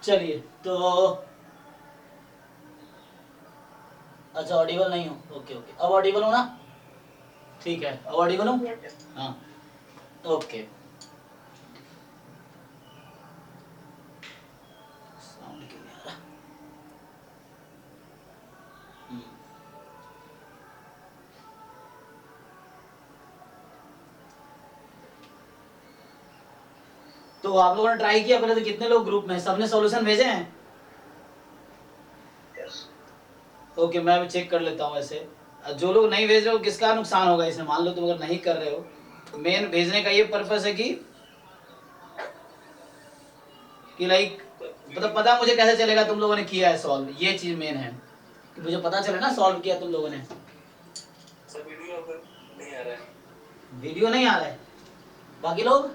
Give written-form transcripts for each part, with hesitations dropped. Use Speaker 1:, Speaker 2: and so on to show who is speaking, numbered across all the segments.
Speaker 1: चलिए तो अच्छा ऑडिबल नहीं हो, ओके ओके, अब ऑडिबल हो ना? ठीक है, अब ऑडिबल हो? हाँ ओके। साउंड क्यों नहीं आ रहा? तो आप लोगों ने ट्राई किया पहले? तो कितने लोग ग्रुप में? सबने सॉल्यूशन भेजे हैं? ओके, मैं भी चेक कर लेता हूँ। ऐसे जो लोग नहीं भेज रहे हो, किसका नुकसान होगा इसमें? मान लो तुम अगर नहीं कर रहे हो, मेन भेजने का ये पर्पस है कि लाइक मतलब पता मुझे कैसे चलेगा तुम लोगों ने किया है सॉल्व, ये चीज मेन है कि मुझे पता चले ना सॉल्व किया तुम लोगों ने।
Speaker 2: सर वीडियो नहीं आ रहा है।
Speaker 1: वीडियो नहीं आ रहा है? बाकी लोग?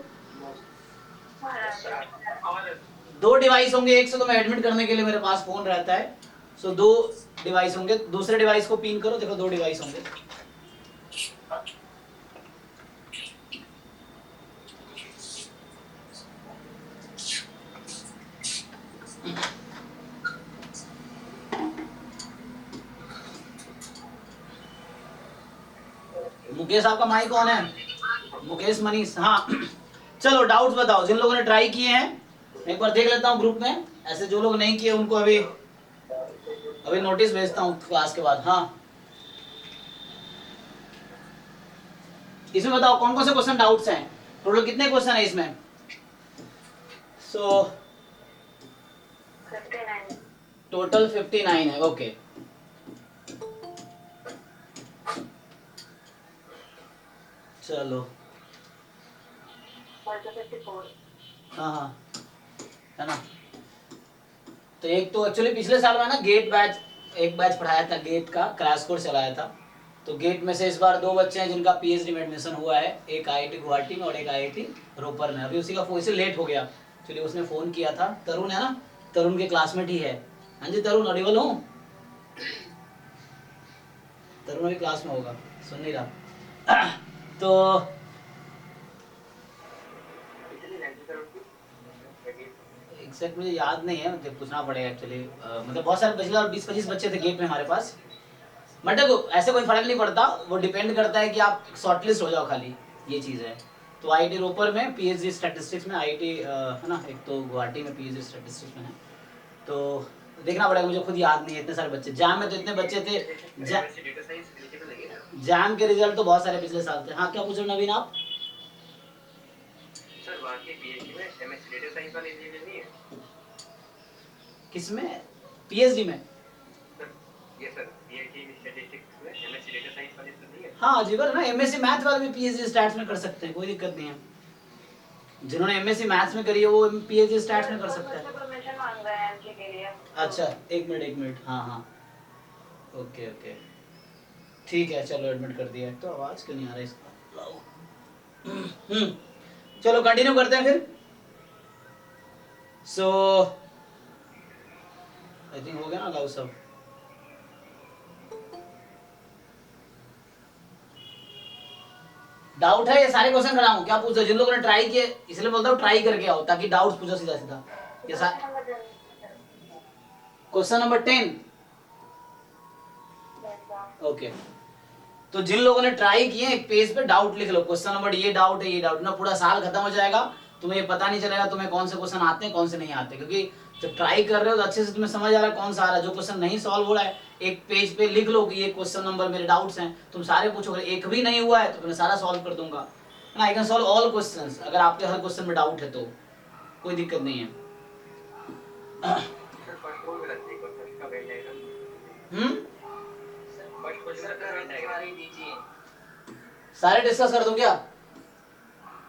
Speaker 1: दो डिवाइस होंगे, एक से तो मैं एडमिट करने के लिए मेरे पास फोन रहता है, सो दो डिवाइस होंगे। दूसरे डिवाइस को पिन करो, देखो दो डिवाइस होंगे। मुकेश आपका माइक ऑन है? मुकेश मनीष, हाँ। चलो डाउट्स बताओ जिन लोगों ने ट्राई किए हैं। एक बार देख लेता हूँ ग्रुप में, ऐसे जो लोग नहीं किए उनको अभी नोटिस भेजता हूँ क्लास के बाद। हाँ, इसमें बताओ कौन कौन से क्वेश्चन डाउट्स हैं? टोटल कितने क्वेश्चन है इसमें? टोटल 59 है, ओके। चलो हाँ हाँ, है ना। तो एक तो एक्चुअली पिछले साल में ना गेट बैच, एक बैच पढ़ाया था, गेट का क्रैश कोर्स चलाया था। तो गेट में से इस बार दो बच्चे हैं जिनका पीएचडी में एडमिशन हुआ है, एक आईआईटी गुवाहाटी में और एक आईआईटी रोपर में। अभी उसी का फोन से लेट हो गया, एक्चुअली उसने फ़ोन किया था। तरुण है ना, तरुण के क्लासमेट ही है। हाँ जी तरुण, ऑडिबल हूँ? तरुण अभी क्लास में होगा, सुन नहीं रहा। तो एग्जैक्ट मुझे याद नहीं है, मुझे पूछना पड़ेगा एक्चुअली। मतलब बहुत सारे पिछले 20-25 बच्चे थे गेट में हमारे पास। बट देखो ऐसे कोई फर्क नहीं पड़ता, वो डिपेंड करता है कि आप शॉर्टलिस्ट हो जाओ खाली, ये चीज़ है। तो आईआईटी रोपर में पीएचडी स्टैटिस्टिक्स में, आईआईटी है ना, एक तो गुवाहाटी में पीएचडी स्टैटिस्टिक्स में है। तो देखना पड़ेगा, मुझे खुद याद नहीं है। इतने सारे बच्चे जैम में, तो इतने बच्चे थे। जैम के रिजल्ट तो बहुत सारे पिछले साल थे। हाँ क्या पूछ रहे नवीन आप?
Speaker 2: सर बाकी पीएचडी में एमएससी डेटा साइंस वाले इंजीनियर नहीं है?
Speaker 1: किसमें? पीएचडी में?
Speaker 2: ये सर पीएचडी स्टैटिस्टिक्स में एमएससी डेटा साइंस वाले तो नहीं है?
Speaker 1: हाँ जीवर ना, एमएससी मैथ वाले भी पीएचडी स्टैट्स में कर सकते हैं, कोई दिक्कत नहीं है। जिन्होंने एमएससी मैथ्स में करी है वो पीएचडी स्टैट्स में कर सकते हैं।
Speaker 2: परमिशन मांग रहा है एमसी के लिए।
Speaker 1: अच्छा एक मिनट, हाँ हाँ, ओके ओके, ठीक है। चलो एडमिट कर दिया है। तो आवाज़ क्यों नहीं आ रहा इसका? चलो कंटिन्यू करते हैं फिर। सो आई थिंक हो गया ना लाउ सब। डाउट है ये सारे क्वेश्चन कराऊं? क्या पूछो जिन लोगों ने ट्राई किए, इसलिए बोलता हूँ ट्राई करके आओ ताकि डाउट्स पूछो सीधा सीधा। ये क्वेश्चन नंबर 10, ओके। तो जिन लोगों ने ट्राई किए एक पेज पे डाउट लिख लो, क्वेश्चन नंबर ये डाउट है, ये डाउट ना, पूरा साल खत्म हो जाएगा, तुम्हें ये पता नहीं चलेगा तुम्हें कौन से क्वेश्चन आते हैं कौन से नहीं आते। क्योंकि जब ट्राई कर रहे हो तो अच्छे से तुम्हें समझ आ रहा है कौन सा आ रहा है। जो क्वेश्चन नहीं सॉल्व हो रहा है एक पेज पे लिख लो कि ये क्वेश्चन नंबर मेरे डाउट्स हैं, तुम सारे पूछोगे, एक भी नहीं हुआ है तो मैं सारा सॉल्व कर दूंगा। I can solve all questions, अगर आपके हर क्वेश्चन में डाउट है तो कोई दिक्कत नहीं है। सारे डिस्कस कर दूं क्या?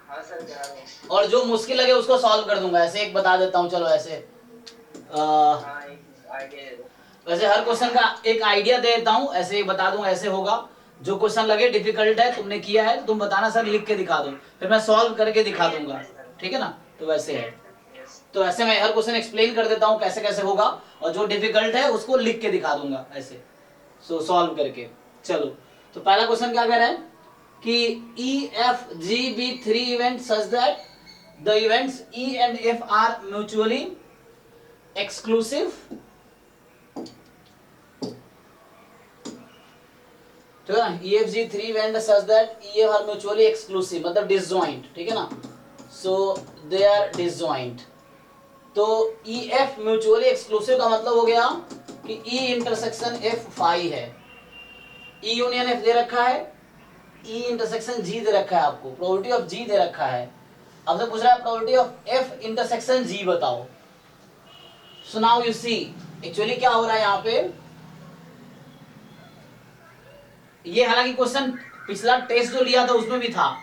Speaker 2: हाँ सर,
Speaker 1: और जो मुश्किल लगे उसको सॉल्व कर दूंगा। ऐसे एक बता देता हूँ, चलो ऐसे वैसे हर क्वेश्चन का एक आइडिया दे देता हूँ, ऐसे एक बता दूंगा ऐसे होगा। जो क्वेश्चन लगे डिफिकल्ट है, तुमने किया है तो तुम बताना सर लिख के दिखा दो, फिर मैं सॉल्व करके दिखा दूंगा, ठीक है ना। तो वैसे है, तो ऐसे मैं हर क्वेश्चन एक्सप्लेन कर देता हूँ कैसे कैसे होगा, और जो डिफिकल्ट है उसको लिख के दिखा दूंगा ऐसे, सो सॉल्व करके। चलो तो पहला क्वेश्चन क्या कह रहा है कि EFG be 3 events such that the events E and F are mutually exclusive, ठीक है ना, EFG3 vendor such that EF are mutually exclusive, मतलब डिसजॉइंट, ठीक है ना, सो दे आर डिसजॉइंट। तो EF म्यूचुअली एक्सक्लूसिव का मतलब हो गया कि E इंटरसेक्शन F फाई है, E यूनियन F दे रखा है, E इंटरसेक्शन G दे रखा है, आपको प्रोबेबिलिटी ऑफ G दे रखा है। अब तो पूछ रहा है probability of F intersection G बताओ। So now you see actually क्या हो रहा है यहाँ पे, ये हालांकि क्वेश्चन पिछला टेस्ट जो लिया था उसमें भी था,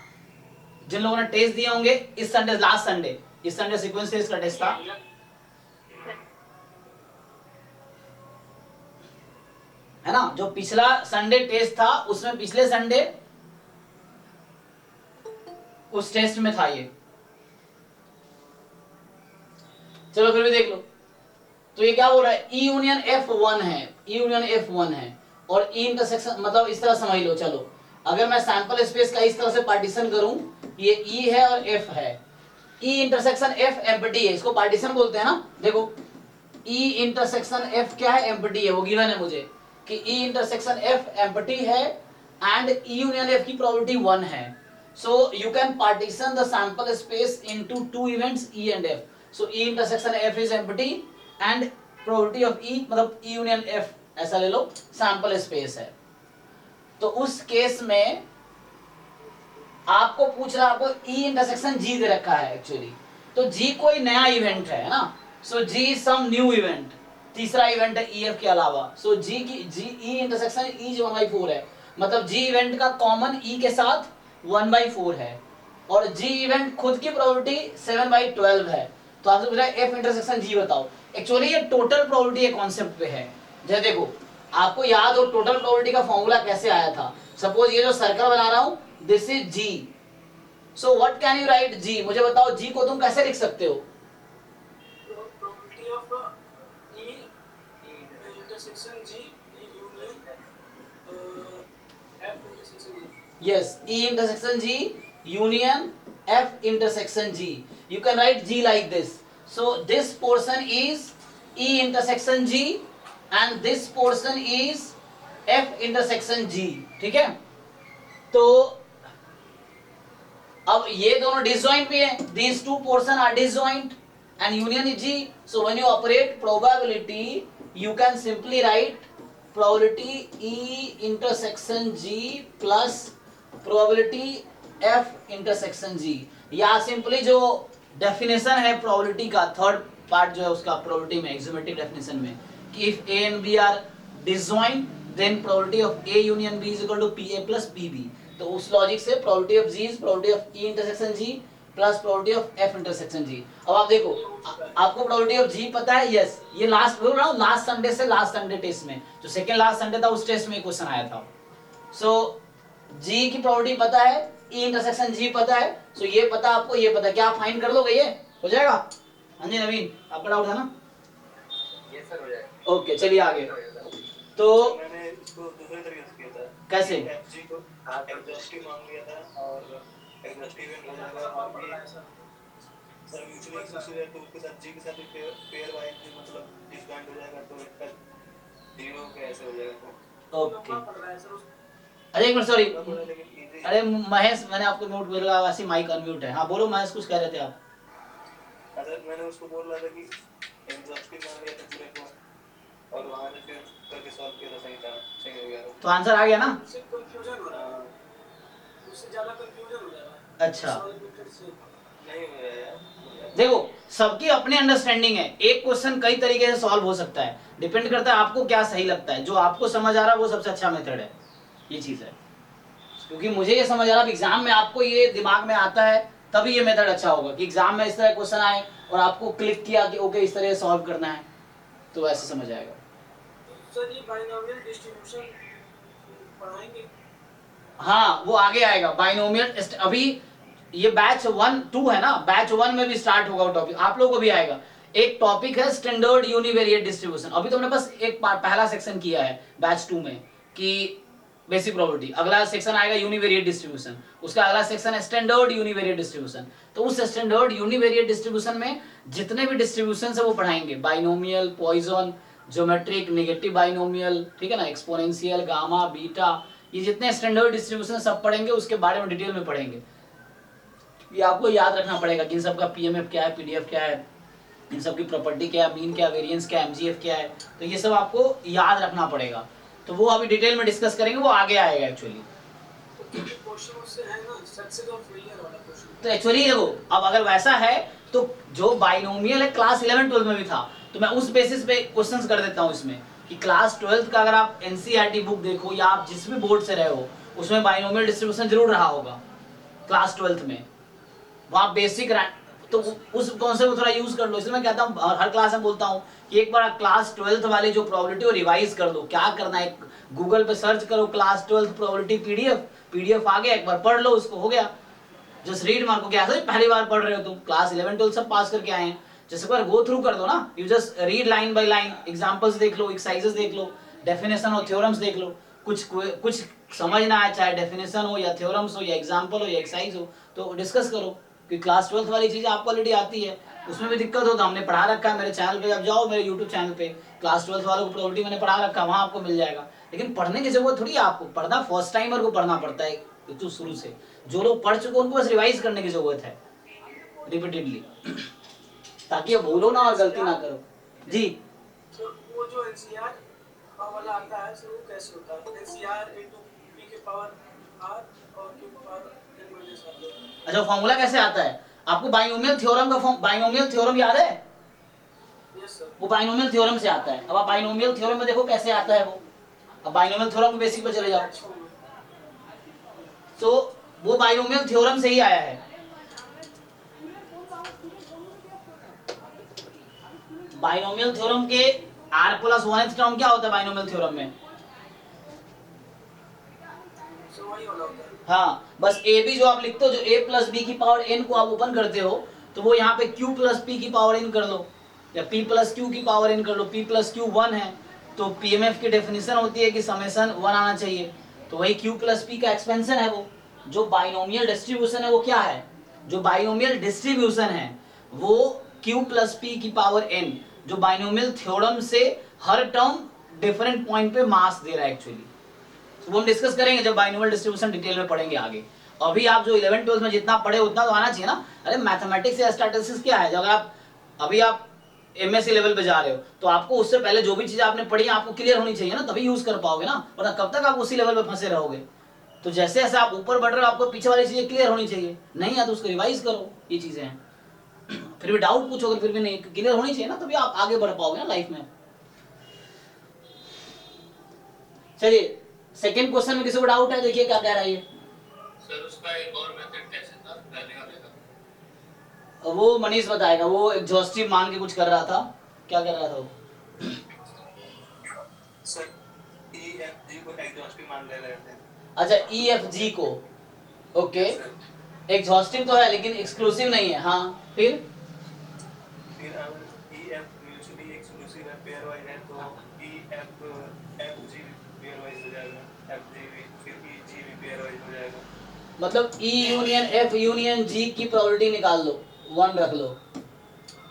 Speaker 1: जिन लोगों ने टेस्ट दिए होंगे इस संडे, लास्ट संडे, इस संडे सीक्वेंस टेस्ट का टेस्ट था, है ना, जो पिछला संडे टेस्ट था उसमें पिछले संडे उस टेस्ट में था ये। चलो फिर भी देख लो। तो ये क्या बोल रहा है, E यूनियन F1 है, E यूनियन F1 है और E इंटरसेक्शन, मतलब इस तरह समझ लो। चलो अगर मैं सैंपल स्पेस का इस तरह से पार्टीशन करूं, ये E है और F है, E इंटरसेक्शन F एम्प्टी है, इसको पार्टीशन बोलते हैं ना। देखो E इंटरसेक्शन F क्या है, एम्प्टी है, वो गिवन है मुझे कि E इंटरसेक्शन F एम्प्टी है एंड E यूनियन F की प्रोबेबिलिटी 1 है। So you can partition the sample space into two events E and F. So E intersection F is empty and probability of E मतलब E union F ऐसा ले लो, sample space है। तो उस case में आपको पूछ रहा है, आपको E intersection G दे रखा है एक्चुअली, तो G कोई नया इवेंट है ना, so G is some new event, तीसरा इवेंट है EF के अलावा। so G की E intersection E जो 1/4 है, मतलब G इवेंट का कॉमन E के साथ 1/4 है और G इवेंट खुद की प्रोबेबिलिटी 7/12 है। तो आपसे पूछ रहा है F इंटरसेक्शन G बताओ। एक्चुअली ये टोटल प्रोबेबिलिटी के कॉन्सेप्ट पे है। जैसे देखो आपको याद हो टोटल प्रोबेबिलिटी का फॉर्मूला कैसे आया था, सपोज ये जो सर्कल बना रहा हूं this is G, so what can you right G, मुझे बताओ G को तुम कैसे लिख सकते हो।
Speaker 3: Probability of E intersection G union F intersection G.
Speaker 1: Yes, E intersection G union F intersection G. You can write G like this. So this portion is E intersection G and this portion is F intersection G. ठीक है, तो अब ये दोनों disjoint भी है, these two portion are disjoint and union is G. So when you operate probability you can simply write probability E intersection G plus probability F intersection G, या simply जो डेफिनेशन है प्रोबेबिलिटी का third part जो है उसका probability में एक्सोमेटिक definition में कि if A and B are disjoint then probability of A union B is equal to PA plus PB। तो उस लॉजिक से probability of G is probability of E intersection G plus probability of F intersection G। अब आप देखो आपको probability of G पता है, yes ये लास्ट बोल रहा हूँ, लास्ट संडे से लास्ट संडे टेस्ट में जो सेकंड लास्ट संडे था उस टेस्ट में क्वेश्चन आया था। सो G की प्रोबेबिलिटी पता है, E इंटरसेक्शन G पता है, सो ये पता आपको, ये पता, क्या आप फाइंड कर लोगे, ये हो जाएगा। हाँ जी नवीन आपका डाउट है ना,
Speaker 2: ये सर हो जाएगा।
Speaker 1: ओके चलिए आगे। तो
Speaker 3: मैंने इसको दूसरे तरीके से किया था,
Speaker 1: कैसे,
Speaker 3: FG को एग्जॉस्टिव मान लिया था और एग्जॉस्टिव इवेंट हो जाएगा और ये सर म्यूचुअली एक्सक्लूसिव है तो उसके साथ G के साथ पेयर वाइज मतलब डिसजॉइंट हो जाएगा तो इसका 0 कैसे हो जाएगा।
Speaker 1: ओके अरे एक मिनट सॉरी, अरे महेश मैंने आपको नोट बोला वैसे माइक अनम्यूट है। हाँ बोलो महेश, कुछ कह रहे थे आप।
Speaker 3: अगर मैंने उसको बोल रहा था कि एग्जॉस्टिव मान लिया था पूरे को और वहां से फिर करके सॉल्व किया था, सही था, सही हो गया।
Speaker 1: तो आंसर आ गया ना,
Speaker 3: उससे कंफ्यूजन हो रहा है, उससे ज्यादा कंफ्यूजन हो जाएगा।
Speaker 1: अच्छा
Speaker 3: नहीं हो रहा है,
Speaker 1: देखो सबकी अपनी अंडरस्टैंडिंग है, एक क्वेश्चन कई तरीके से सॉल्व हो सकता है, डिपेंड करता है आपको क्या सही लगता है, जो आपको समझ आ रहा है वो सबसे अच्छा मेथड है, ये चीज है। क्योंकि मुझे ये समझ आ रहा है एग्जाम में आपको ये दिमाग में आता है तभी ये मेथड अच्छा होगा कि एग्जाम में इस तरह क्वेश्चन आए और आपको क्लिक किया कि ओके इस तरह सॉल्व करना है तो ऐसे समझ आएगा।
Speaker 3: सर ये बाइनोमियल डिस्ट्रीब्यूशन पढ़ाएंगे?
Speaker 1: हाँ वो आगे आएगा बाइनोमियल, अभी ये बैच 1-2 है ना, बैच 1 में भी स्टार्ट होगा वो टॉपिक, आप लोगों को भी आएगा। एक टॉपिक है स्टैंडर्ड यूनिवेरिएट डिस्ट्रीब्यूशन, अभी तो हमने बस एक पहला सेक्शन किया है बैच 2 में कि बेसिक प्रोबेबिलिटी, अगला सेक्शन आएगा यूनिवेरिएट डिस्ट्रीब्यूशन, उसका अगला सेक्शन है स्टैंडर्ड यूनिवेरिएट डिस्ट्रीब्यूशन। तो उस स्टैंडर्ड यूनिवेरिएट डिस्ट्रीब्यूशन में जितने भी डिस्ट्रीब्यूशन है वो पढ़ाएंगे, binomial, Poisson, geometric, negative binomial, ठीक है ना, एक्सपोनेंशियल, गामा, बीटा, ये जितने स्टैंडर्ड डिस्ट्रीब्यूशन सब पढ़ेंगे, उसके बारे में डिटेल में पढ़ेंगे। ये आपको याद रखना पड़ेगा कि इन सब का पीएमएफ क्या है, पीडीएफ क्या है, इन सब की प्रॉपर्टी क्या है, मीन क्या, वेरिएंस क्या, एमजीएफ क्या है, तो ये सब आपको याद रखना पड़ेगा। तो वो अभी डिटेल में डिस्कस करेंगे, वो आगे आएगा एक्चुअली। तो एक्चुअली देखो, अब अगर वैसा है तो जो बाइनोमियल है क्लास 11 12 में भी था, तो मैं उस बेसिस पे क्वेश्चंस कर देता हूँ इसमें कि क्लास 12 का अगर आप एनसीईआरटी बुक देखो या आप जिस भी बोर्ड से रहे हो, उसमें बाइनोमियल डिस्ट्रीब्यूशन जरूर रहा होगा क्लास 12 में, वहाँ बेसिक तो उस कॉन्सेप्ट को थोड़ा यूज कर लो। इसलिए मैं कहता हूँ हर क्लास में बोलता हूँ कि एक बार क्लास 12 वाले जो प्रोबेबिलिटी वो रिवाइज कर दो। क्या करना है, गूगल पे सर्च करो क्लास 12 प्रोबेबिलिटी पीडीएफ आ गया, एक बार पढ़ लो उसको, हो गया। जस्ट रीड मार्को, क्या पहली बार पढ़ रहे हो तुम, क्लास 11 12 सब पास करके आए हैं, जैसे बार गो थ्रू कर दो ना, you just read line by line, examples देख लो, एक्सरसाइजेस देख लो, डेफिनेशन और थ्योरम्स देख लो। कुछ समझ ना आए, चाहे डेफिनेशन हो या थ्योरम्स हो या एग्जांपल हो या एक्सरसाइज हो, तो डिस्कस करो। कि क्लास 12 वाली चीजें आपको ऑलरेडी आती है, उसमें भी दिक्कत हो तो हमने पढ़ा रखा है मेरे चैनल पे, अब जाओ मेरे यूट्यूब चैनल पे, क्लास 12 वालों को प्रोबेबिलिटी मैंने पढ़ा रखा है, वहाँ आपको मिल जाएगा। लेकिन पढ़ने की जरूरत थोड़ी है आपको, पढ़ना फर्स्ट टाइमर को पढ़ना पड़ता है तो शुरू से। जो लोग पढ़ चुके उनको बस रिवाइज करने की जरूरत है रिपीटेडली, ताकि आप भूलो ना और गलती ना करो। जी
Speaker 4: तो वो जो एनसीआर वाला आता है, वो कैसे होता है? एनसीआर इनटू p के पावर r और q के पावर n माइनस r।
Speaker 1: अच्छा, फॉर्मूला कैसे आता है? आपको बाइनोमियल थ्योरम का बाइनोमियल थ्योरम याद है?
Speaker 4: Yes sir.
Speaker 1: वो बाइनोमियल थ्योरम से आता है। अब आप बाइनोमियल थ्योरम में देखो कैसे आता है वो। अब बाइनोमियल थ्योरम के बेसिक पे चले जाओ, तो वो बाइनोमियल थ्योरम से ही आया है। बाइनोमियल थ्योरम के r+1th टर्म क्या होता है बाइनोमियल थ्योरम में?
Speaker 4: सो वही वाला होता है।
Speaker 1: हाँ, बस ए बी जो आप लिखते हो, जो a प्लस बी की पावर n को आप ओपन करते हो, तो वो यहाँ पे q प्लस p की पावर n कर लो, या p प्लस q की पावर n कर लो। p प्लस q 1 है, तो पीएमएफ की डेफिनेशन होती है कि समेशन 1 आना चाहिए, तो वही q प्लस p का एक्सपेंशन है। वो जो बाइनोमियल डिस्ट्रीब्यूशन है वो क्या है? जो बाइनोमियल डिस्ट्रीब्यूशन है वो q प्लस p की पावर n, जो बाइनोमियल थ्योरम से हर टर्म डिफरेंट पॉइंट पे मास दे रहा है एक्चुअली। तो वो हम डिस्कस करेंगे जब बाइनोमियल डिस्ट्रीब्यूशन डिटेल में पढ़ेंगे आगे। अभी आप जो 11 12 में जितना पढ़े उतना तो आना चाहिए ना। अरे मैथमेटिक्स या स्टैटिस्टिक्स क्या है, अगर आप अभी आप एमएससी लेवल पे जा रहे हो तो आपको उससे पहले जो भी चीज आपने पढ़ी आपको क्लियर होनी चाहिए ना, तभी यूज कर पाओगे ना, वरना कब तक आप उसी लेवल पे फंसे रहोगे। तो जैसे जैसे आप ऊपर बढ़ रहे हो आपको पीछे वाली चीजें क्लियर होनी चाहिए, नहीं है तो उसको रिवाइज करो। ये चीजें हैं, फिर भी डाउट पूछोगे, फिर भी नहीं क्लियर होनी चाहिए ना, तभी आप आगे बढ़ पाओगे ना लाइफ में। चलिए सेकंड क्वेश्चन में किसी को डाउट है? देखिए क्या कह रहा है ये
Speaker 5: सर। उसका एक और मेथड कैसे था करने का देखा?
Speaker 1: वो मनीष बताएगा। वो एग्जॉस्टिव मान के कुछ कर रहा था, क्या कर रहा था वो?
Speaker 3: सर EFG को एग्जॉस्टिव मान ले रहे थे।
Speaker 1: अच्छा, EFG को, ओके, एग्जॉस्टिव तो है लेकिन एक्सक्लूसिव नहीं है। हाँ, फिर
Speaker 3: अब EF म्यूचुअली एक्सक्लूसिव है, पेयर वाइज है, तो EFG पेयर वाइज हो जाएगा, FG फिर EG भी पेयर वाइज हो जाएगा।
Speaker 1: मतलब E union F union G की प्रोबेबिलिटी निकाल लो, 1 रख लो,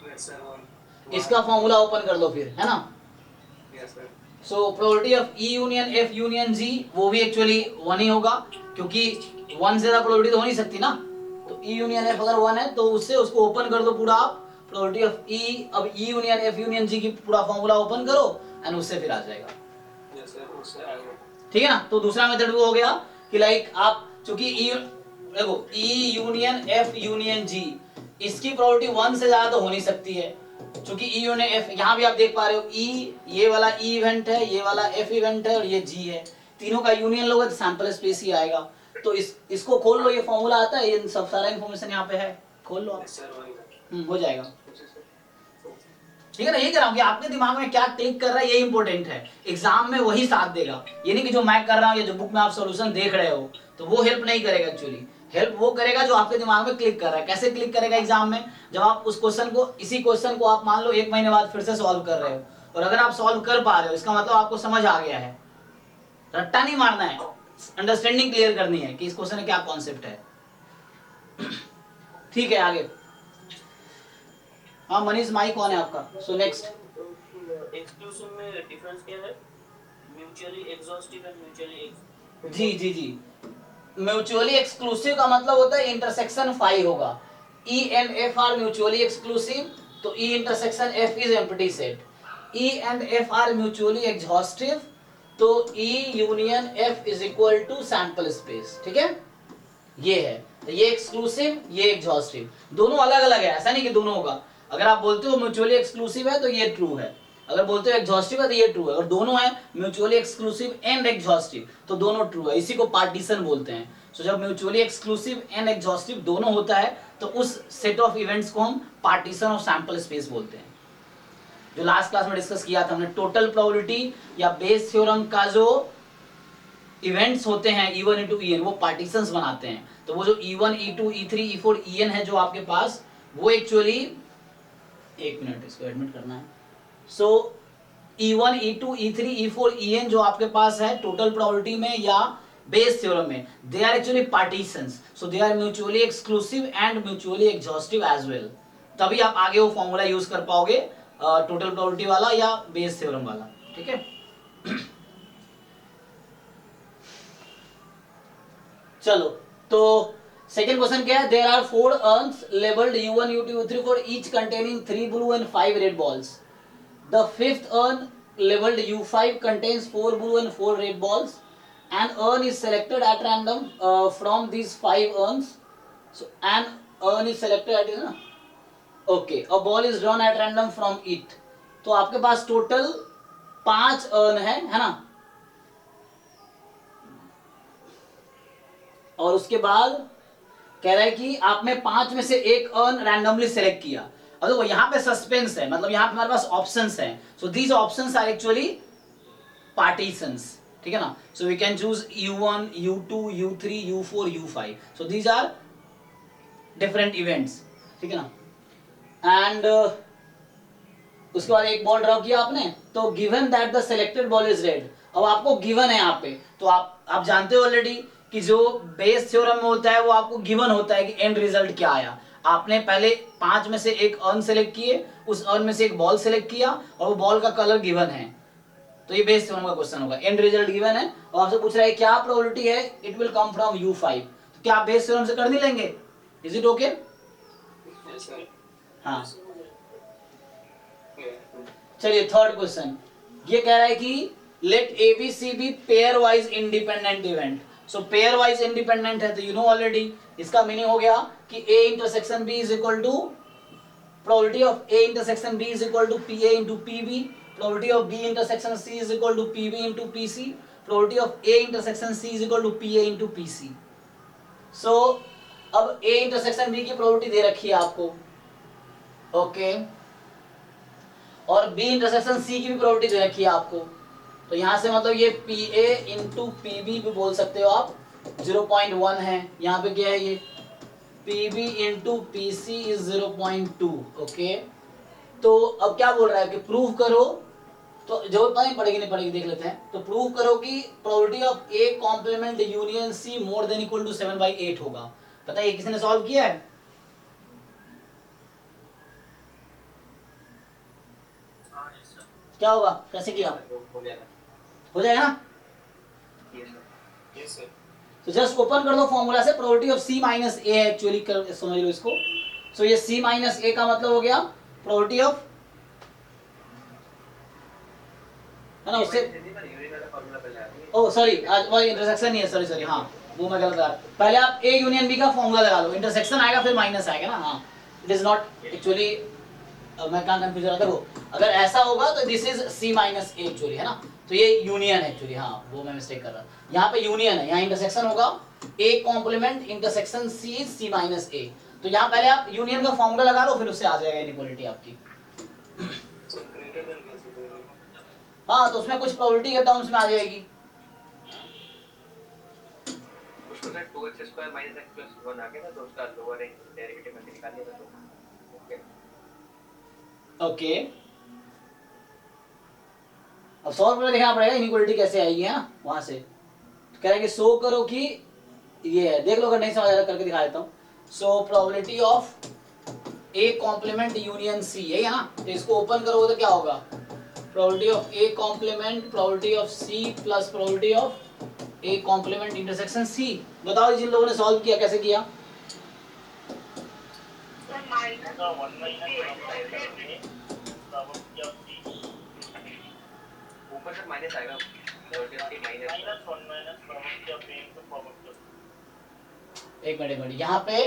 Speaker 3: यस सर।
Speaker 1: इसका फॉर्मूला ओपन कर लो फिर, है ना।
Speaker 3: Yes sir.
Speaker 1: So probability of E union F union G वो भी एक्चुअली 1 ही होगा, क्योंकि 1 से ज्यादा प्रोबेबिलिटी तो हो नहीं सकती ना। तो E यूनियन F अगर 1 है तो उससे उसको ओपन कर दो पूरा आप, प्रोबेबिलिटी ऑफ E, अब E union F union G की पूरा फॉर्मूला ओपन करो एंड उससे फिर आ जाएगा।
Speaker 3: यस सर, उससे आगे।
Speaker 1: ठीक है ना। तो दूसरा मेथड वो हो गया कि लाइक आप चूंकि देखो E union F union G, इसकी प्रोबेबिलिटी 1 से ज्यादा तो हो नहीं सकती है, क्योंकि E यूनियन F यहाँ भी आप देख पा रहे हो, E ये वाला E इवेंट है, ये वाला F इवेंट है और ये G है, तीनों का यूनियन लोगे तो सैंपल स्पेस ही आएगा। तो इसको खोल लो, ये फॉर्मूला आता है, ये सब सारा इंफॉर्मेशन यहाँ पे है, खोल लो आप।
Speaker 3: यस सर, वही।
Speaker 1: हो जाएगा। ठीक है ना, ये कह रहा हूँ कि आपके दिमाग में क्या क्लिक कर रहा है ये इंपॉर्टेंट है, एग्जाम में वही साथ देगा। ये नहीं कि जो मैं कर रहा हूँ या जो बुक में आप सॉल्यूशन देख रहे हो तो वो हेल्प नहीं करेगा। एक्चुअली हेल्प वो करेगा जो आपके दिमाग में क्लिक कर रहा है। कैसे क्लिक करेगा एग्जाम में? जब आप उस क्वेश्चन को, इसी क्वेश्चन को आप मान लो 1 महीने बाद फिर से सॉल्व कर रहे हो, और अगर आप सॉल्व कर पा रहे हो इसका मतलब आपको समझ आ गया है। रट्टा नहीं मारना है, अंडरस्टैंडिंग क्लियर करनी है कि इस क्वेश्चन में क्या कॉन्सेप्ट है। ठीक है, आगे। हाँ मनीष, माइक कौन है आपका? So next.
Speaker 6: एक्सक्लूसिव में डिफरेंस क्या है? म्यूचुअली एग्जॉस्टिव एंड म्यूचुअली
Speaker 1: जी जी जी, म्यूचुअली एक्सक्लूसिव का मतलब होता है इंटरसेक्शन फाई होगा। E and F are mutually exclusive, तो E intersection F is empty set. E and F are mutually exhaustive, तो E union F is equal to sample space. ठीक है, ये है, तो ये एक्सक्लूसिव, ये एग्जॉस्टिव, दोनों अलग अलग है, ऐसा नहीं कि दोनों होगा। अगर आप बोलते हो म्यूचुअली एक्सक्लूसिव है तो ये ट्रू है, अगर बोलते हो एग्जॉस्टिव है तो ये ट्रू है। अगर दोनों है म्यूचुअली एक्सक्लूसिव एंड एग्जॉस्टिव तो दोनों ट्रू है, इसी को पार्टीशन बोलते हैं। सो जब म्यूचुअली एक्सक्लूसिव एंड एग्जॉस्टिव दोनों होता है तो उस सेट ऑफ इवेंट्स को हम पार्टीशन ऑफ सैंपल स्पेस बोलते हैं। जो लास्ट क्लास में डिस्कस किया था हमने, टोटल प्रोबेबिलिटी या बेस थ्योरम का जो इवेंट्स होते हैं E1 इंटू EN, वो पार्टीशंस बनाते हैं। तो वो जो E1 E2 E3 E4 EN है जो आपके पास, वो एक्चुअली, एक मिनट इसको एडमिट करना है। सो E1 E2 E3 E4 EN जो आपके पास है टोटल प्रोबेबिलिटी में या बेस थ्योरम में, they are actually partitions, so they are mutually exclusive and mutually exhaustive as well. तभी आप आगे वो फॉर्मूला यूज कर पाओगे, टोटल प्रोबेबिलिटी वाला या बेस थ्योरम वाला। ठीक है, चलो तो सेकेंड क्वेश्चन क्या है? There are 4 urns labelled U1 U2 U3 for each containing 3 blue and 5 red balls. The fifth urn labelled U5 contains 4 blue and 4 red balls. An urn is selected at random from these 5 urns. So an urn is selected at ना? Okay, a ball is drawn at random from it. तो आपके पास total 5 earn है ना? और उसके बाद कह रहा है कि आपने 5 में से एक अर्न रैंडमली सेलेक्ट किया। अब देखो यहाँ पे सस्पेंस है, मतलब यहाँ पे हमारे पास ऑप्शंस हैं। So these options are actually partitions. ठीक है ना? So we can choose U1 U2 U3 U4 U5। So these are different events. ठीक है ना? एंड उसके बाद एक बॉल ड्रॉ किया आपने, तो given that the selected ball is red. अब आपको गिवन है यहाँ पे, तो आप जानते हो ऑलरेडी कि जो बेस थ्योरम में होता है वो आपको गिवन होता है कि एंड रिजल्ट क्या आया। आपने पहले 5 में से एक अर्न सेलेक्ट किए, उस अर्न में से एक बॉल सेलेक्ट किया और वो बॉल का कलर गिवन है, तो ये बेस थ्योरम का क्वेश्चन होगा। एंड रिजल्ट गिवन है और आपसे पूछ रहा है क्या प्रोबेबिलिटी है it will come from U5, तो क्या आप बेस थ्योरम से कर नहीं लेंगे? Is it okay? हाँ, चलिए थर्ड क्वेश्चन ये कह रहा है कि let ABC B pairwise independent event. So pairwise independent है तो यू नो ऑलरेडी, इसका मीनिंग हो गया कि A intersection B is equal to probability of A intersection B is equal to PA into PB, probability of B intersection C is equal to PB into PC, probability of A intersection C is equal to PA into PC। So अब A intersection B की probability दे रखी है आपको, okay, और B intersection C की भी probability दे रखी है आपको। तो यहां से मतलब ये PA इंटू PB भी बोल सकते हो आप, 0.1 है। यहाँ पे क्या है ये PB into PC is 0.2। Okay, तो अब क्या बोल रहा है कि प्रूव करो, तो जरूरत नहीं पड़ेगी, नहीं पड़ेगी, देख लेते हैं। तो प्रूव करो कि probability of A complement union C more than equal to 7/8 होगा। पता है ये किसी ने सॉल्व किया है? क्या होगा, कैसे किया? हो जाएगा ना?
Speaker 3: Yes sir.
Speaker 1: तो जस्ट ओपन कर दो फॉर्मूला से, probability of C minus A है एक्चुअली, कर समझ लो इसको। सो ये C माइनस A का मतलब हो गया प्रोबेबिलिटी ऑफ, है ना, उससे ओ सॉरी आज वो इंटरसेक्शन नहीं है, सॉरी सॉरी, हाँ वो मैं गलत कर, पहले आप A यूनियन B का फॉर्मूला लगा लो, इंटरसेक्शन आएगा फिर माइनस आएगा ना। हाँ, इट इज नॉट एक्चुअली, मैं कहाँ कंफ्यूज रहा था। देखो अगर ऐसा होगा तो this is C minus A actually, है ना, तो ये यूनियन है एक्चुअली। हाँ वो मैं मिस्टेक कर रहा, यहाँ पे यूनियन है, यहाँ इंटरसेक्शन होगा A complement intersection C is C minus A। तो यहाँ पहले आप यूनियन का फॉर्मूला लगा लो, फिर उससे आ जाएगा इनइक्वालिटी आपकी।
Speaker 3: ग्रेटर देन कैसे करेंगे?
Speaker 1: हाँ तो उसमें कुछ प्रोबेबिलिटी के टर्म्स में आ जाएगी।
Speaker 2: उसको सर 2x² - x + 1 आ गया ना, तो उसका लोअर डेरिवेटिव में निकालिए तो ओके।
Speaker 1: ओके, अब सॉल्व करके देखना पड़ेगा इनइक्वालिटी कैसे आएगी, है ना, वहां से कह रहे हैं कि शो करो कि ये है, देख लो अगर नहीं समझ आ रहा करके दिखा देता हूँ। So probability of A complement union C, यही है ना, तो इसको ओपन करोगे तो क्या होगा, probability of A complement probability of C plus probability of A complement intersection C. बताओ जिन लोगों ने सॉल्व किया कैसे किया।
Speaker 2: ऊपर से माइनस आएगा,
Speaker 1: एक मिनट यहाँ पे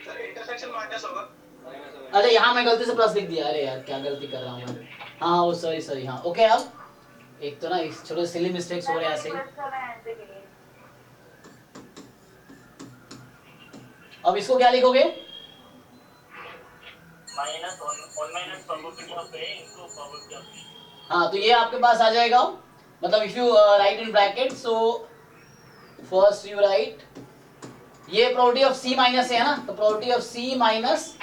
Speaker 3: सर इंटरसेक्शन माइनस होगा।
Speaker 1: अरे यहाँ मैं गलती से प्लस लिख दिया, अरे यार क्या गलती कर रहा हूँ मैं। हाँ वो सॉरी हाँ ओके। अब एक तो ना छोटे सिली मिस्टेक्स हो रहे हैं ऐसे ही। अब इसको क्या लिखोगे, हाँ तो ये आपके पास आ जाएगा, मतलब if you write in bracket, so first you write ये प्रोबेबिलिटी ऑफ सी माइनस है ना, तो probability of C minus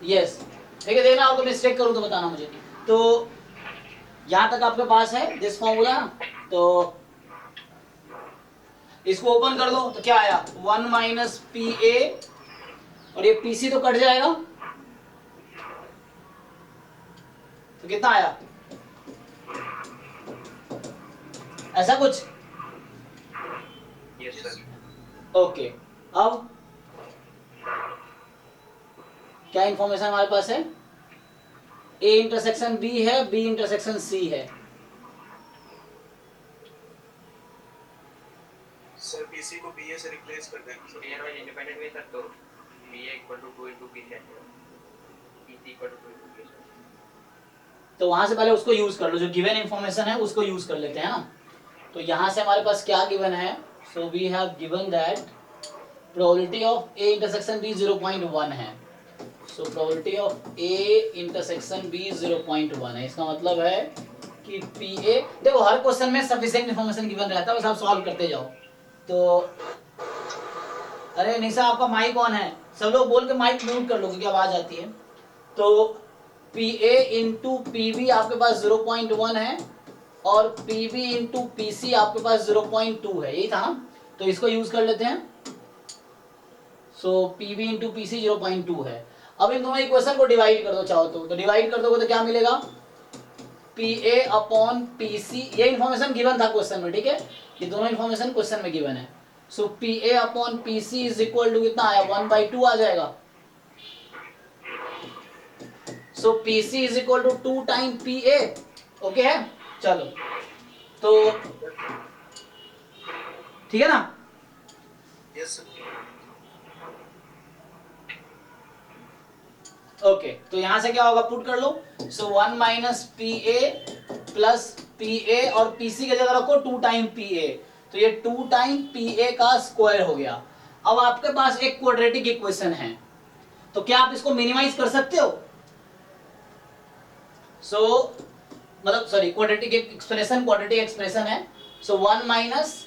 Speaker 1: yes. ठीक है, देखना आपको मिस्टेक करूं तो बताना मुझे। तो यहां तक आपके पास है दिस फॉर्मूला, तो इसको ओपन कर दो तो क्या आया 1 माइनस पी ए, और ये पी सी तो कट जाएगा, तो कितना आया ऐसा कुछ।
Speaker 2: Yes sir.
Speaker 1: ओके, अब क्या इंफॉर्मेशन हमारे पास है, ए इंटरसेक्शन बी है, बी इंटरसेक्शन सी है।
Speaker 3: सर पीसी को बीए से रिप्लेस कर देंगे सर।
Speaker 2: पेयर वाइज इंडिपेंडेंट में सर, तो BA equal to 2 into PC आएगा, PC equal to 2 into PC.
Speaker 1: तो वहां से पहले उसको यूज कर लो, जो गिवन इंफॉर्मेशन है उसको यूज कर लेते हैं ना। तो यहां से हमारे पास क्या गिवन है, so we have given that probability of A intersection B 0.1 है। So probability of A intersection B 0.1 है, इसका मतलब है कि पी ए, देखो हर क्वेश्चन में सफिशिएंट इंफॉर्मेशन गिवन रहता है, बस आप सॉल्व करते जाओ। तो अरे निशा आपका माइक ऑन है, सब लोग बोल के माइक म्यूट कर लो क्योंकि आवाज आती है। तो P A into P B आपके पास 0.1 है, और P B into P C आपके पास 0.2 है, यही था ना, तो इसको यूज कर लेते हैं। So P B into P C 0.2 है। अब इन दोनों इक्वेशन को डिवाइड कर दो चाहो तो डिवाइड कर दोगे तो क्या मिलेगा, P A upon P C, ये इन्फॉर्मेशन गिवन था क्वेश्चन में, ठीक है, ये दोनों इन्फॉर्मेशन क्वेश्चन में गिवन है। So P A upon P C is equal to कितना आया 1/2 आ जाएगा। So P C is equal to 2 time P A, okay है। चलो तो ठीक है ना,
Speaker 3: यस सर।
Speaker 1: ओके तो यहां से क्या होगा, पुट कर लो। सो 1 minus P A plus P A, और पी सी की जगह रखो 2 टाइम पी ए, तो ये 2 टाइम पी ए का स्क्वायर हो गया। अब आपके पास एक क्वाड्रेटिक इक्वेशन है, तो क्या आप इसको मिनिमाइज कर सकते हो। सो मतलब सॉरी क्वाड्रेटिक एक्सप्रेशन है। सो 1 माइनस,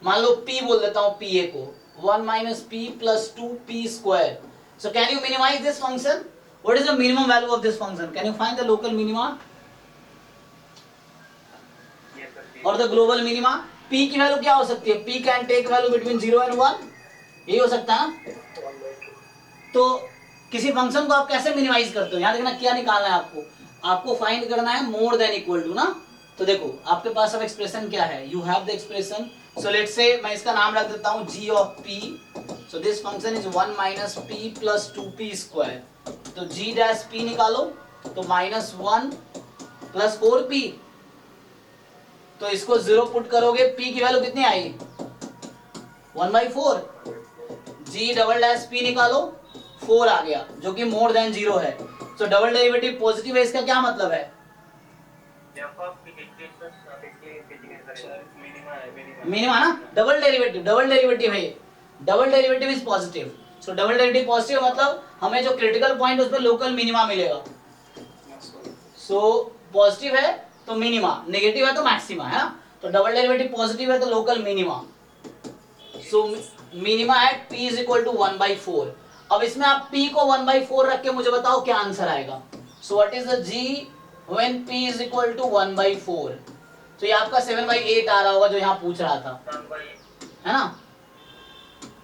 Speaker 1: मान लो p बोल देता हूं पी ए को, 1 minus P plus 2 P square. So can you minimize this function? What is the minimum value of this function? Can you find the local minima
Speaker 2: yes sir.
Speaker 1: or the global minima? P की value क्या हो सकती है? P can take value between 0 and 1, यही हो सकता है ना। तो किसी फंक्शन को आप कैसे मिनिमाइज करते हो, यहाँ देखना क्या निकालना है आपको, आपको फाइंड करना है मोर देन इक्वल टू ना। तो देखो आपके पास अब एक्सप्रेशन क्या है, you have the expression. So let's say मैं इसका नाम रख देता हूँ g of p। So this function is 1 minus P plus 2p square. तो g डैश p निकालो, तो माइनस 1 प्लस 4p, तो इसको 0 पुट करोगे, p की वैल्यू कितनी आई 1/4। g डबल डैश p निकालो, 4 आ गया जो कि मोर देन 0 है। सो डबल डेरिवेटिव पॉजिटिव है, इसका क्या मतलब है, मिनिमा ना, डबल डेरिवेटिव है, double derivative is positive. So double derivative positive मतलब हमें जो क्रिटिकल पॉइंट है उस पर लोकल मिनिमा मिलेगा। सो पॉजिटिव है तो मिनिमा, नेगेटिव है तो मैक्सिमा, है ना। तो डबल डेरिवेटिव पॉजिटिव है तो local minima. So minima at p is equal to 1/4। अब इसमें आप p को 1/4 रख के मुझे बताओ क्या आंसर आएगा। So what is the g when p is equal to 1/4? तो ये आपका 7/8 आ रहा होगा जो यहाँ पूछ रहा था, है ना?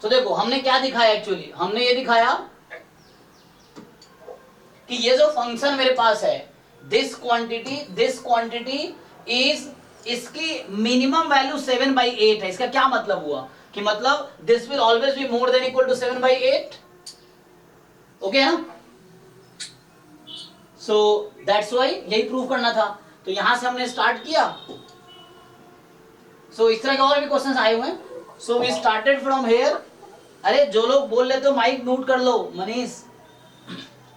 Speaker 1: तो देखो हमने क्या दिखाया एक्चुअली, हमने ये दिखाया कि ये जो फंक्शन मेरे पास है दिस क्वांटिटी इज, इसकी मिनिमम वैल्यू 7/8 है। इसका क्या मतलब हुआ कि मतलब this will always be more than equal to 7/8, okay है ना? सो दैट्स व्हाई यही प्रूव करना था, तो यहां से हमने स्टार्ट किया। सो इस तरह के और भी क्वेश्चंस आए हुए हैं। So we started from here. अरे जो लोग बोल रहे हो माइक म्यूट कर लो, मनीष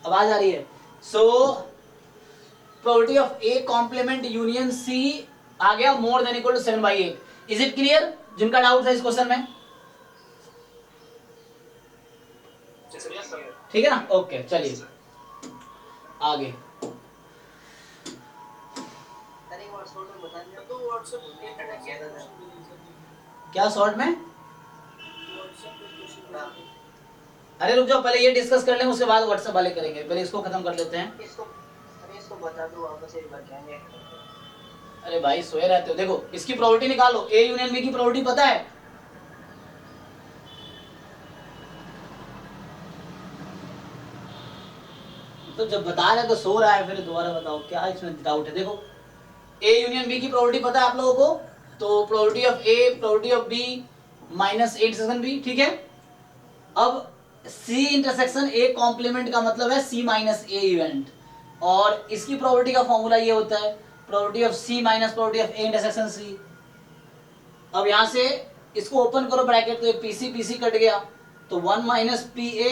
Speaker 1: आवाज आ रही है। So probability of A complement union C आ गया more than equal to 7/8। Is it clear? जिनका डाउट था इस क्वेश्चन में, ठीक है ना? ओके चलिए आगे। क्या शॉर्ट में? अरे रुक जाओ, पहले ये डिस्कस कर लें, उसके बाद व्हाट्सएप वाले करेंगे। पहले इसको खत्म कर लेते हैं।
Speaker 6: इसको बता दो वापस एक बार, क्या है?
Speaker 1: अरे भाई सोए रहते हो। देखो इसकी प्रोबेबिलिटी निकालो, ए यूनियन बी की प्रोबेबिलिटी पता है? तो जब बता रहे तो सो रहा है, फिर दोबारा बताओ क्या इसमें डाउट है। देखो ए यूनियन बी की प्रोबेबिलिटी पता है आप लोगों को, तो probability of A probability of B minus A intersection B, ठीक है? अब सी इंटरसेक्शन ए कॉम्प्लीमेंट का मतलब है सी माइनस ए इवेंट, और इसकी प्रोबेबिलिटी का फॉर्मूला ये होता है probability of C minus probability of A intersection C. अब यहां से इसको ओपन करो ब्रैकेट, तो ये पीसी पीसी कट गया, तो 1 minus P A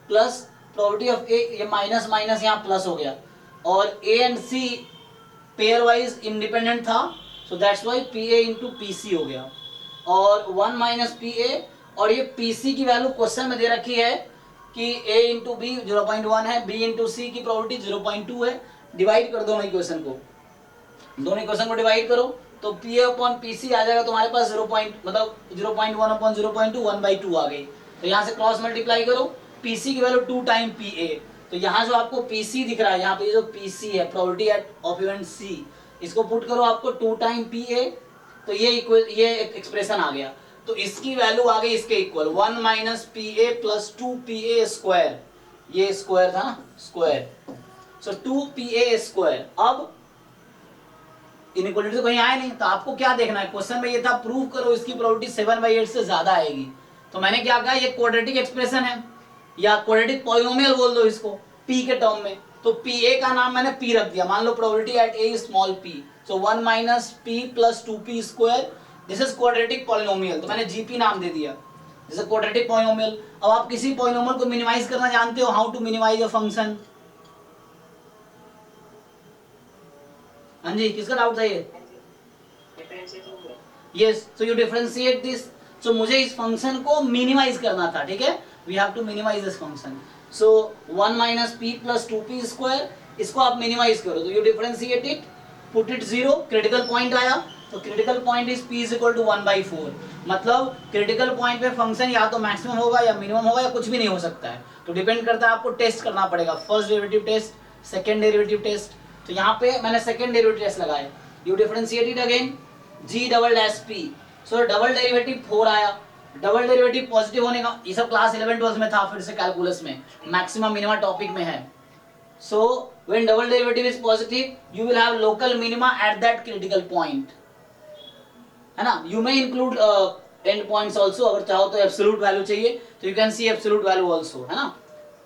Speaker 1: plus probability of A, ये माइनस माइनस यहाँ प्लस हो गया, और A and C pairwise independent था, so that's why P A into P C हो गया, और 1 माइनस पी ए, और ये पी सी की वैल्यू क्वेश्चन में दे रखी है कि ए इंटू बी 0.1 है, बी इंटू सी की प्रोबेबिलिटी 0.2 है। डिवाइड कर दोनों इक्वेशन को, दोनों इक्वेशन को डिवाइड करो, तो P A upon P C आ जाएगा तुम्हारे पास 0.1 अपॉन 0.2 1/2 आ गई। तो यहाँ से क्रॉस मल्टीप्लाई करो, पी सी की वैल्यू 2 टाइम पी ए, तो यहाँ जो आपको पी सी दिख रहा है, यहाँ पे जो पी सी है प्रोबेबिलिटी ऑफ इवेंट सी, इसको पुट करो आपको 2 टाइम पी ए, तो ये एक्सप्रेशन आ गया। तो इसकी वैल्यू आ गई इसके equal 1 minus P A plus 2 P A square, ये स्क्वायर था ना, square, so 2 P A square. अब इनइक्वालिटी तो कहीं आया नहीं, तो आपको क्या देखना है, क्वेश्चन में ये था प्रूव करो इसकी प्रोबेबिलिटी 7/8 से ज्यादा आएगी। तो मैंने क्या कहा, ये क्वाड्रेटिक एक्सप्रेशन है या क्वाड्रेटिक पॉलिनोमियल बोल दो इसको p के टर्म में, तो pa का नाम मैंने p रख दिया। मान लो probability at a small p, so 1 minus p plus 2p square, this is quadratic polynomial, तो मैंने gp नाम दे दिया, दिस इज क्वाड्रेटिक पॉलिनोमियल। अब आप किसी पॉलिनोमियल को मिनिमाइज करना जानते हो, how to minimise a function? हाँ जी, किसका डाउट था ये? Yes, so you differentiate this, so मुझे इस फंक्शन को मिनिमाइज करना था, ठीक है? We have to minimise this function, so 1 minus p plus 2p square, इसको आप मिनिमाइज करो, तो you differentiate it, put it 0, critical point आया, तो critical point is p is equal to 1/4, मतलब क्रिटिकल पॉइंट पे फंक्शन या तो मैक्सिमम होगा या मिनिमम होगा या कुछ भी नहीं हो सकता है, तो डिपेंड करता है, आपको टेस्ट करना पड़ेगा, first derivative test, second derivative test. तो यहाँ पे मैंने सेकंड डेरिवेटिव टेस्ट लगाया, you differentiate it again g double dash p, so double derivative 4 आया, डबल डेरिवेटिव पॉजिटिव होने का, ये सब क्लास 11-12 में था, फिर से कैलकुलस में मैक्सिमम मिनिमा टॉपिक में है। So when double derivative is positive you will have local minima at that critical point, है ना? You may include and points also, अगर चाहो तो एब्सोल्यूट वैल्यू चाहिए तो you can see absolute value also, है ना?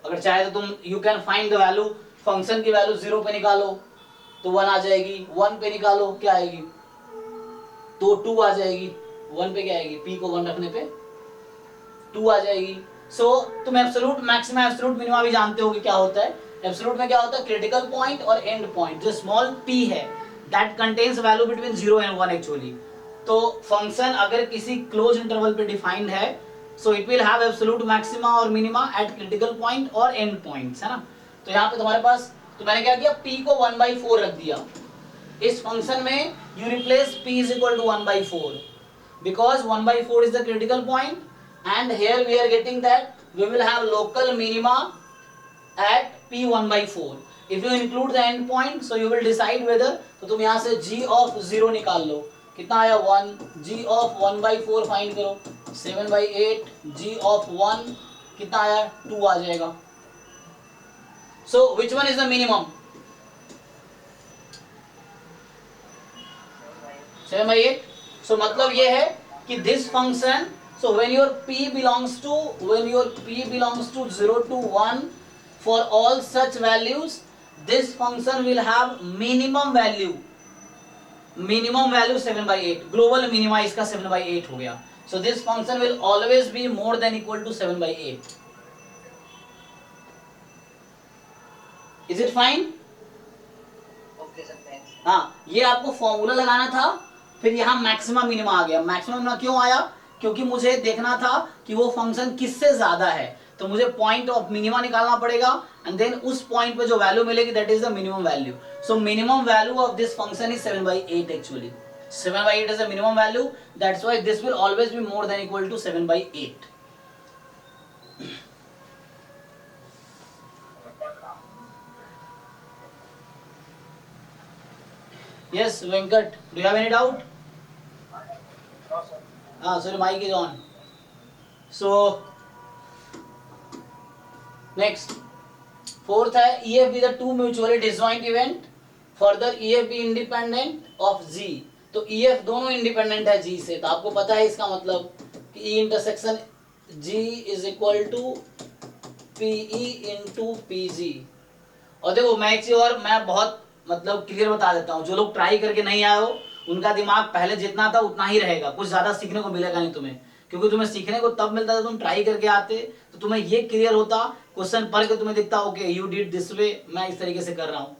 Speaker 1: अगर चाहे तो तुम you can find the value, function की वैल्यू 0 पे निकालो तो 1 आ जाएगी, 1 पे निकालो क्या आएगी, तो 2 आ जाएगी, 1 पे क्या आएगी, p को 1 रखने पे 2 आ जाएगी। सो तुम एब्सोल्यूट मैक्सिमम एब्सोल्यूट मिनिमा भी जानते हो कि क्या होता है। एब्सोल्यूट में क्या होता है, क्रिटिकल पॉइंट और एंड पॉइंट, जो स्मॉल p है that contains value between 0 and 1 actually. तो फंक्शन अगर किसी क्लोज इंटरवल पे डिफाइंड है, so it will have absolute maxima और मिनिमा एट क्रिटिकल पॉइंट और एंड पॉइंट्स, है ना? तो यहाँ पे तुम्हारे पास, तो मैंने क्या किया, p को 1/4 रख दिया इस फंक्शन में, you replace p is equal to 1/4 because 1/4 is the critical point and here we are getting that we will have local minima at p 1/4 if you include the end point so you will decide whether, तो तुम यहाँ से g of 0 निकाल लो, कितना आया 1, g of 1/4 find करो, 7/8, g of 1 कितना आया 2 आ जाएगा। So which one is the minimum? 7/8। सो मतलब ये है कि this function, so when your p belongs to 0 to 1 for all such values, this function will have minimum value 7/8, global minima इसका 7/8 हो गया। So this function will always be more than equal to 7/8. Is it fine?
Speaker 3: Okay sir, thanks.
Speaker 1: हाँ, ये आपको formula लगाना था, फिर यहाँ मैक्सिमम मिनिमा आ गया। मैक्सिमम ना क्यों आया? क्योंकि मुझे देखना था कि वो फंक्शन किससे ज्यादा है, तो मुझे पॉइंट ऑफ मिनिमा निकालना पड़ेगा एंड देन उस पॉइंट पे जो वैल्यू मिलेगी that is the minimum value. So minimum value of this function is 7/8 actually. 7/8 is the minimum value, that's why this will always be more than equal to 7/8. Yes, Venkat, do you have any doubt? So the mic is on. So next, fourth है EF be the two mutually disjoint event, further EF be independent of G। तो EF दोनों independent है G से, तो आपको पता है इसका मतलब कि E intersection G is equal to PE into PG। और देखो मैं एक चीज और मैं बहुत मतलब क्लियर बता देता हूँ, जो लोग ट्राई करके नहीं आए हो उनका दिमाग पहले जितना था उतना ही रहेगा, कुछ ज्यादा सीखने को मिलेगा नहीं तुम्हें, क्योंकि तुम्हें सीखने को तब मिलता था तुम ट्राई करके आते, तो तुम्हें ये क्लियर होता, क्वेश्चन पढ़ के तुम्हें दिखता okay you did this way, मैं इस तरीके से कर रहा हूँ।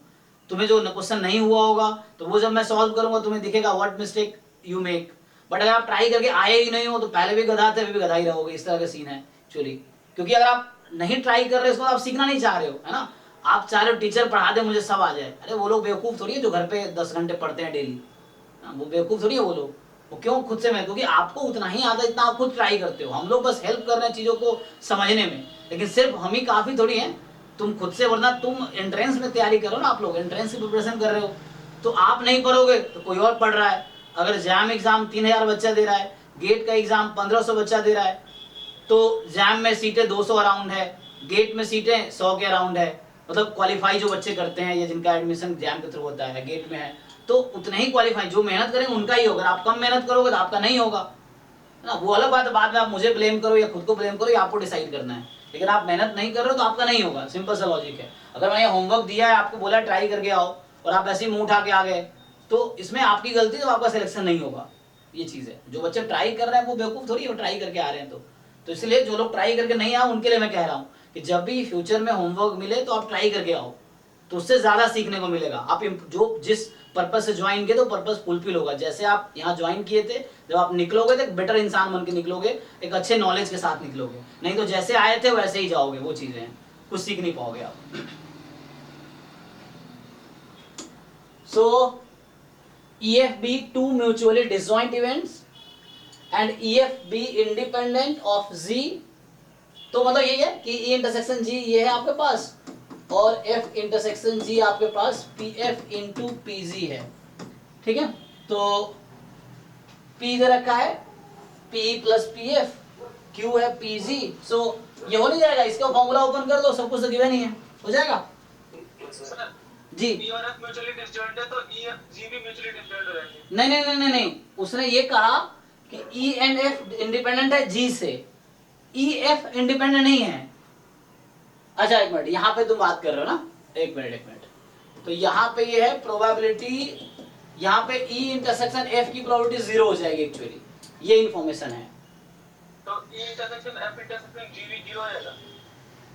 Speaker 1: तुम्हें जो क्वेश्चन नहीं हुआ होगा तो वो जब मैं सॉल्व करूंगा तुम्हें दिखेगा what mistake you make. But अगर आप ट्राई करके आए ही नहीं हो तो पहले भी गधा थे अभी भी गधा ही रहोगे, इस तरह का सीन है एक्चुअली। क्योंकि अगर आप नहीं ट्राई कर रहे इसको, आप सीखना नहीं चाह रहे हो, है ना। आप चाह रहे हो टीचर पढ़ा दे मुझे सब आ जाए, अरे वो लोग बेवकूफ थोड़ी है जो घर पे 10 घंटे पढ़ते हैं डेली, वो बेवकूफ थोड़ी है वो लोग। वो क्यों खुद से मैं, क्योंकि आपको उतना ही आता है जितना आप खुद ट्राई करते हो। हम लोग बस हेल्प कर रहे हैं चीजों को समझने में, लेकिन सिर्फ हम ही काफी थोड़ी हैं तुम खुद से, वरना तुम एंट्रेंस में तैयारी करो ना, आप लोग एंट्रेंस की प्रिपरेशन कर रहे हो, तो आप नहीं पढ़ोगे तो कोई और पढ़ रहा है। अगर जैम एग्जाम 3000 बच्चा दे रहा है, गेट का एग्जाम 1500 बच्चा दे रहा है, तो जैम में सीटें 200 अराउंड है, गेट में सीटें 100 के अराउंड है, मतलब क्वालिफाई जो बच्चे करते हैं या जिनका एडमिशन जैम के थ्रू होता है गेट में है, तो उतने ही क्वालिफाई जो मेहनत करेंगे उनका ही होगा। अगर आप कम मेहनत करोगे तो आपका नहीं होगा ना, वो अलग बात है, बाद में आप मुझे ब्लेम करो या खुद को ब्लेम करो, या आपको डिसाइड करना है। लेकिन आप मेहनत नहीं कर रहे हो तो आपका नहीं होगा, सिंपल सा लॉजिक है। अगर मैंने होमवर्क दिया है, आपको बोला ट्राई करके आओ और आप ऐसे ही मुंह उठा के आ गए, तो इसमें आपकी गलती, तो आपका सिलेक्शन नहीं होगा। ये चीज है, जो बच्चे ट्राई कर रहे हैं वो बेवकूफ थोड़ी है, ट्राई करके आ रहे हैं। तो इसलिए जो लोग ट्राई करके नहीं आए उनके लिए मैं कह रहा हूँ कि जब भी फ्यूचर में होमवर्क मिले तो आप ट्राई करके आओ, तो उससे ज्यादा सीखने को मिलेगा। आप जो जिस पर्पस से ज्वाइन किए तो पर्पस फुलफिल होगा। जैसे आप यहाँ ज्वाइन किए थे, जब आप निकलोगे तो एक बेटर इंसान बन के निकलोगे, एक अच्छे नॉलेज के साथ निकलोगे। नहीं तो जैसे आए थे वैसे ही जाओगे, वो चीजें हैं, कुछ सीख नहीं पाओगे आप। सो EF be two mutually disjoint events and EF be independent of G। तो मतलब यही है कि E इंटरसेक्शन G ये है आपके पास, और F इंटरसेक्शन G आपके पास PF इंटू PG है, ठीक है। तो P दे रखा है P प्लस PF, Q है PG। सो ये हो नहीं जाएगा, इसका फॉर्मूला ओपन कर दो, सब कुछ तो गिवन ही है, हो जाएगा जी।
Speaker 4: P और F म्यूचुअली डिसजॉइंट है तो E G भी म्यूचुअली डिसजॉइंट हो जाएंगे।
Speaker 1: नहीं नहीं नहीं नहीं नहीं, उसने ये कहा कि E एंड F इंडिपेंडेंट है G से, E F इंडिपेंडेंट नहीं है। अच्छा एक मिनट, यहाँ पे तुम बात कर रहे हो ना, एक मिनट। तो यहाँ पे ये है प्रोबेबिलिटी, यहाँ पे E इंटरसेक्शन F की प्रोबेबिलिटी 0 हो जाएगी एक्चुअली, ये इंफॉर्मेशन है।
Speaker 4: तो E intersection F intersection G भी 0 हो जाएगा।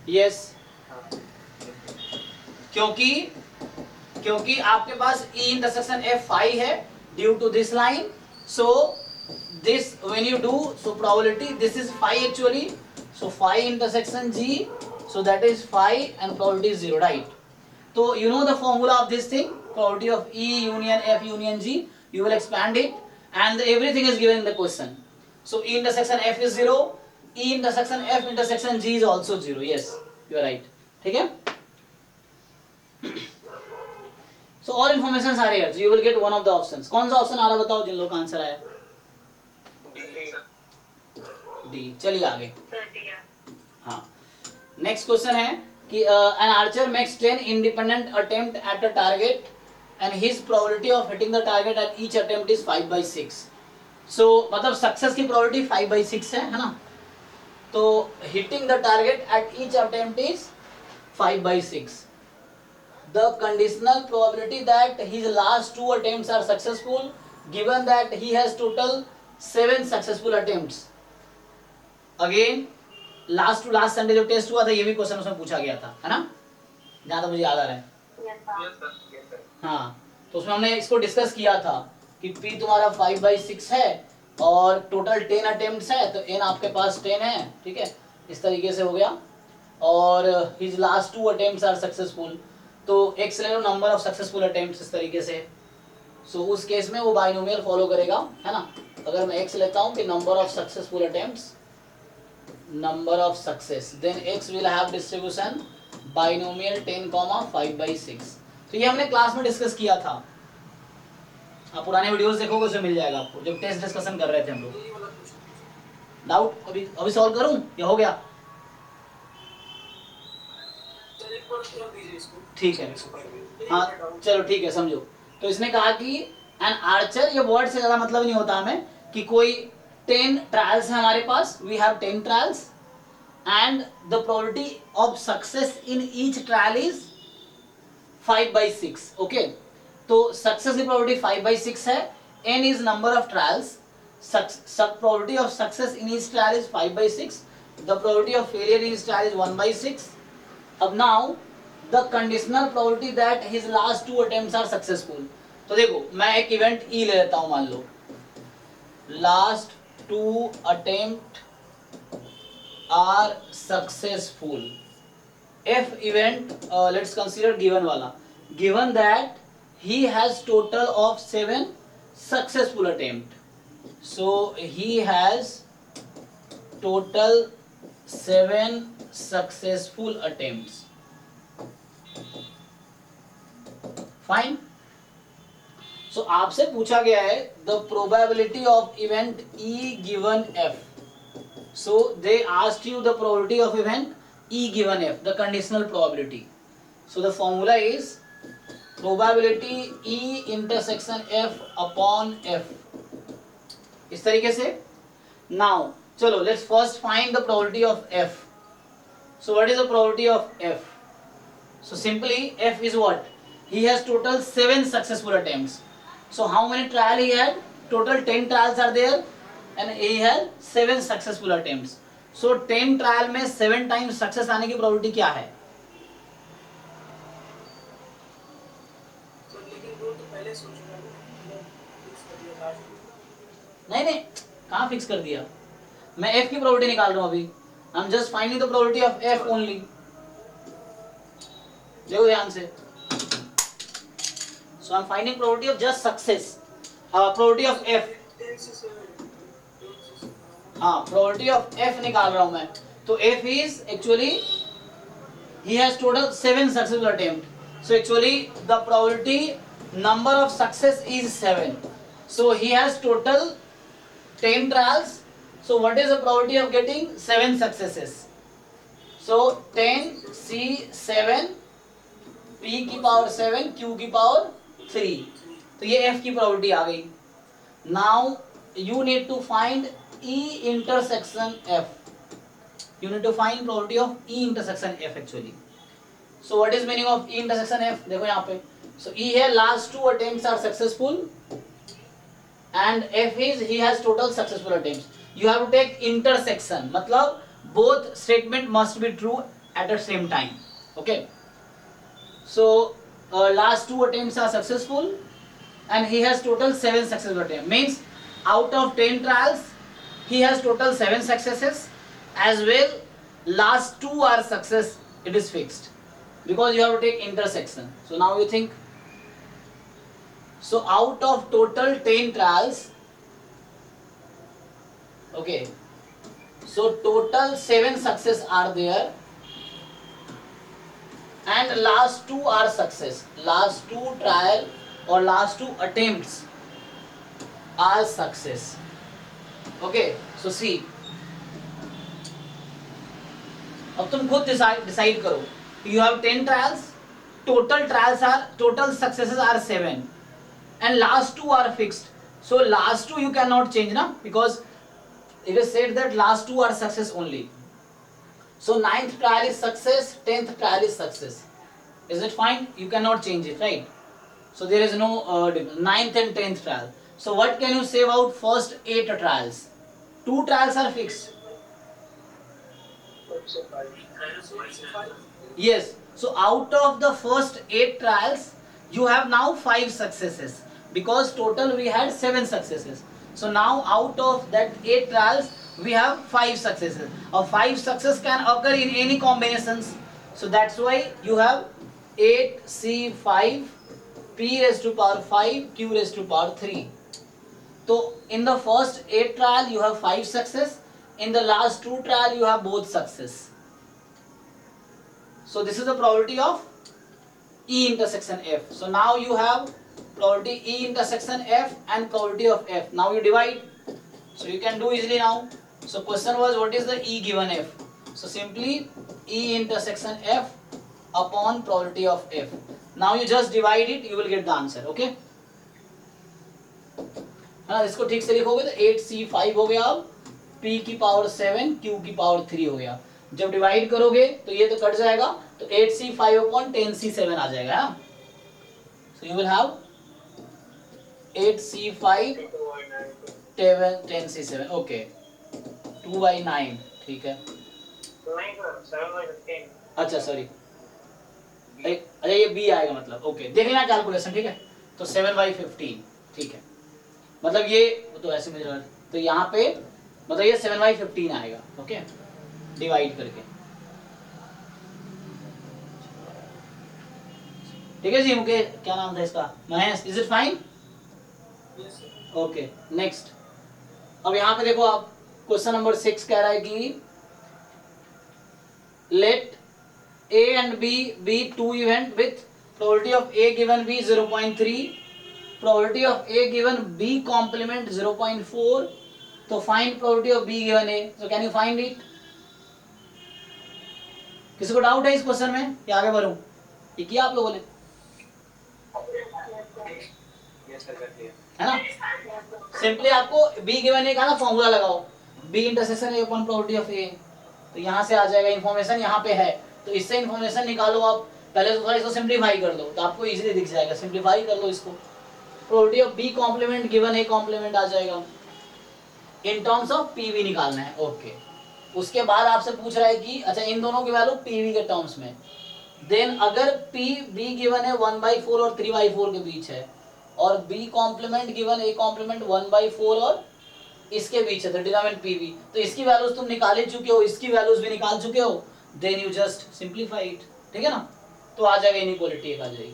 Speaker 1: यस, क्योंकि आपके पास E इंटरसेक्शन F phi है due to this line, so this when you do, so probability this is phi actually, so phi intersection G, so that is phi and probability is 0, right? So you know the formula of this thing, probability of E union F union G, you will expand it and everything is given in the question. So E intersection F is 0, E intersection F intersection G is also 0, yes, you are right, ठीक है। So all informations are here. So you will get one of the options. कौन सा option आ रहा बताओ जिन लोगों का answer आया? डी. चलिए आगे. हाँ. नेक्स्ट क्वेश्चन है कि an archer makes 10 independent attempt at a target and his probability of hitting the target at each attempt is 5/6. So मतलब सक्सेस की प्रोबेबिलिटी 5/6 है ना? तो hitting the target at each attempt is 5/6. The conditional probability that his last 2 attempts are successful, given that he has total 7 successful attempts. Again, last to last Sunday जो test हुआ था ये भी question उसमें पूछा गया था, है ना? जहाँ तक मुझे याद आ रहा है. हाँ, तो उसमें हमने इसको डिस्कस किया था कि P तुम्हारा 5/6 है और टोटल 10 अटेम्प्ट्स है, तो N आपके पास 10 है, ठीक है, इस तरीके से हो गया. और his last 2 attempts are successful, तो x ले लो नंबर ऑफ सक्सेसफुल अटेम्प्ट्स इस तरीके से. सो उस केस में वो बाइनोमियल फॉलो करेगा, है ना? अगर मैं x लेता हूँ कि number of successful attempts, number of success, then x will have distribution binomial 10, 5/6. तो ये हमने क्लास में डिस्कस किया था. आप पुराने वीडियोस देखोगे उसमें मिल जाएगा आपको, जब टेस्ट डिस्कशन कर रहे थे हम लोग. डाउट अभी सॉल्व करूं या हो गया? ठीक है. हाँ चलो ठीक है, समझो. तो इसने कहा कि एन आर्चर, ये वर्ड से ज्यादा मतलब नहीं होता हमें, कि कोई 10 ट्रायल्स है हमारे पास, we have 10 trials and the probability of success in each trial is 5/6. Okay, तो सक्सेस की प्रोबेबिलिटी 5/6 है. n is number of trials, probability of success in each trial is 5/6, the probability of failure in each trial is 1/6. अब now the conditional probability that his last 2 attempts are successful. तो देखो मैं एक event E ले लेता हूं, मान लो last 2 attempt are successful. If event, let's consider given वाला, given that he has total of 7 successful attempt. So he has total 7 successful attempts. Fine. So आपसे पूछा गया है the probability of event E given F. So they asked you the probability of event E given F, the conditional probability. So the formula is probability E intersection F upon F. इस तरीके से. Now चलो let's first find the probability of F. So what is the probability of F? So simply F is what? He has total 7 successful attempts. So how many trial he had? Total 10 trials are there and he had 7 successful attempts. So 10 trial में 7 times success आने की probability क्या है? नहीं कहाँ fix कर दिया? मैं F की probability निकाल रहा हूँ अभी. I'm just finding the probability of F only. देखो ध्यान से. So I'm finding probability of just success. Probability of F. हाँ, probability of F निकाल रहा हूँ मैं. तो F is actually he has total 7 successful attempt. So actually the probability number of success is 7. So he has total 10 trials. So what is the probability of getting 7 successes? So 10 C7 P की power 7 Q की power 3. तो ये F की probability आ गई. Now you need to find E intersection F. You need to find probability of E intersection F actually. So what is meaning of E intersection F? देखो यहाँ पे. So E here last 2 attempts are successful and F is he has total successful attempts. You have to take intersection. मतलब both statement must be true at the same time. Okay. So last 2 attempts are successful and he has total 7 successful attempts. Means out of 10 trials he has total 7 successes, as well last 2 are success. It is fixed because you have to take intersection. So now you think. So out of total 10 trials, okay, so total 7 success are there and last two are success. Last two trial or last two attempts are success. Okay, so see, अब तुम खुद decide करो. You have 10 trials. Total successes are 7 and last two are fixed. So last two you cannot change na, because it is said that last two are success only. So 9th trial is success, 10th trial is success. Is it fine? You cannot change it, right? So there is no 9th and 10th trial. So what can you say about first 8 trials? 2 trials are fixed. Yes. So out of the first 8 trials, you have now 5 successes, because total we had 7 successes. So now out of that 8 trials, we have 5 successes. Or 5 success can occur in any combinations. So that's why you have 8C5 P raised to power 5 Q raised to power 3. So in the first 8 trial you have 5 success. In the last 2 trial you have both success. So this is the probability of E intersection F. So now you have probability E intersection F and probability of F. Now you divide. So you can do easily now. So question was, what is the E given F? So simply E intersection F upon probability of F. Now you just divide it, you will get the answer. Okay? हाँ, इसको ठीक से लिखोगे तो 8C5 हो गया, अब P की पावर 7 Q की पावर 3 हो गया. जब डिवाइड करोगे तो ये तो कट जाएगा, तो 8C5 upon 10C7 आ जाएगा. So you will have 8C5 10C7. Okay, 2/9. ठीक है. अच्छा सॉरी, अच्छा ये B आएगा मतलब. ओके, देख लेना कैलकुलेशन. ठीक है, तो 7/15. ठीक है, मतलब ये तो ऐसे में, तो यहाँ पे मतलब ये 7/15 आएगा. ओके, डिवाइड करके. ठीक है जी. मुझे क्या नाम था इसका? Mahesh. Is it fine? Okay, next. अब यहाँ पे देखो आप, क्वेश्चन नंबर 6 कह रहा है कि late A and B be 2 event with probability of A given B 0.3, probability of A given B complement 0.4. तो find probability of B given A. So can you find it? किसी को doubt है इस question में कि आगे बढ़ूं? ये किया आप लोगों ने, है ना? सिंपली आपको B given A का ना फॉर्मूला लगाओ, B intersection A upon probability of A. तो यहाँ से आ जाएगा, इन्फॉर्मेशन यहाँ पे है, तो इससे इन्फॉर्मेशन निकालो आप. पहले तो थोड़ा इसको सिंप्लीफाई कर दो तो आपको इजीली दिख जाएगा. सिंप्लीफाई कर लो इसको. Probability of B complement given A complement आ जाएगा. इन टर्म्स ऑफ PV निकालना है. ओके, उसके बाद आपसे पूछ रहा है कि अच्छा इन दोनों की वैल्यू PV के टर्म्स में. देन अगर B गिवन है 1/4 और 3/4 के बीच है, और B complement given A complement 1/4 और इसके बीच है, तो डिटरमाइन PV. तो इसकी वैल्यूज तुम निकाल ही चुके हो, इसकी वैल्यूज भी निकाल चुके हो. Then you just simplify it. ठीक है ना? तो आ जाएगा इनइक्वालिटी एक आ जाएगी.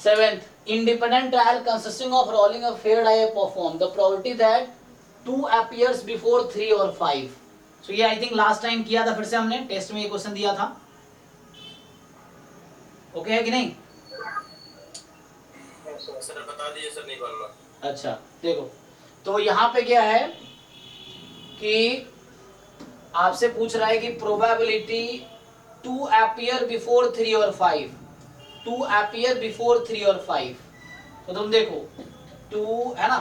Speaker 1: 7th, independent trial consisting of rolling a fair die perform the probability that 2 appears before 3 or 5. So ये I think last time किया था, फिर से हमने टेस्ट में ये क्वेश्चन दिया था. ओके है कि नहीं?
Speaker 5: सर बता दीजिए सर, नहीं बोलना.
Speaker 1: अच्छा देखो, तो यहाँ पे क्या है कि आपसे पूछ रहा है कि प्रोबेबिलिटी 2 appear before 3 और 5, 2 appear before 3 और 5. तो तुम देखो 2 है ना,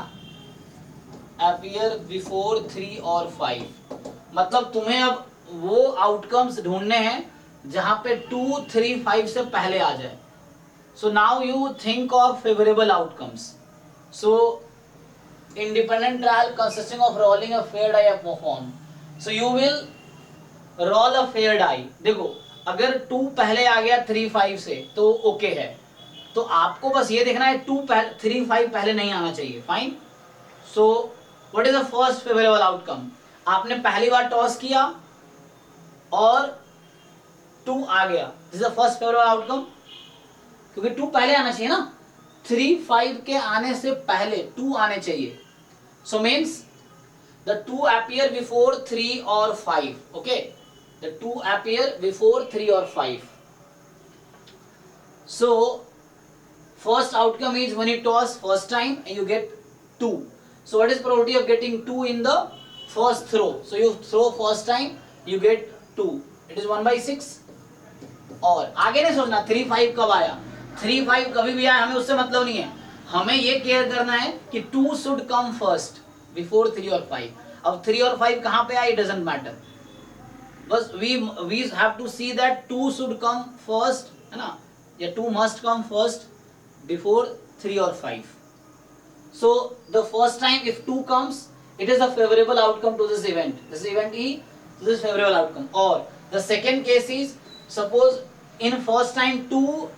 Speaker 1: appear before 3 और 5, मतलब तुम्हें अब वो आउटकम्स ढूंढने हैं जहां पे 2, 3, 5 से पहले आ जाए. So now you think of favorable outcomes. So independent trial consisting of rolling a fair die are performed. So you will roll a fair die. देखो अगर 2 पहले आ गया 3, 5 से तो ओके है. तो आपको बस ये देखना है 2, 3, 5 पहले नहीं आना चाहिए. Fine. So what is the first favourable outcome? आपने पहली बार टॉस किया और 2 आ गया. This is the first favourable outcome, क्योंकि 2 पहले आना चाहिए ना. 3, 5 के आने से पहले 2 आने चाहिए. So means the 2 appear before 3 or 5. okay, The 2 appear before 3 or 5. So first outcome is when you toss first time and you get 2. So what is probability of getting 2 in the first throw? So you throw first time, you get 2. It is 1/6. और आगे नहीं सोचना 3 5 कब आया, 3 5 कभी भी आया हमें उससे मतलब नहीं है, हमें ये केयर करना है कि 2 शुड कम फर्स्ट बिफोर 3 और 5. अब 3 और 5 कहाँ पे आए, इट डजंट मैटर, बस we have to see that 2 should come first, है ना, या 2 must come first before 3 or 5. So the first time if 2 comes, it is a favorable outcome to this event. This event E, this is favorable outcome. Or the second case is, suppose in first time 2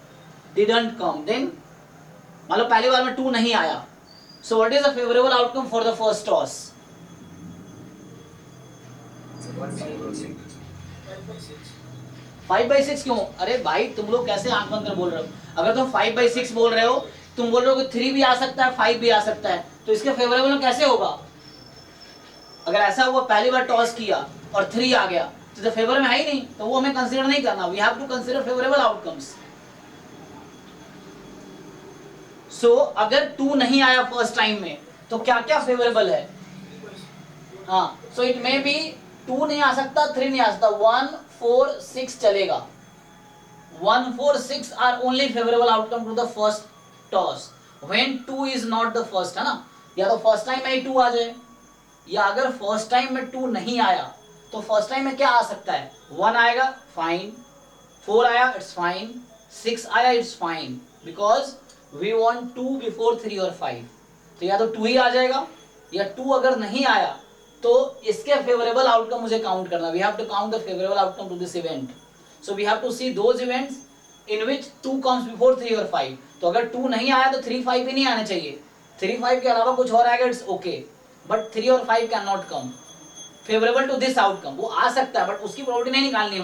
Speaker 1: didn't come, then मतलब पहली बार में 2 नहीं आया. So what is the favorable outcome for the first toss? 5/6 क्यों? अरे भाई तुम लोग कैसे आंख बंद कर बोल रहे हो? अगर तुम 5/6 बोल रहे हो, तुम बोल रहे हो कि 3 भी आ सकता है 5 भी आ सकता है, तो इसके फेवरेबल कैसे होगा? अगर ऐसा हुआ पहली बार टॉस किया और 3 आ गया तो फेवर में है ही नहीं, तो वो हमें कंसीडर नहीं करना. We have to consider favourable outcomes. So अगर 2 नहीं आया फर्स्ट टाइम में तो क्या क्या फेवरेबल है? हाँ, सो इट मे बी 2 नहीं आ सकता, 3 नहीं आ सकता, 1 4 6 चलेगा. 1 4 6 are only favourable outcome to the first toss when 2 is not the first, है ना. या तो फर्स्ट टाइम में ही 2 आ जाए, या अगर फर्स्ट टाइम में 2 नहीं आया तो फर्स्ट टाइम में क्या आ सकता है? 1 आएगा फाइन, 4 आया इट्स फाइन, 6 आया it's fine, because we want 2 before 3 और 5. तो या तो 2 ही आ जाएगा, या 2 अगर नहीं आया तो इसके फेवरेबल आउटकम मुझे काउंट करना. We have to count the favourable outcome to this event. So we have to see those events in which 2 comes before 3 और 5. तो अगर 2 नहीं आया तो 3 5 भी नहीं आने चाहिए. 3 5 के अलावा कुछ और आएगा इट्स ओके, बट 3 और 5 can not come favourable to this outcome. वो आ सकता है बट उसकी प्रोबेबिलिटी नहीं निकालनी है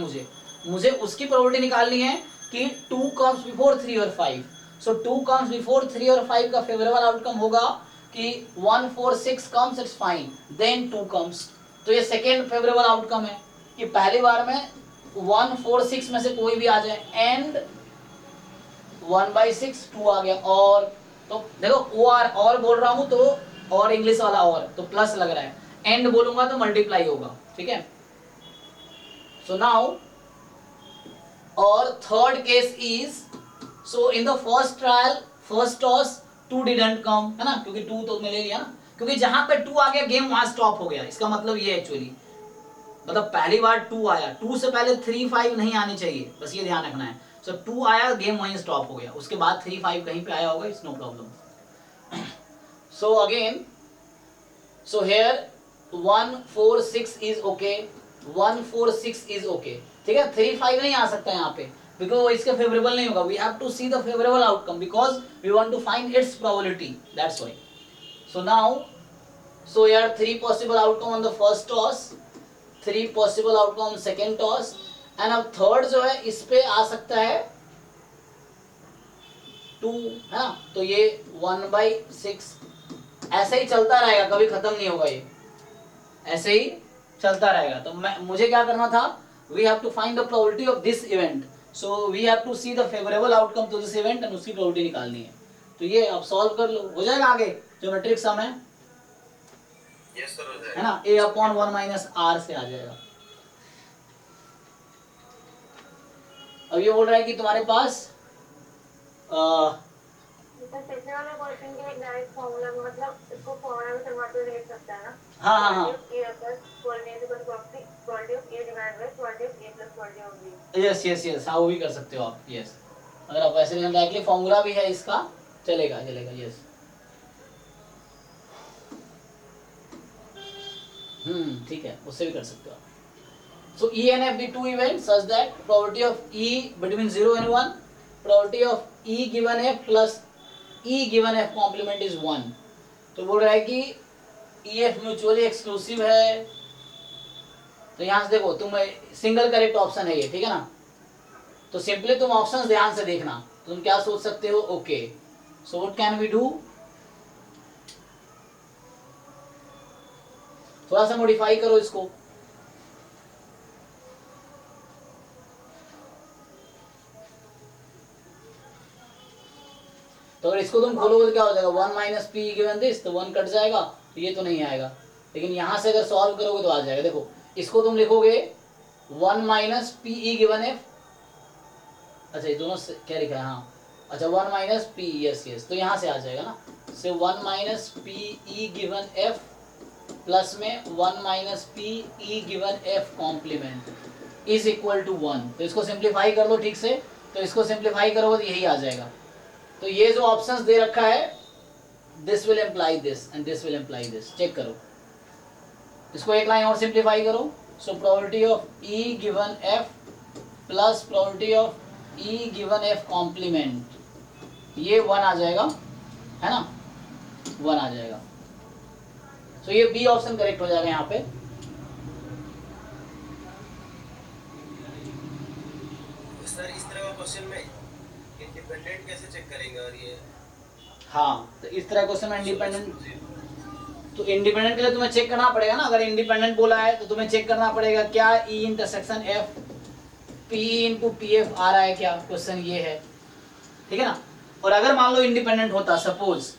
Speaker 1: मुझे उसकी प्रोबेबिलिटी निकालनी है कि 2 कम्स बिफोर 3 और 5. सो 2 कम्स बिफोर 3 और 5 का फेवरेबल आउटकम होगा कि 1 4 6 comes it's fine, then 2 comes. तो ये सेकेंड फेवरेबल आउटकम है कि पहली बार में 1 4 6 में से कोई भी आ जाए एंड 1/6 2 आ गया. और तो देखो और बोल रहा हूं तो और इंग्लिश वाला और तो प्लस लग रहा है, एंड बोलूंगा तो मल्टीप्लाई होगा. ठीक है. सो नाउ और third case is, so in the first trial first toss 2 didn't come, है ना, क्योंकि 2 तो मिले लिया ना, क्योंकि जहां पे 2 आ गया गेम वहां स्टॉप हो गया. इसका मतलब ये एक्चुअली मतलब पहली बार 2 आया, 2 से पहले 3 5 नहीं आने चाहिए, बस ये ध्यान रखना है. सो 2 आया गेम वहीं स्टॉप हो गया, उसके बाद 3 5 कहीं पे आया होगा, it's no problem. So again, so here 1 4 6 is okay, 1 4 6 is okay. ठीक है, 3 5 नहीं आ सकता यहाँ पे बिकॉज वो इसके फेवरेबल नहीं होगा. We have to see the favourable outcome because we want to find its probability, that's why. So now, so यार 3 possible outcome on the first toss, 3 possible outcome on second toss, and अब third जो है इस पे आ सकता है 2, है ना. तो ये 1/6 ऐसे ही चलता रहेगा, कभी खत्म नहीं होगा, ये ऐसे ही चलता रहेगा. तो मुझे क्या करना था, we have to find the probability of this event. So we have to see the favourable outcome to this event and उसकी प्रोबेबिलिटी निकालनी है. तो ये अब सॉल्व कर लो, हो जाएगा आगे ज्योमेट्रिक सम है.
Speaker 5: यस सर, हो
Speaker 1: है
Speaker 5: जाएगा.
Speaker 1: ना, a/1 - r से आ जाएगा. अब ये बोल रहा है कि तुम्हारे पास
Speaker 7: पिछले वाले क्वेश्चन के एक डायरेक्ट फॉर्मूला, मतलब इसको फॉर्मूला में कन्वर्ट करके लिख सकते हैं ना.
Speaker 1: हाँ हाँ हाँ, यस यस यस, हाँ वो भी कर सकते हो आप. यस, अगर आप ऐसे डायरेक्टली फॉर्मूला भी है इसका, चलेगा. यस, ठीक है, उससे भी कर सकते हो आप. सो E and F be two events such that probability of E between 0 and 1, probability of E given F plus E given F complement is 1. तो बोल रहा है कि EF म्यूचुअली एक्सक्लूसिव है. तो यहाँ से देखो, तुम सिंगल करेक्ट ऑप्शन है ये, ठीक है ना. तो सिंपली तुम ऑप्शंस ध्यान से देखना, तुम क्या सोच सकते हो. Okay, so what can we do, थोड़ा सा मॉडिफाई करो इसको. इसको तुम खोलोगे तो क्या हो जाएगा, 1 माइनस पी गिवन दिस, तो 1 कट जाएगा, तो ये तो नहीं आएगा। लेकिन यहाँ से अगर सॉल्व करोगे तो आ जाएगा। देखो इसको तुम लिखोगे 1 minus P E given F, अच्छा ये दोनों क्या लिखा है, हाँ अच्छा 1 माइनस पी, यस यस, तो यहाँ से आ जाएगा ना। से 1 minus P E given F plus में 1 minus P E given F complement is equal to 1। तो इसको सिंप्लीफाई कर लो ठीक से, तो इसको सिंप्लीफाई करोगे तो यही आ जाएगा। तो ये जो ऑप्शंस दे रखा है, this will imply this and this will imply this, check करो। इसको एक लाइन और सिंप्लीफाई करो। So probability of E given F plus probability of E given F complement, ये 1 आ जाएगा, है ना, 1 आ जाएगा। तो ये बी ऑप्शन करेक्ट हो जाएगा यहाँ पे।
Speaker 8: सर इस तरह का क्वेश्चन में इंडिपेंडेंट कैसे चेक करेंगे? और ये
Speaker 1: हाँ, तो इस तरह क्वेश्चन में इंडिपेंडेंट, तो इंडिपेंडेंट के लिए तुम्हें चेक करना पड़ेगा ना। अगर इंडिपेंडेंट बोला है तो तुम्हें चेक करना पड़ेगा क्या E intersection F P into P F आ रहा है क्या, क्वेश्चन ये है, ठीक है ना। और अगर मान लो इंडिपेंडेंट होता, सपोज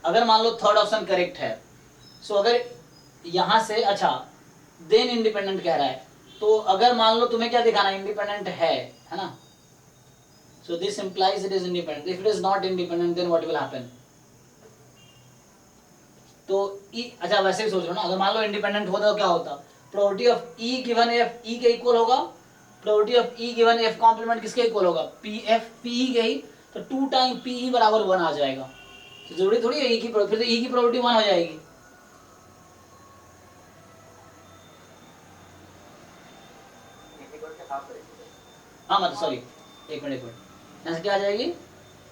Speaker 1: अगर मान लो थर्ड ऑप्शन करेक्ट है, सो अगर यहाँ से, अच्छा देन इंडिपेंडेंट कह रहा है, तो अगर मान लो तुम्हें क्या दिखाना, इंडिपेंडेंट है ना। So this implies it is independent. If it is not independent, then what will happen? तो E, अच्छा वैसे भी सोच लो ना, अगर मान लो इंडिपेंडेंट होता तो क्या होता, probability of E given F E के इक्वल होगा, probability of E given F complement किसके इक्वल होगा, PF PE के ही, तो 2 टाइम PE बराबर 1 आ जाएगा। तो जरूरी थोड़ी है E की, फिर तो E की प्रोबेबिलिटी 1 हो जाएगी। हाँ मतलब सॉरी, एक मिनट ऐसे क्या आ जाएगी,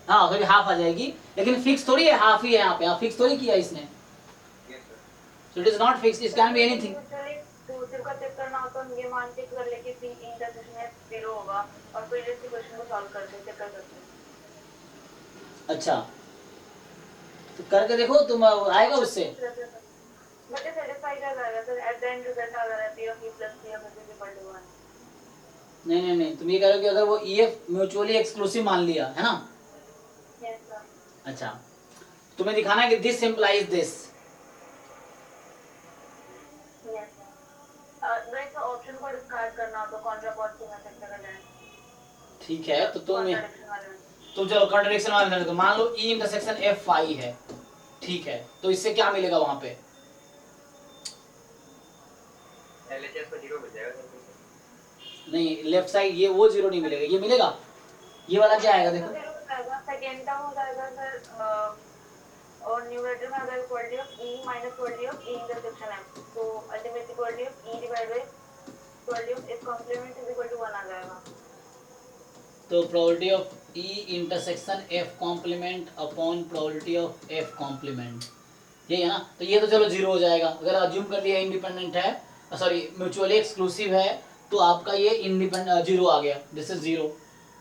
Speaker 1: हाँ सॉरी हाफ आ जाएगी, लेकिन फिक्स थोड़ी है, हाफ ही है यहाँ पे, हाँ फिक्स थोड़ी किया इसने। So it is not fix, it can be anything.
Speaker 7: दूसरे का चेक करना हो तो ये मान के कर ले कि पी इंटरसेक्शन है 0 होगा और फिर इस क्वेश्चन को सॉल्व करके चेक कर सकते हैं।
Speaker 1: अच्छा तो करके देखो तुम, आएगा उससे,
Speaker 7: बट ये सेटिस्फाई कर जाएगा sir, at the end result आ रहा है P of E plus P of is equal to 1।
Speaker 1: नहीं तुम ये कह रहे हो कि अगर वो EF म्यूचुअली एक्सक्लूसिव मान लिया है ना।
Speaker 7: Yes sir.
Speaker 1: अच्छा तुम्हें दिखाना है कि this implies this.
Speaker 7: Yes sir. वैसे तो ऑप्शन को डिस्कार्ड करना हो तो कॉन्ट्रापॉजिटिव मेथड से कर लें।
Speaker 1: ठीक है, तो तुम
Speaker 7: Contradiction वाले में।
Speaker 1: चलो कॉन्ट्रडिक्शन वाले मेथड, तो मान लो E इंटरसेक्शन F फाई है, ठीक है, तो इससे क्या मिलेगा वहां पे,
Speaker 2: LHS को 0 मिल जाएगा।
Speaker 1: नहीं लेफ्ट साइड ये वो 0 नहीं मिलेगा, ये मिलेगा, ये वाला क्या आएगा देखो,
Speaker 7: सेकेंड टर्म हो जाएगा सर, और न्यूमरेटर में आ जाएगा quantity of E minus quantity of E intersection F, तो ultimately quantity of E divided by quantity of F complement is equal to 1 आ जाएगा।
Speaker 1: तो probability of E intersection F complement upon probability of F complement, यही है ना। तो ये तो चलो 0 हो जाएगा, अगर अज्यूम कर लिया इंडिपेंडेंट है, सॉरी म्यूचुअली एक्सक्लूसिव है, तो आपका ये इंडिपेंडेंट 0 आ गया, दिस इज 0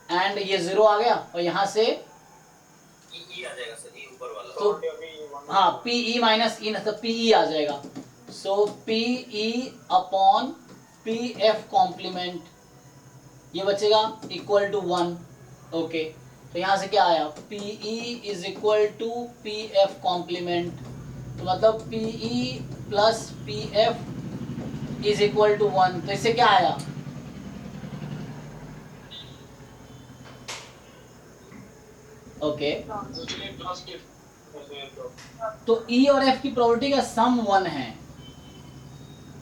Speaker 1: एंड ये 0 आ गया, और यहाँ से
Speaker 8: ई आ जाएगा सर, ई ऊपर वाला।
Speaker 1: तो हाँ PE माइनस E, मतलब PE आ जाएगा। सो PE अपॉन PF कॉम्प्लीमेंट, ये बचेगा इक्वल टू 1। ओके, तो यहाँ से क्या आया, PE is equal to PF complement, तो मतलब PE plus PF is equal to 1। तो इससे क्या आया, ओके तो E और F की प्रोबेबिलिटी का सम 1 है।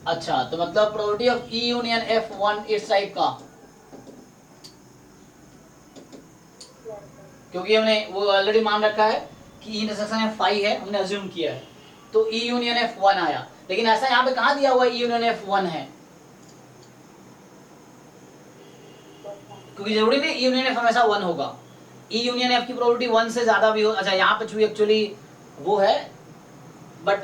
Speaker 1: अच्छा तो मतलब probability of E union F 1 इस टाइप का, क्योंकि हमने वो ऑलरेडी मान रखा है कि इंटरसेक्शन F फाई है, हमने अज्यूम किया है, तो E यूनियन F 1 आया। लेकिन ऐसा यहाँ पे कहाँ दिया हुआ E यूनियन F 1 है, क्योंकि जरूरी नहीं E यूनियन F हमेशा 1 होगा, E यूनियन F की प्रोबेबिलिटी 1 से ज्यादा भी हो। अच्छा यहाँ पे एक्चुअली वो है, बट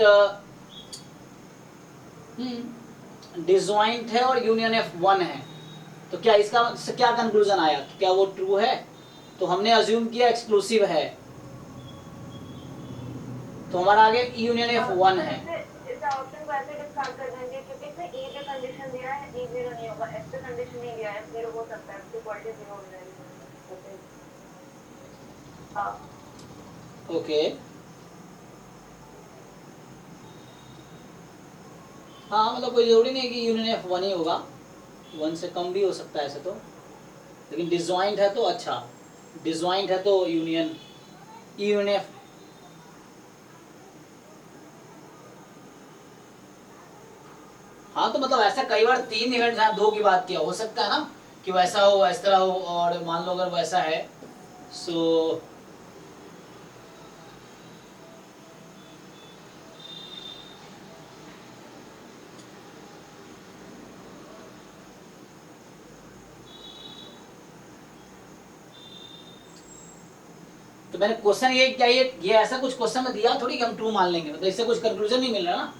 Speaker 1: डिसजॉइंट है और यूनियन F 1 है, तो क्या इसका क्या कंक्लूजन आया, क्या वो ट्रू है, तो हमने अज्यूम किया एक्सक्लूसिव है, तो हमारा आगे E यूनियन F 1 है।
Speaker 7: इस ऑप्शन को ऐसे डिस्कार्ड कर देंगे क्योंकि इसमें E पे कंडीशन दिया है, E 0 नहीं होगा, F पे कंडीशन नहीं दिया है, F 0 हो सकता है, F की क्वालिटी 0 हो जाएगी। हाँ
Speaker 1: ओके हाँ, मतलब कोई जरूरी नहीं है कि यूनियन एफ 1 ही होगा, 1 से कम भी हो सकता है ऐसे तो, लेकिन डिसजॉइंट है तो अच्छा, डिसजॉइंट है तो यूनियन एफ। हाँ तो मतलब ऐसा कई बार 3 इवेंट जहाँ 2 की बात किया, हो सकता है ना कि वैसा हो इस तरह हो, और मान लो अगर वैसा है सो तो मैंने क्वेश्चन ये क्या, ये ऐसा कुछ क्वेश्चन में दिया थोड़ी कि हम ट्रू मान लेंगे, मतलब इससे कुछ कंक्लूजन नहीं मिल रहा ना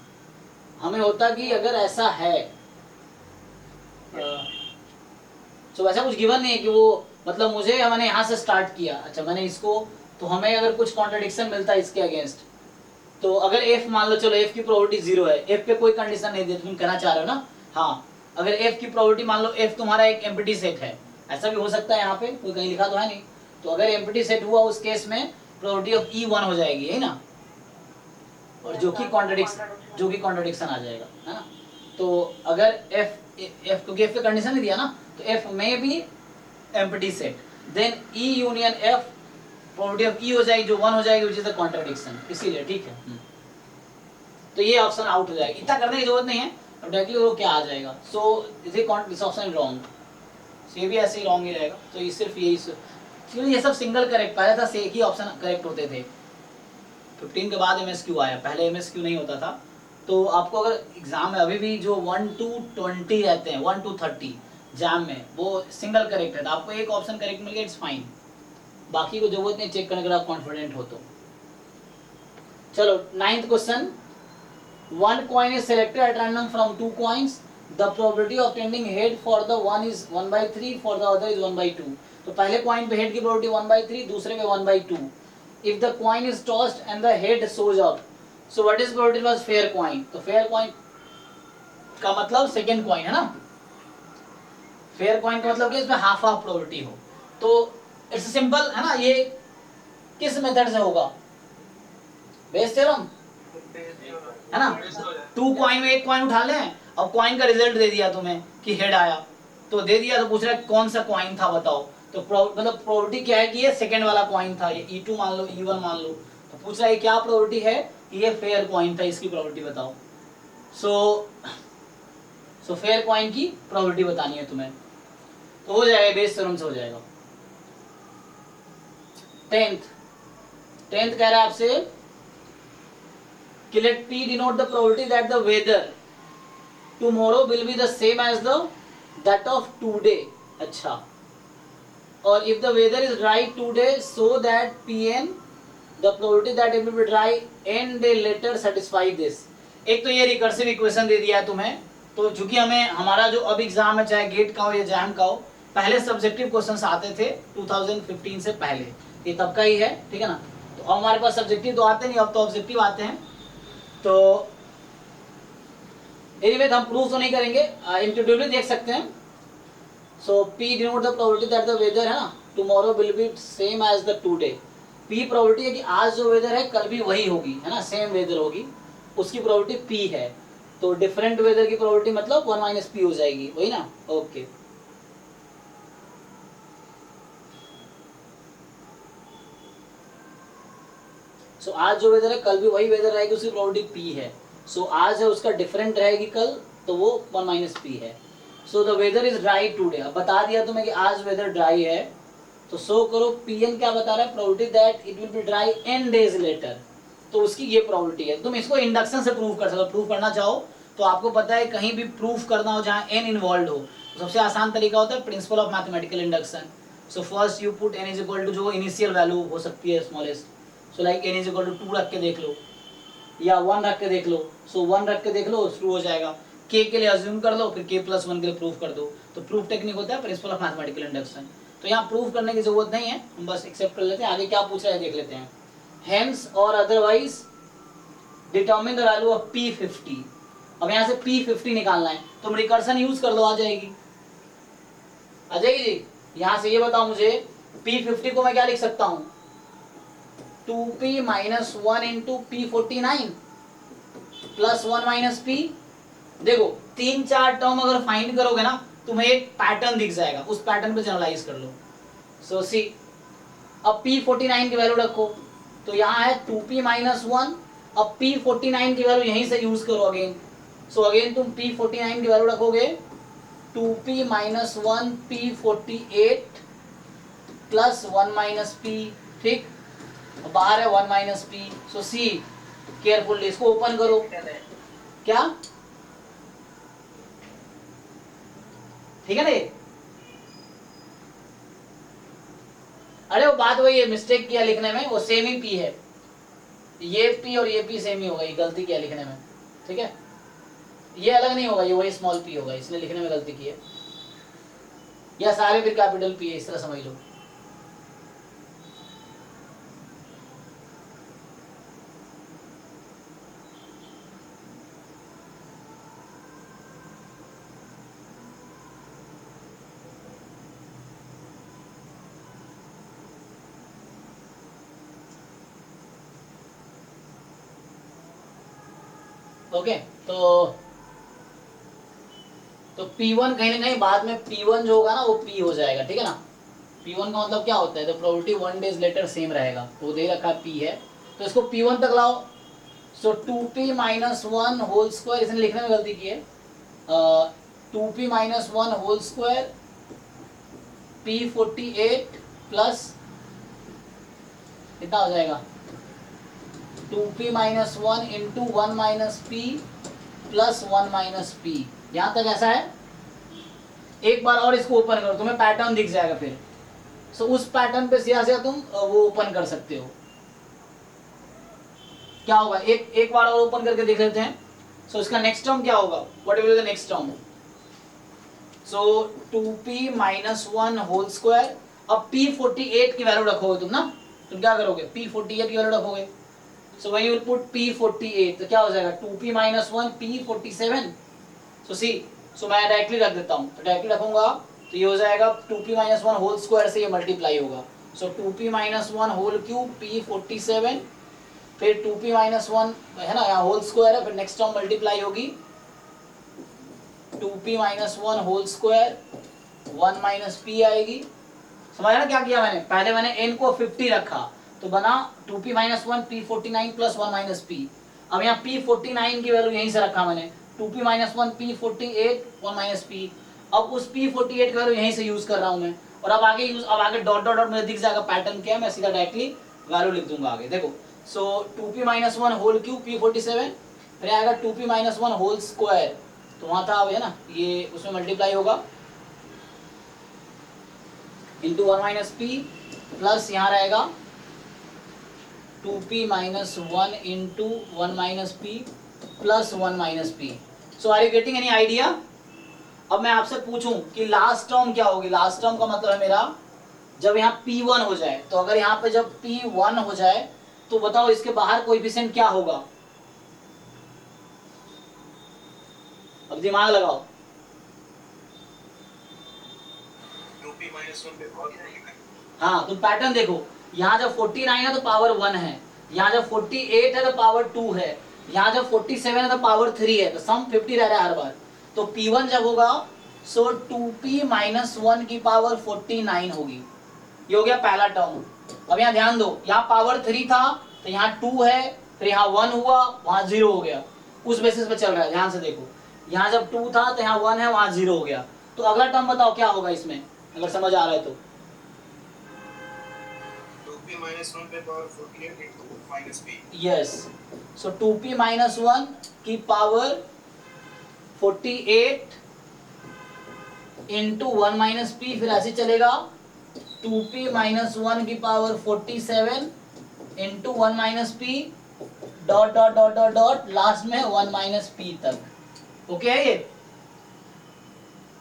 Speaker 1: हमें। होता कि अगर ऐसा है तो वैसा कुछ गिवन नहीं है कि वो मतलब मुझे मैंने यहाँ से स्टार्ट किया, अच्छा मैंने इसको, तो हमें अगर कुछ कॉन्ट्रडिक्शन मिलता है इसके अगेंस्ट, तो अगर एफ मान लो, चलो एफ की प्रोबेबिलिटी 0 है, एफ पे कोई कंडीशन नहीं दी, तुम कहना चाह रहे हो ना। हाँ अगर एफ की प्रोबेबिलिटी मान लो, एफ तुम्हारा एक एम्प्टी सेट है, ऐसा भी हो सकता है, यहाँ पे कोई कहीं लिखा तो है नहीं, तो अगर एम्प्टी सेट हुआ उस केस में प्रोबेबिलिटी ऑफ ई 1 हो जाएगी, है ना, और जो कि कॉन्ट्रडिक्शन आ जाएगा, है ना। तो अगर एफ क्योंकि एफ पे कंडीशन नहीं दिया ना, तो एफ में भी empty set, then E union F probability of E हो जाएगी जो 1 हो जाएगी, विच इज द कॉन्ट्रडिक्शन, इसीलिए ठीक है। तो ये ऑप्शन आउट हो जाएगा, इतना करने की जरूरत नहीं है, अब डायरेक्टली वो क्या आ जाएगा, सो दिस ऑप्शन रॉन्ग, ये भी ऐसे ही रॉन्ग ही रहेगा। तो ये सिर्फ यही ये सब सिंगल करेक्ट, पहले था एक ही ऑप्शन करेक्ट होते थे, 15 के बाद MSQ आया, पहले MSQ नहीं होता था। तो आपको अगर एग्जाम में अभी भी जो 1 to 20 रहते हैं, 1 to 30 एग्जाम में, वो सिंगल करेक्ट है, तो आपको एक ऑप्शन करेक्ट मिल गया, इट्स फाइन, बाकी को जरूरत नहीं चेक करने के, आप कॉन्फिडेंट हो तो। चलो 9th question, 1 coin is selected at random from 2 coins, the probability of tending head for the one is 1/3, for the other is 1/2। तो पहले कॉइन पे हेड की प्रोबेबिलिटी 1/3, दूसरे में 1/2। If the coin is tossed and the head shows up, so what is probability was fair coin, तो fair coin का मतलब second coin है ना, फेयर कॉइन का मतलब कि इसमें हाफ हाफ प्रोबेबिलिटी हो। तो इट्स सिंपल है ना, ये किस मेथड से होगा, बेस थ्योरम है ना। 2 कॉइन में एक कॉइन उठा लें, अब कॉइन का रिजल्ट दे दिया तुम्हें कि हेड आया, तो दे दिया, तो पूछ रहा है कौन सा कॉइन था बताओ, तो मतलब प्रोबेबिलिटी क्या है कि ये सेकंड वाला कॉइन था, ये E2 मान लो, E1 मान लो, तो पूछ रहा है क्या प्रोबेबिलिटी है कि ये फेयर कॉइन था, इसकी प्रोबेबिलिटी बताओ। सो फेयर कॉइन की प्रोबेबिलिटी बतानी है तुम्हें, तो हो जाएगा, बेस थ्योरम से हो जाएगा। 10th कह रहा है आपसे कि let P denote the probability that the weather tomorrow will be the same as that of today। अच्छा, और if the weather is dry today, so that Pn the probability that it will be dry n day later satisfy this। एक तो ये recursive equation दे दिया है तुम्हें, तो चूंकि हमें हमारा जो अब एग्जाम है, चाहे गेट का हो या जैम का हो, पहले सब्जेक्टिव क्वेश्चंस आते थे 2015 से पहले, ये तब का ही है, ठीक है ना। तो अब हमारे पास सब्जेक्टिव तो आते नहीं, अब तो ऑब्जेक्टिव आते हैं। तो एनीवे हम प्रूफ तो नहीं करेंगे, इंट्यूटिवली देख सकते हैं। So P denote the probability that the weather है ना tomorrow will be same as the today. P probability है कि आज जो वेदर है कल भी वही होगी, है ना, सेम वेदर होगी, उसकी प्रोबेबिलिटी P है। तो डिफरेंट वेदर की प्रोबेबिलिटी मतलब 1 - P हो जाएगी, वही ना, ओके। सो आज जो वेदर है कल भी वही वेदर रहेगी, उसकी प्रोबेबिलिटी P है। सो आज है उसका डिफरेंट रहेगी कल, तो वो 1 - P है। So the weather is dry today, अब बता दिया तुम्हें कि आज वेदर ड्राई है, तो सो करो Pn क्या बता रहा है, probability that it will be dry n days later, तो उसकी ये प्रोबेबिलिटी है। तुम इसको इंडक्शन से प्रूव कर सकते हो, प्रूव करना चाहो तो आपको पता है कहीं भी प्रूफ करना हो जहाँ n इन्वॉल्व हो, तो सबसे आसान तरीका होता है principle of mathematical induction. So first you put n is equal to जो इनिशियल वैल्यू हो सकती है smallest, so like n is equal to 2 रख के देख लो या 1 रख के देख लो। सो 1 रख के देख लो, शुरू हो जाएगा, k के लिए अज्यूम कर लो, फिर k+1 के लिए प्रूफ कर दो। तो प्रूफ टेक्निक होता है प्रिंसिपल ऑफ मैथमेटिकल इंडक्शन। तो यहाँ प्रूफ करने की जरूरत नहीं है, हम बस एक्सेप्ट कर लेते हैं। आगे क्या पूछ रहा है देख लेते हैं। हेंस और otherwise determine the value of P50। अब यहाँ से P50 निकालना है, तुम रिकर्सन यूज कर लो, आ जाएगी जी। यहाँ से ये बताओ मुझे P50 को मैं क्या लिख सकता हूँ, 2p minus 1 into P49 plus 1 minus P। देखो 3-4 टर्म अगर फाइंड करोगे ना तुम्हें एक पैटर्न दिख जाएगा, उस पैटर्न पे जनरलाइज कर लो। सो सी अब P49 की वैल्यू रखो, तो यहाँ है 2p माइनस 1, अब P49 की वैल्यू यहीं से यूज करो अगेन। सो अगेन तुम P49 की वैल्यू रखोगे 2p minus 1 P48 plus 1 minus P, ठीक, बाहर है 1 माइनस P। सो सी केयरफुली इसको ओपन करो, क्या ठीक है ना ये? अरे वो बात वही है, मिस्टेक किया लिखने में, वो सेम ही P है, ये P और ये P सेम ही होगा, ये गलती किया लिखने में, ठीक है, ये अलग नहीं होगा, ये वही स्मॉल p होगा, इसलिए लिखने में गलती की है, या सारे फिर कैपिटल P है, इस तरह समझ लो। ओके तो P1 कहीं ना कहीं बाद में P1 जो होगा ना वो P हो जाएगा, ठीक है ना। P1 का मतलब क्या होता है, तो प्रोबेबिलिटी 1 डेज लेटर सेम रहेगा, तो दे रखा P है, तो इसको P1 तक लाओ। सो 2p माइनस 1 होल स्क्वायर, इसने लिखने में गलती की है, 2p minus 1 whole square P48 plus कितना हो जाएगा 2p minus 1 into 1 minus P plus 1 minus P। यहाँ तक ऐसा है। एक बार और इसको ओपन करो, तुम्हें पैटर्न दिख जाएगा फिर। सो उस पैटर्न पे सीधा तुम वो ओपन कर सकते हो। क्या होगा, एक बार और ओपन करके देख लेते हैं। सो इसका नेक्स्ट टर्म क्या होगा, what will be the next term. So 2p minus 1 whole square, अब P48 की वैल्यू रखोगे तुम ना, तुम क्या करोगे P48 की वैल्यू रखोगे। So when you will put P48 तो क्या हो जाएगा 2p माइनस 1 P47। सो सी, सो मैं डायरेक्टली रख देता हूँ, डायरेक्टली रखूंगा तो ये हो जाएगा 2p माइनस 1 होल स्क्वायर से ये मल्टीप्लाई होगा। सो 2p minus 1 whole cube P47, फिर 2p माइनस 1 है ना, यहाँ होल स्क्वायर है, फिर नेक्स्ट टर्म मल्टीप्लाई होगी 2p minus 1 whole square 1 minus P आएगी। समझ ना क्या किया मैंने, पहले मैंने n को 50 रखा तो बना 2p minus 1 P49 plus 1 minus P। अब यहाँ P49 की वैल्यू यहीं से रखा मैंने, 2p minus 1 P48 1 minus P। अब उस P48 की वैल्यू यहीं से यूज कर रहा हूँ मैं, और अब आगे डॉट डॉट डॉट मुझे दिख जाएगा पैटर्न क्या है, मैं सीधा डायरेक्टली वैल्यू लिख दूंगा आगे। देखो, सो 2p minus 1 whole cube P47, फिर आएगा 2p माइनस 1 होल स्क्वायर, तो वहां था अब है ना, ये उसमें मल्टीप्लाई होगा इंटू 1 माइनस P, प्लस यहाँ रहेगा 2p minus 1 into 1 minus P plus 1 minus P। So are you getting any idea. अब मैं आपसे पूछूं कि लास्ट टर्म क्या होगी। लास्ट टर्म का मतलब है मेरा जब यहाँ P1 हो जाए, तो अगर यहाँ पे जब P1 हो जाए तो बताओ इसके बाहर कोएफिशिएंट क्या होगा। अब दिमाग लगाओ।
Speaker 3: 2p माइनस 1 पे बहुत
Speaker 1: हाँ, तुम पैटर्न देखो, यहाँ जब 49 है तो पावर 1 है, यहाँ जब 48 है तो पावर 2 है, यहाँ जब 47 है तो पावर 3 है, तो सम 50 रह रहा है हर बार। तो P1 जब होगा सो 2p माइनस 1 की पावर 49 होगी। ये हो गया पहला टर्म। अब यहाँ ध्यान दो, यहाँ पावर 3 था तो यहाँ 2 है, फिर यहाँ 1 हुआ, वहाँ 0 हो गया, उस बेसिस पे चल रहा है। ध्यान से देखो, यहाँ जब 2 था तो यहाँ 1 है, वहाँ 0 हो गया। तो अगला टर्म बताओ क्या होगा इसमें, अगर समझ आ रहा है तो।
Speaker 3: 2p माइनस 1 पे power 48 into minus p।
Speaker 1: Yes, so 2p minus 1 की पावर 48 इंटू 1 माइनस P, फिर ऐसे चलेगा 2p माइनस 1 की power 47 into 1 minus P dot dot dot dot dot last में 1 माइनस P तक। ओके है ये।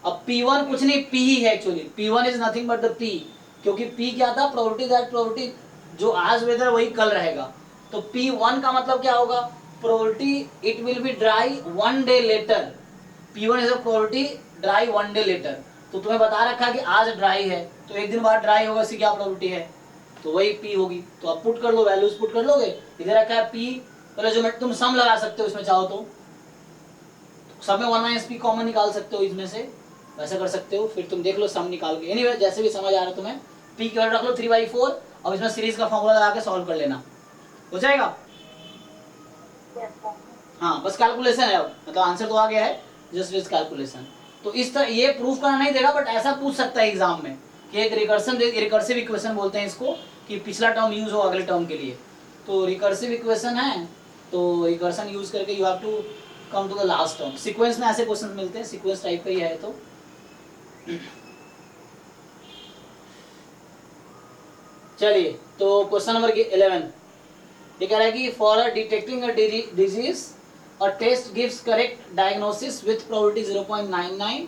Speaker 1: अब P1 कुछ नहीं, P ही है actually, P1 is nothing but the P, क्योंकि P क्या था, प्रोबेबिलिटी दैट प्रोबेबिलिटी जो आज वेदर वही कल रहेगा। तो P1 का मतलब क्या होगा, probability it will be dry 1 day letter. P1 is a probability dry 1 day letter. तो तुम्हें बता रखा है कि आज ड्राई है तो एक दिन बाद ड्राई होगा, इसकी क्या प्रोबेबिलिटी है तो वही P होगी। तो आप पुट कर लो, वैल्यूज पुट कर लोगे। इधर रखा है P, पहले जो तुम सम लगा सकते हो इसमें चाहो तो सब में 1 माइनस P कॉमन निकाल सकते हो इसमें से, वैसा कर सकते हो। फिर तुम देख लो सम निकाल के, एनीवे जैसे भी समझ आ रहा है तुम्हें। P की वैल्यू रख लो 3/4, अब इसमें सीरीज का फॉर्मूला लगा के सॉल्व कर लेना, हो जाएगा। हाँ बस कैलकुलेशन है, अब मतलब आंसर तो आ गया है, जस्ट इज कैलकुलेशन। तो इस तरह ये प्रूफ करना नहीं देगा, बट ऐसा पूछ सकता है एग्जाम में कि एक रिकर्सिव इक्वेशन बोलते हैं इसको, कि पिछला टर्म यूज हो अगले टर्म के लिए। तो रिकर्सिव इक्वेशन है, तो रिकर्सन यूज करके you have to come to the last term. Sequence में ऐसे क्वेश्चन मिलते हैं, सीक्वेंस टाइप का ही है। तो चलिए, तो क्वेश्चन नंबर 11 ये कह रहा है कि for detecting a disease a test gives correct diagnosis with probability 0.99.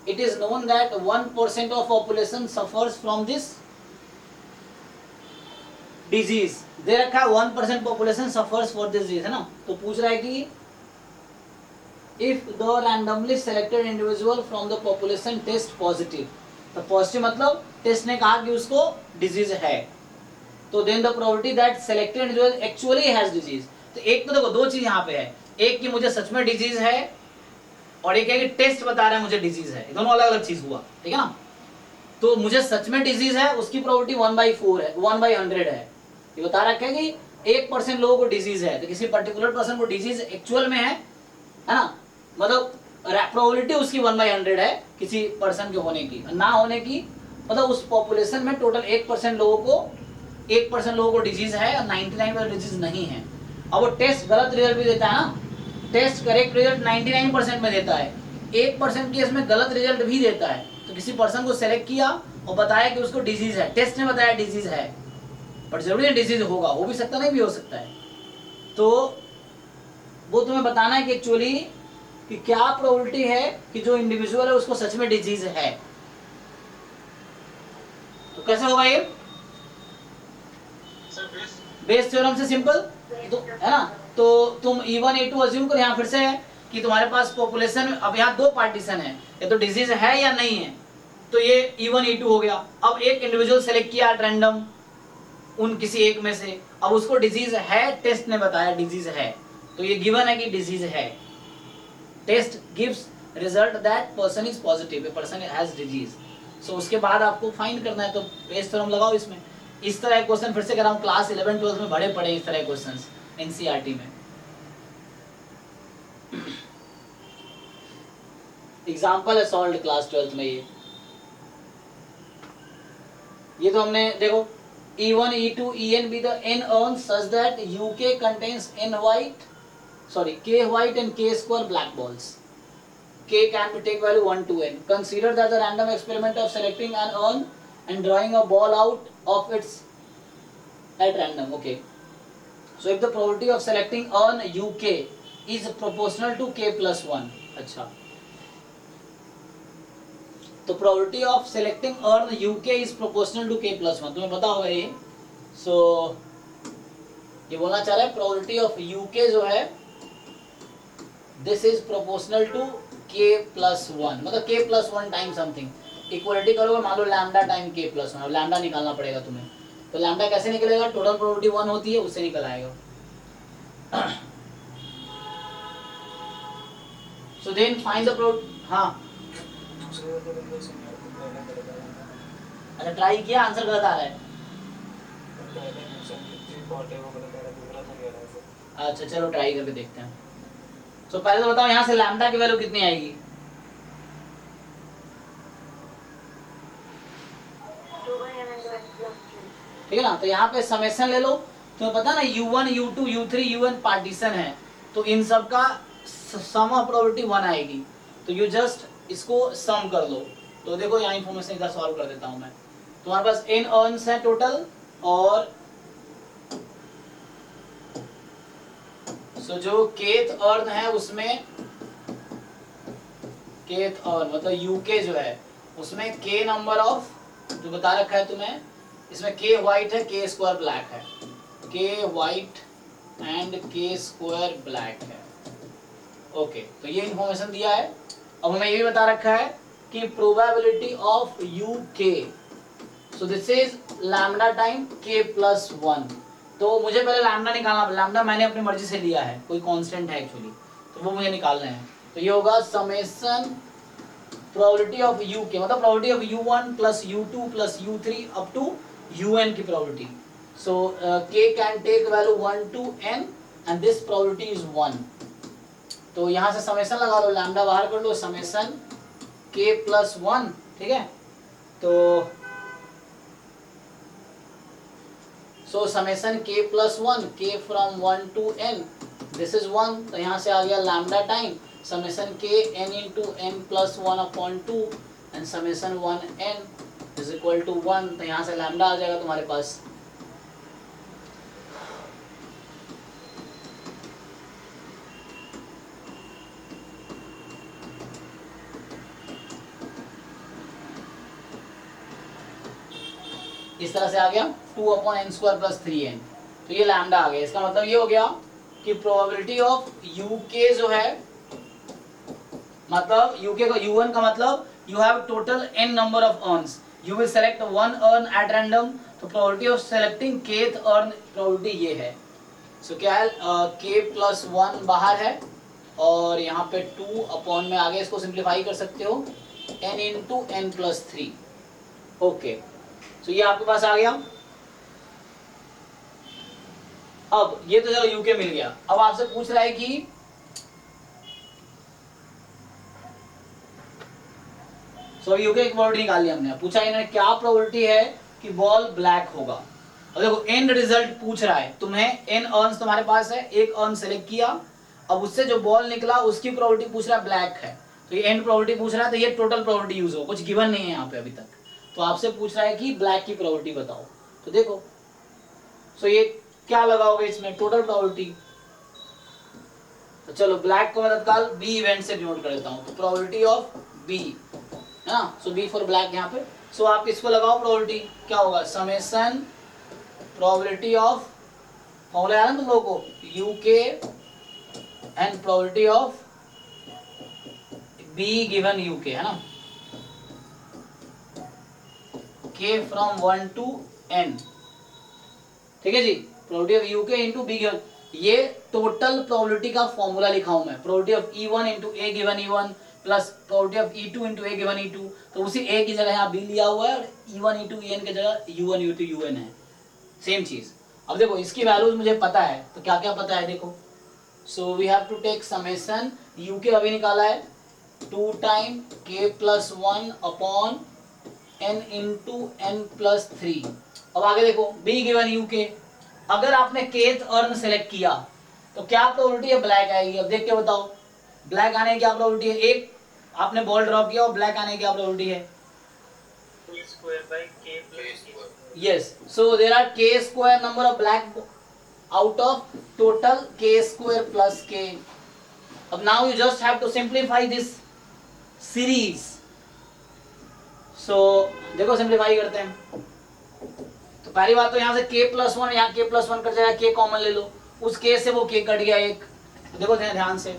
Speaker 1: It is known that 1% of population suffers from this disease. दे रखा है 1% population suffers for this disease, है ना। तो पूछ रहा है कि if the randomly selected individual from the population test positive, तो पॉजिटिव मतलब टेस्ट ने कहा कि उसको डिजीज है, तो then the probability that selected individual actually has disease। तो एक तो देखो दो चीज यहाँ पे है, एक कि मुझे सच में डिजीज है, और एक है कि टेस्ट बता रहा है मुझे डिजीज है, दोनों अलग अलग चीज हुआ, ठीक है ना। तो मुझे सच में डिजीज है, उसकी प्रोबेबिलिटी 1/4 है, 1/100 है। ये बता रखा है कि 1% लोगों को डिजीज है, तो किसी पर्टिकुलर पर्सन को डिजीज एक्चुअल में है ना, मतलब प्रोबेबिलिटी उसकी 1/100 है किसी पर्सन के होने की, ना होने की मतलब उस पॉपुलेशन में टोटल 1% लोगों को डिजीज है और 99% डिजीज नहीं है। अब वो टेस्ट गलत रिजल्ट भी देता है ना, टेस्ट करेक्ट रिजल्ट 99% में देता है, 1% केस में गलत रिजल्ट भी देता है। तो किसी पर्सन को सेलेक्ट किया और बताया कि उसको डिजीज है, टेस्ट ने बताया डिजीज है, बट जरूरी डिजीज होगा, हो भी सकता नहीं भी हो सकता है। तो वो तुम्हें बताना है कि एक्चुअली कि क्या प्रोबेबिलिटी है कि जो इंडिविजुअल है उसको सच में डिजीज है। तो कैसे होगा ये? बेस थ्योरम से सिंपल, तो है ना। तो तुम E1 E2 अज्यूम करो, यहाँ फिर से है कि तुम्हारे पास पॉपुलेशन में अब यहाँ दो पार्टीशन है, ये तो डिजीज है या नहीं है, तो ये E1 E2 हो गया। अब एक इंडिविजुअल सेलेक्ट किया रैंडम उन किसी एक में से, अब उसको डिजीज है, टेस्ट ने बताया डिजीज है, तो ये गिवन है कि डिजीज है। Test gives result that person is positive, a person has disease. So उसके बाद आपको फाइंड करना है, तो बेस थ्योरम लगाओ इसमें। इस तरह के क्वेश्चन फिर से कह रहा हूँ, क्लास 11 12 में बड़े पड़े इस तरह के क्वेश्चंस एनसीईआरटी में। एग्जाम्पल है सॉल्व क्लास 12 में। ये तो हमने देखो E1 E2 En be the n urns such that UK contains k white and k square black balls. K can be take value 1 to n. Consider that the random experiment of selecting an urn and drawing a ball out of its at random. Okay. So if the probability of selecting urn UK is proportional to k plus 1. अच्छा, तो probability of selecting urn u k is proportional to k plus 1, तुम्हें पता होगा ये। सो ये बोलना चाह रहा है प्रोबेबिलिटी ऑफ यूके जो है this is proportional to k plus 1, मतलब के प्लस 1 टाइम समथिंग। इक्वलिटी करोगे मान लो लैम्डा टाइम के प्लस 1, अब लैम्डा निकालना पड़ेगा तुम्हें। तो लैम्डा कैसे निकलेगा? टोटल प्रोबेबिलिटी 1 होती है, उससे निकल आएगा। So then find the probability. हाँ अच्छा, ट्राई किया, आंसर गलत आ रहा है। अच्छा चलो ट्राई करके देखते हैं। तो पहले तो बताओ यहाँ से लैम्डा की वैल्यू कितनी आएगी? ठीक है ना। तो यहाँ पे समेशन ले लो, तुम्हें पता ना U1 U2 U3 UN partition है, तो इन सब का सम ऑफ प्रोबेबिलिटी 1 आएगी। तो यू जस्ट इसको सम कर लो। तो देखो यहाँ इन्फॉर्मेशन इधर सॉल्व कर देता हूँ मैं। तुम्हारे पास n अर्न्स है टोटल, और सो जो केथ अर्न है उसमें केथ अर्न मतलब यूके जो है उसमें k नंबर ऑफ जो बता रखा है तुम्हें, इसमें k व्हाइट है, k स्क्वायर ब्लैक है, k white and k square black है। ओके, तो ये इन्फॉर्मेशन दिया है। अब हमें ये भी बता रखा है कि probability of UK so this is lambda time k plus 1। तो मुझे पहले लैम्डा निकालना, लैम्डा मैंने अपनी मर्जी से लिया है, कोई कांस्टेंट है एक्चुअली, तो वो मुझे निकालना है। तो ये होगा summation probability of u k, मतलब probability of u1 plus u2 plus u3 up to un की probability. So k can take value 1 to n and this probability is 1। तो यहाँ से समेशन लगा लो, लैम्डा बाहर कर लो, समेशन k प्लस 1, ठीक है। तो so summation k plus 1, k from 1 to n, this is 1। तो यहाँ से आ गया lambda time summation k n into n plus 1 upon 2 and summation 1n is equal to 1। तो यहाँ से लैम्डा आ जाएगा तुम्हारे पास। इस तरह से आ गया 2 upon n square plus 3n। तो ये लैम्डा आ गया। इसका मतलब ये हो गया कि प्रोबेबिलिटी ऑफ uk जो है, मतलब uk का u1 का मतलब you have total n number of urns, you will select one urn at random. तो probability of selecting kth urn probability ये है। सो क्या है, k प्लस 1 बाहर है और यहाँ पे 2 अपॉन में आगे इसको सिंप्लीफाई कर सकते हो n into n plus 3। Okay, तो ये आपके पास आ गया। अब ये तो चलो यूके मिल गया। अब आपसे पूछ रहा है कि सो यूके की प्रोबेबिलिटी निकाल ली हमने। पूछा इन्होंने क्या प्रोबेबिलिटी है कि बॉल ब्लैक होगा। अब देखो एंड रिजल्ट पूछ रहा है, तुम्हें एन अर्न्स तुम्हारे पास है, एक अर्न सेलेक्ट किया, अब उससे जो बॉल निकला उसकी प्रोबेबिलिटी पूछ रहा है ब्लैक है, तो ये एंड प्रोबेबिलिटी पूछ रहा है। तो ये टोटल प्रोबेबिलिटी यूज हो, कुछ गिवन नहीं है यहाँ पे अभी तक। तो आपसे पूछ रहा है कि ब्लैक की प्रोबेबिलिटी बताओ। तो देखो, सो ये क्या लगाओगे इसमें, टोटल प्रोबेबिलिटी। तो चलो ब्लैक को मैं तत्काल बी इवेंट से डिनोट कर देता हूँ। तो प्रोबेबिलिटी ऑफ बी है ना, सो बी फॉर ब्लैक यहाँ पे। सो आप इसको लगाओ प्रोबेबिलिटी, क्या होगा, समेशन प्रोबेबिलिटी ऑफ, फॉर्मूला है ना तुम लोगों को, UK and probability of B given UK, है ना, k from 1 to n, ठीक है जी। Probability of uk into B given, ये टोटल प्रोबेबिलिटी का फॉर्मूला लिखा हूं मैं। Probability of e1 into A given e1 plus probability of e2 into A given e2। तो उसी a की जगह यहाँ b लिया हुआ है और e1 इंटू en की जगह u1 इंटू un है, सेम चीज। अब देखो इसकी वैल्यूज मुझे पता है, तो क्या क्या पता है देखो। So we have to take summation, uk अभी निकाला है 2 time k plus 1 upon n into n plus 3। अब आगे देखो b गिवन uk, अगर आपने kth अर्न सेलेक्ट किया तो क्या प्रोबेबिलिटी है ब्लैक आएगी। अब देख के बताओ ब्लैक आने की क्या प्रोबेबिलिटी है। एक आपने बॉल ड्रॉप किया और ब्लैक आने की क्या प्रोबेबिलिटी है, yes. So there are k square number of black out of total k square plus k। अब now you just have to simplify this series. So देखो सिंप्लीफाई करते हैं। तो पहली बात तो यहाँ से k प्लस 1, यहाँ k प्लस 1 कट जाएगा, k कॉमन ले लो, उस k से वो k कट गया एक। तो देखो ध्यान से,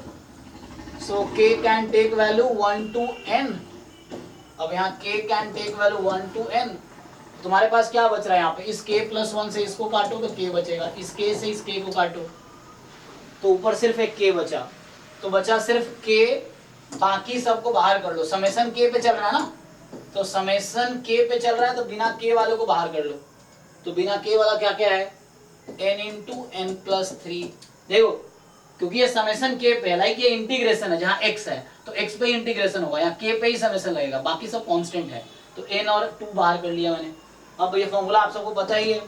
Speaker 1: so k can take value 1 to n। अब यहाँ k can take value 1 to n। तुम्हारे पास क्या बच रहा है यहाँ पे, इस k प्लस 1 से इसको काटो तो k बचेगा, इस k से इस k को काटो तो ऊपर सिर्फ एक k बचा, तो बचा सिर्फ k, बाकी सबको बाहर कर लो। समेशन k पे चल रहा है ना, तो समेशन k पे चल रहा है, तो बिना k वाले को बाहर कर लो। तो बिना k वाला क्या क्या है, n इंटू n प्लस 3। देखो क्योंकि ये समेशन k पे है, लाइक ये इंटीग्रेशन है, जहाँ x है तो x पे ही इंटीग्रेशन होगा, यहाँ k पे ही समेशन लगेगा, बाकी सब कांस्टेंट है। तो n और 2 बाहर कर लिया मैंने। अब ये फॉर्मूला आप सबको पता ही है।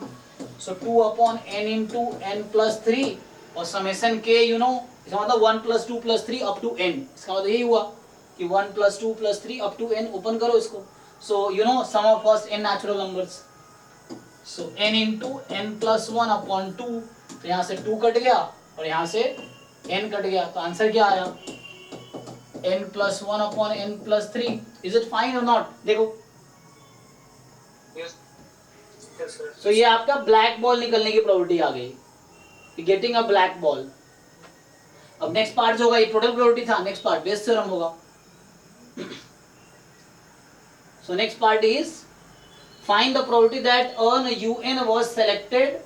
Speaker 1: So 2 upon n into n plus 3 और समेशन k यू नो, इसका मतलब 1 plus 2 plus 3 up to n। इसका मतलब यही हुआ कि 1 plus 2 plus 3 up to n। Open करो इसको। So you know sum of first n natural numbers, so n into n plus 1 upon 2। तो यहाँ से 2 कट गया और यहाँ से n कट गया, तो आंसर क्या आया, n plus 1 upon n plus 3। Is it fine और नॉट। देखो सो ये आपका ब्लैक बॉल निकलने की प्रोबेबिलिटी आ गई, गेटिंग अ ब्लैक बॉल। अब नेक्स्ट पार्ट जो होगा, ये टोटल प्रोबेबिलिटी था, नेक्स्ट पार्ट बेस थ्योरम होगा। So next part is find the probability that urn UN was selected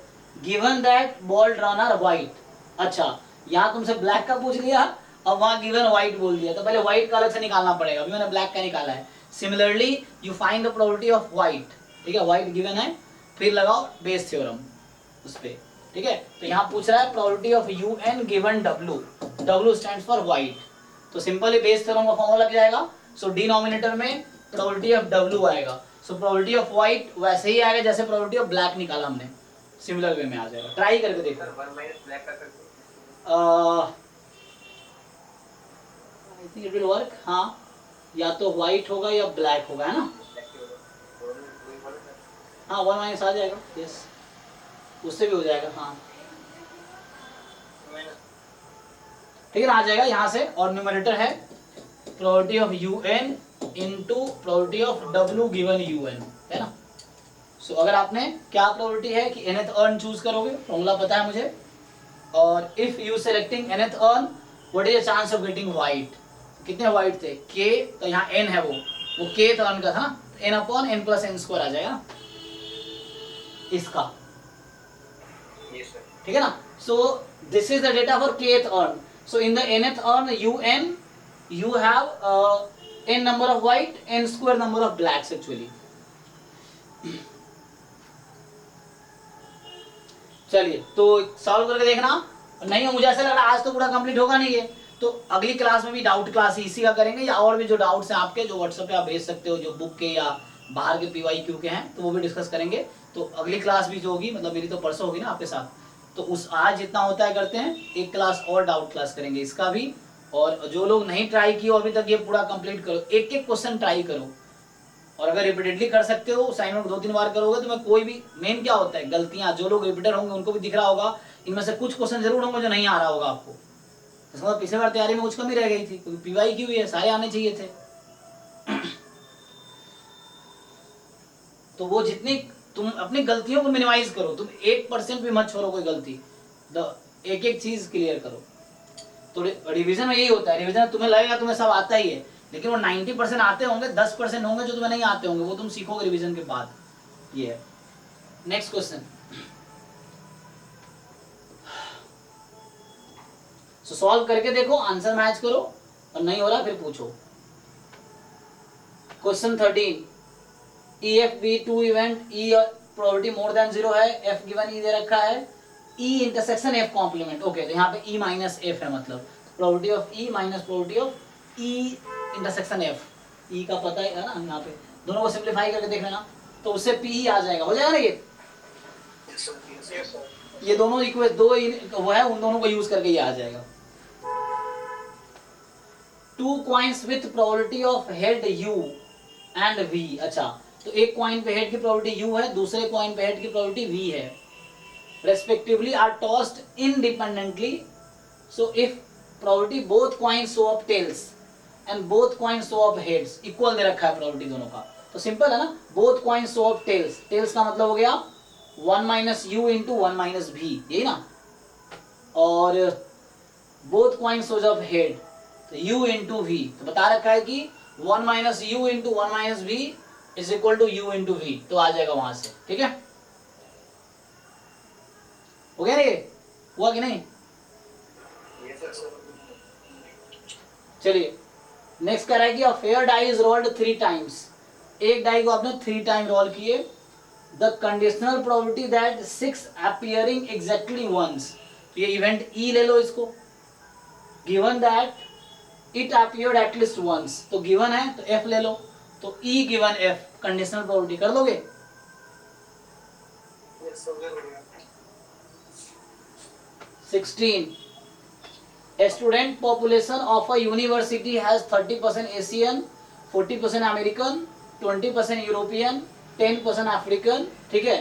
Speaker 1: given that ball run are white. अच्छा, यहाँ तुमसे ब्लैक का पूछ लिया, अब वहां गिवन व्हाइट बोल दिया, तो पहले व्हाइट का अलग से निकालना पड़ेगा, अभी मैंने ब्लैक का निकाला है। Similarly you find the probability of white, ठीक है, व्हाइट गिवन है, फिर लगाओ बेस थ्योरम उस पे, ठीक है। तो यहाँ पूछ रहा है probability of UN given W, W stands for white, तो सिंपली बेस थ्योरम का फॉर्मूला लग जाएगा। सो डिनोमिनेटर में प्रोबेबिलिटी ऑफ W आएगा, सो प्रोबेबिलिटी ऑफ व्हाइट वैसे ही आएगा जैसे प्रोबेबिलिटी ऑफ ब्लैक निकाला हमने, सिमिलर वे में आ जाएगा। ट्राई करके देखो।
Speaker 2: सर 1 माइनस ब्लैक का करते
Speaker 1: I think it will work. हाँ, या तो व्हाइट होगा या ब्लैक होगा, है ना।
Speaker 2: ब्लैक की होगा दोनों वही बोले सर।
Speaker 1: हाँ 1 माइनस आ जाएगा, यस, उससे भी हो जाएगा। हाँ ठीक है ना, आ जाएगा यहाँ से। और न्यूमरेटर है probability of UN into probability of W given UN, है ना। सो अगर आपने क्या प्रोबेबिलिटी है कि nth अर्न चूज करोगे, फॉर्मूला पता है मुझे, और if you selecting nth earn what is the chance of getting white, कितने व्हाइट थे k, तो यहाँ n है, वो k अर्न का था, n upon n plus n square आ जाएगा इसका,
Speaker 2: यस सर।
Speaker 1: ठीक है ना। So this is the data for kth urn. So in the nth urn UN you have n number of white, n square number of blacks actually। चलिए तो solve करके देखना, नहीं हो मुझे ऐसा लग रहा है आज तो पूरा कंप्लीट होगा नहीं ये, तो अगली क्लास में भी डाउट क्लास इसी का करेंगे, या और भी जो डाउट्स हैं आपके जो व्हाट्सएप पे आप भेज सकते हो, जो बुक के या बाहर के PYQ के हैं, तो वो भी डिस्कस करेंगे। तो अगली क्लास भी जो होगी, मतलब मेरी तो परसों होगी ना आपके साथ, तो उस आज जितना होता है करते हैं, एक क्लास और डाउट क्लास करेंगे इसका भी। और जो लोग नहीं ट्राई किए अभी तक, ये पूरा कंप्लीट करो, एक एक क्वेश्चन ट्राई करो, और अगर रिपीटेडली कर सकते हो, असाइनमेंट 2-3 बार करोगे तो मैं कोई भी, मेन क्या होता है गलतियां, जो लोग रिपीटर होंगे उनको भी दिख रहा होगा, इनमें से कुछ क्वेश्चन जरूर होंगे जो नहीं आ रहा होगा आपको, इसका मतलब पिछले बार तैयारी में कुछ कमी रह गई थी, क्योंकि PYQ है, सारे आने चाहिए थे। तो वो जितनी तुम अपनी गलतियों को मिनिमाइज करो, तुम 1% भी मत छोड़ो कोई गलती, एक एक चीज क्लियर करो। तो रिवीजन में यही होता है, रिवीजन में तुम्हें लगेगा तुम्हें सब आता ही है, लेकिन वो 90% आते होंगे, 10% होंगे जो तुम्हें नहीं आते होंगे, वो तुम सीखोगे रिवीजन के बाद। ये है नेक्स्ट क्वेश्चन। सो सॉल्व करके देखो, आंसर मैच करो, और नहीं हो रहा फिर पूछो। Question 13, EF-B2 event, E probability more than 0 है, F गिवन E दे रखा है, E intersection F complement, okay, तो यहाँ पे E माइनस F है, मतलब probability of E minus probability of E intersection F, E का पता है ना, यहाँ पे दोनों को सिंप्लीफाई करके देख लेना, तो उससे P आ जाएगा, हो जाएगा ना ये दोनों इक्वेशन, दो वो है, उन दोनों को यूज करके ये आ जाएगा। 2 coins with probability of head U and V, अच्छा, तो एक कॉइन पे हेड की प्रोबेबिलिटी U है, दूसरे कॉइन पे हेड की प्रोबेबिलिटी V है, respectively are tossed independently, so if probability both coins show up tails and both coins show up heads, equal दे रखा है प्रोबेबिलिटी दोनों का, तो सिंपल है ना, both coins show up tails, tails का मतलब हो गया 1 minus U into 1 minus V, यही ना, और both coins shows up head, तो U into V, तो बता रखा है कि 1 minus U into 1 minus V is equal to U into V, तो आ जाएगा वहां से, ठीक है, हो गया ना, ये हुआ कि नहीं। चलिए नेक्स्ट कह रहा है कि a fair die is rolled 3 times, एक डाई को आपने 3 टाइम रोल किए, the conditional probability that 6 appearing exactly once, तो ये इवेंट E ले लो इसको, given that it appeared at least once, तो given है तो F ले लो, तो E given F conditional probability कर दोगे। 16, a student population of a university has 30% Asian, 40% American, 20% European, 10% African, ठीक है।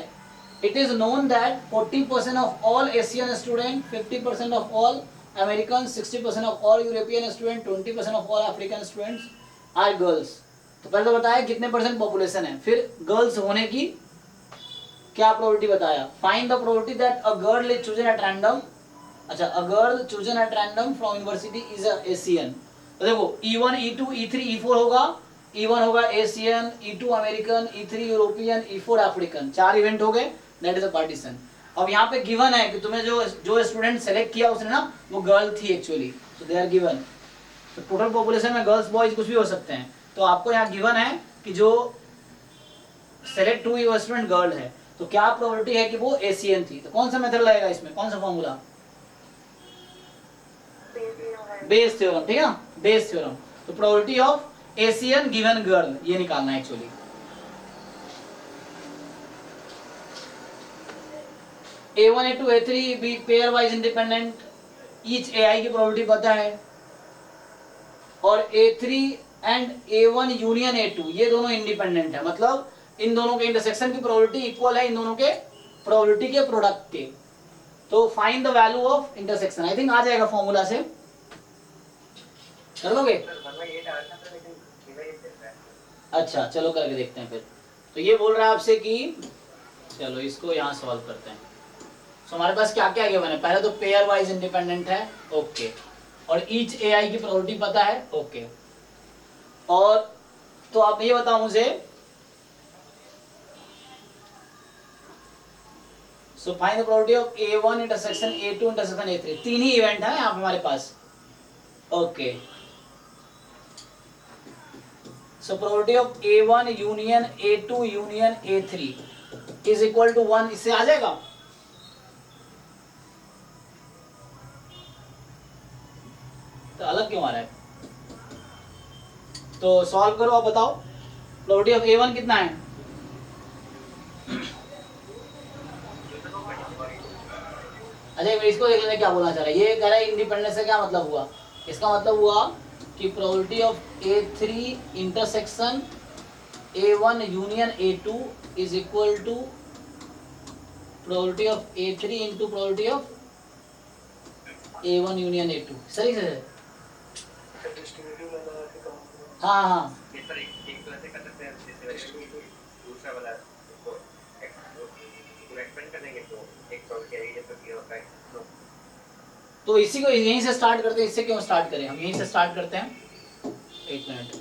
Speaker 1: It is known that 40% of all Asian students, 50% of all Americans, 60% of all European students, 20% of all African students are girls। तो पहले तो बताया कितने percent population है, फिर girls होने की क्या प्रोबेबिलिटी बताया, find the probability that a girl is chosen at random, अच्छा, a girl chosen at random from university is a Asian, तो देखो E1 E2 E3 E4 होगा, E1 होगा Asian, E2 American, E3 European, E4 African, 4 event हो गए, that is a partition. अब यहाँ पे गिवन है कि तुम्हें जो स्टूडेंट सेलेक्ट किया उसने ना वो गर्ल थी एक्चुअली, तो दे आर गिवन। तो टोटल पॉपुलेशन में गर्ल्स बॉयज कुछ भी हो सकते हैं, तो आपको यहाँ गिवन है कि जो सेलेक्ट हुई वो स्टूडेंट गर्ल है, तो क्या प्रोबेबिलिटी है कि वो एशियन थी। तो कौन सा मेथड लगेगा इसमें, कौन सा फॉर्मूला, बेस थ्योरम, ठीक है ना, बेस थ्योरम। तो probability of Asian given girl ये निकालना है actually. A1 A2 A3 be pairwise independent, each AI की प्रोबेबिलिटी पता है, और A3 and A1 union A2 ये दोनों इंडिपेंडेंट है, मतलब इन दोनों के इंटरसेक्शन की प्रोबेबिलिटी इक्वल है इन दोनों के प्रोबेबिलिटी के प्रोडक्ट के। तो find the value of intersection, I think आ जाएगा फॉर्मूला से, कर लोगे? अच्छा चलो करके देखते हैं फिर। तो ये बोल रहा है आपसे कि चलो इसको यहाँ सॉल्व करते हैं। तो हमारे पास क्या क्या गिवन है, पहले तो पेयर वाइज इंडिपेंडेंट है, ओके, और ईच AI की प्रोबेबिलिटी पता है, ओके। और तो आप ये बताओ मुझे, so find the probability of A1 intersection A2 intersection A3, 3 ही इवेंट है यहाँ पे हमारे पास, okay. So probability of A1 union A2 union A3 is equal to 1, इससे आ जाएगा। तो अलग क्यों आ रहा है, तो सॉल्व करो, आप बताओ प्रोबेबिलिटी ऑफ A1 कितना है, अच्छा इसको देख लेते क्या बोलना चाह रहा है। ये कह रहा है इंडिपेंडेंस से क्या मतलब हुआ, इसका मतलब हुआ कि probability of A3 intersection A1 union A2 is equal to probability of A3 into probability of A1 union A2, सही से?
Speaker 3: डिस्ट्रीब्यूटिव लगा के कम।
Speaker 1: हाँ हाँ
Speaker 2: ये सर एक तो ऐसे कर सकते हैं, जैसे दूसरा वाला इसको पूरा एक्सपेंड कर देंगे तो एक प्रोबेबिलिटी आएगी जैसे कि होता है।
Speaker 1: तो इसी को यहीं से स्टार्ट करते हैं, इससे क्यों स्टार्ट करें, हम यहीं से स्टार्ट करते हैं। एक मिनट,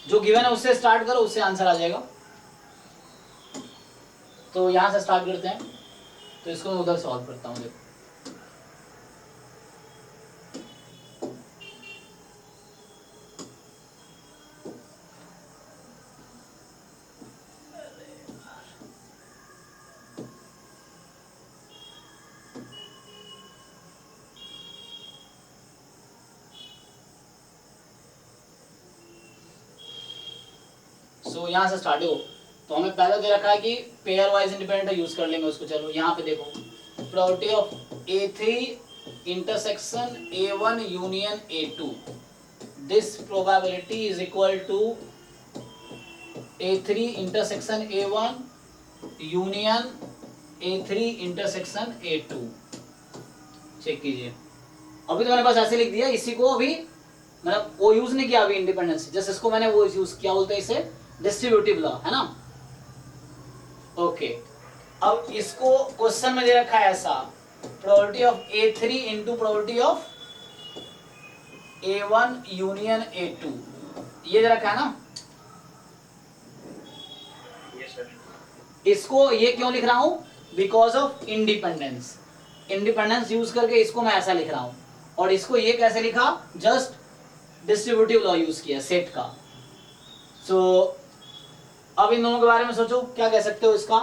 Speaker 1: जो गिवन है उससे स्टार्ट करो, उससे आंसर आ जाएगा। तो यहाँ से स्टार्ट करते हैं, तो इसको मैं उधर सॉल्व करता हूँ। देखो तो यहाँ से स्टार्ट हो, तो हमें पहले दे रखा है कि पेयर वाइज इंडिपेंडेंट यूज कर लेंगे उसको। चलो यहाँ पे देखो, probability of A3 intersection A1 union A2, this probability is equal to A3 intersection A1 union A3 intersection A2। Check कीजिए, अभी तो मैंने बस ऐसे लिख दिया, इसी को अभी मतलब वो यूज नहीं किया अभी इंडिपेंडेंस, जस्ट इसको मैंने वो यूज किया, बोलते हैं इसे डिस्ट्रीब्यूटिव लॉ, है ना, ओके। अब इसको क्वेश्चन में दे रखा है ऐसा, probability of A3 into probability of A1 union A2, ये दे रखा है ना।
Speaker 2: Yes sir.
Speaker 1: इसको ये क्यों लिख रहा हूं, because of independence, independence use करके इसको मैं ऐसा लिख रहा हूं, और इसको ये कैसे लिखा, जस्ट डिस्ट्रीब्यूटिव लॉ यूज किया सेट का। सो अब इन दोनों के बारे में सोचो, क्या कह सकते हो इसका,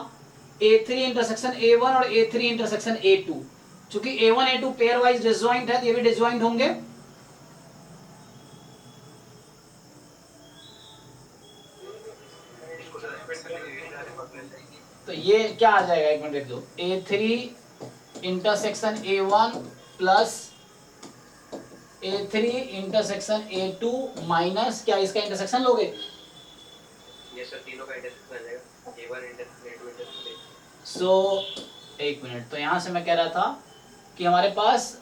Speaker 1: A3 इंटरसेक्शन A1 और A3 इंटरसेक्शन A2, चूंकि A1 A2 pair wise disjoint है, तो ये भी डिसजॉइंट होंगे। तो ये क्या आ जाएगा, एक मिनट देख दो, A3 intersection A1 plus A3 intersection A2 minus क्या इसका इंटरसेक्शन लोगे,
Speaker 2: ये सर तीनों का इंटरसेक्शन आ जाएगा, A1 इंटरसेक्शन A2 इंटरसेक्शन।
Speaker 1: सो एक मिनट, तो यहाँ से मैं कह रहा था कि हमारे पास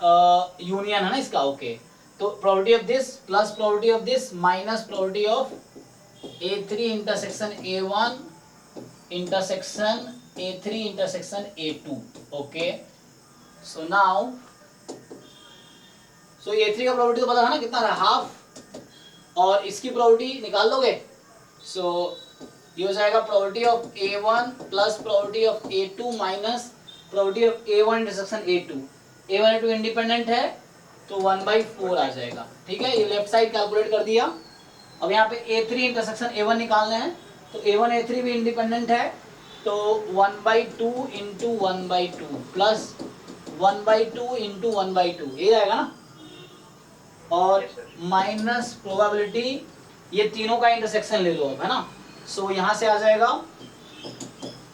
Speaker 1: यूनियन है ना इसका, ओके। तो probability of this plus probability of this minus probability of A3 intersection A1 intersection A3 intersection A2, okay. So now so A3 का प्रोबेबिलिटी तो पता था ना कितना था, हाफ, और इसकी प्रोबेबिलिटी निकाल लोगे, सो ये हो जाएगा probability of A1 plus probability of A2 minus probability of A1 intersection A2। A1 A2 independent है तो 1/4 आ जाएगा। ठीक है, ये लेफ्ट साइड कैलकुलेट कर दिया। अब यहाँ पे A3 इंटरसेक्शन A1 निकालना है, तो A1 A3 भी इंडिपेंडेंट है, तो 1/2 इंटू 1/2 प्लस 1/2 इंटू 1/2 ये आएगा ना, और माइनस प्रोबेबिलिटी, ये तीनों का इंटरसेक्शन ले लो अब, है ना। सो यहाँ से आ जाएगा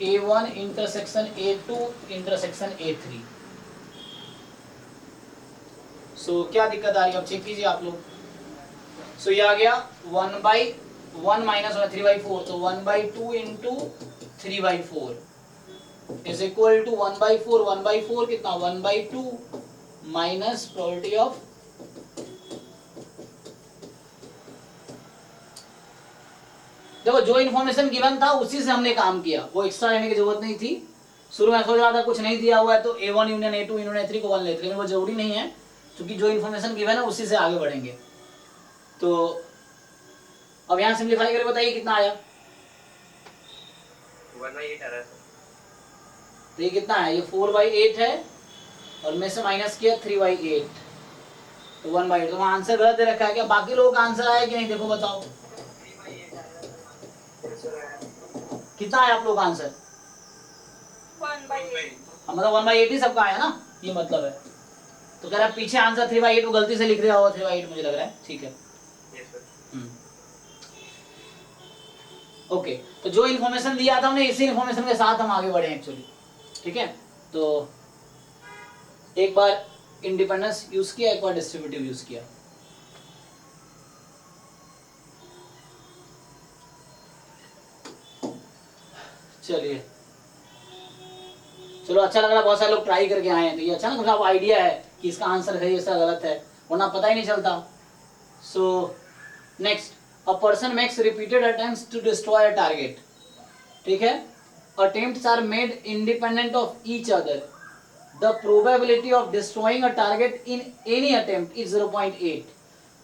Speaker 1: A1 intersection A2 intersection A3। सो क्या दिक्कत आ रही है, अब चेक कीजिए आप लोग। सो ये आ गया 1/1 माइनस 3/4, तो 1/2 इंटू 3/4 इज इक्वल टू 1/4। 1/4 कितना, 1/2 माइनस प्रोबेबिलिटी ऑफ, देखो जो इन्फॉर्मेशन गिवन था उसी से हमने काम किया, वो एक्स्ट्रा लेने की जरूरत नहीं थी। शुरू में सोच रहा था कुछ नहीं दिया हुआ है तो A1 union A2 union A3 को 1 लेते, लेकिन वो जरूरी नहीं है, क्योंकि जो इन्फॉर्मेशन गिवन है उसी से आगे बढ़ेंगे। तो अब यहाँ सिंप्लीफाई करके बताइए कितना आया।
Speaker 2: 1/8 आ रहा है सर।
Speaker 1: तो ये कितना है, ये 4/8 है, और में से माइनस किया 3/8, तो 1/8। तो वहाँ आंसर गलत दे रखा है क्या, बाकी लोगों का आंसर आया कि नहीं, देखो बताओ कितना है आप लोग का आंसर।
Speaker 7: 1/8।
Speaker 1: मतलब 1/8 ही सबका आया ना, ये मतलब है। तो कह रहा है पीछे आंसर 3/8 वो गलती से लिख रहा होगा 3/8, मुझे लग रहा है। ठीक है,
Speaker 2: यस सर।
Speaker 1: ओके, तो जो इन्फॉर्मेशन दिया था हमने इसी इन्फॉर्मेशन के साथ हम आगे बढ़े एक्चुअली। ठीक है, तो एक बार इंडिपेंडेंस यूज किया, एक बार डिस्ट्रीब्यूटिव यूज किया। चलिए, चलो अच्छा लग रहा है, बहुत सारे लोग ट्राई करके आए हैं, तो ये अच्छा ना, आपको आइडिया है कि इसका आंसर है, इसका गलत है, वरना पता ही नहीं चलता। So next, a person makes repeated attempts to destroy a target. ठीक है, attempts are made independent of each other, the probability of destroying a target in any attempt is 0.8।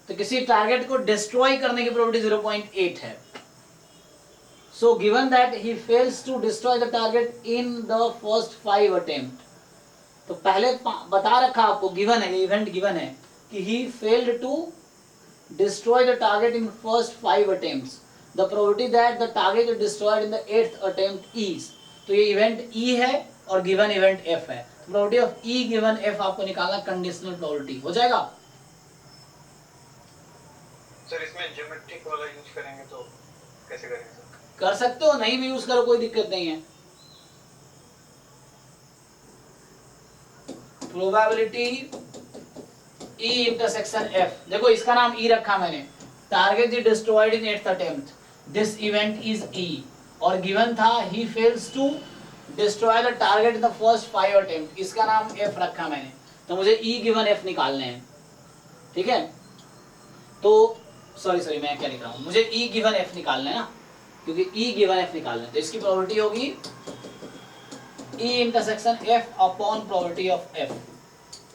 Speaker 1: तो किसी टारगेट को डिस्ट्रॉय करने की प्रोबेबिलिटी 0.8 है। So given that he fails to destroy the target in the first 5 attempt, तो पहले बता रखा आपको, गिवन है, इवेंट गिवन है कि he failed to destroy the target in first 5 attempts, the probability that the target is destroyed in the 8th attempt is, तो ये इवेंट E है और गिवन इवेंट F है, तो probability of E given F आपको निकालना conditional probability हो जाएगा।
Speaker 3: सर इसमें ज्योमेट्रिक वाला यूज करेंगे तो कैसे करेंगे सर?
Speaker 1: कर सकते हो, नहीं भी यूज करो कोई दिक्कत नहीं है। प्रोबेबिलिटी E इंटरसेक्शन F, देखो इसका नाम E रखा मैंने, target is destroyed in 8th attempt, this event is E, और गिवन था ही fails to destroy the target in the first 5 attempt, इसका नाम F रखा मैंने, तो मुझे E गिवन F निकालने हैं। ठीक है, तो सॉरी मैं क्या लिख रहा हूँ, मुझे E गिवन F निकालना है ना, क्योंकि E गिवन F निकालना है, तो इसकी प्रोबेबिलिटी होगी E intersection F upon probability of F।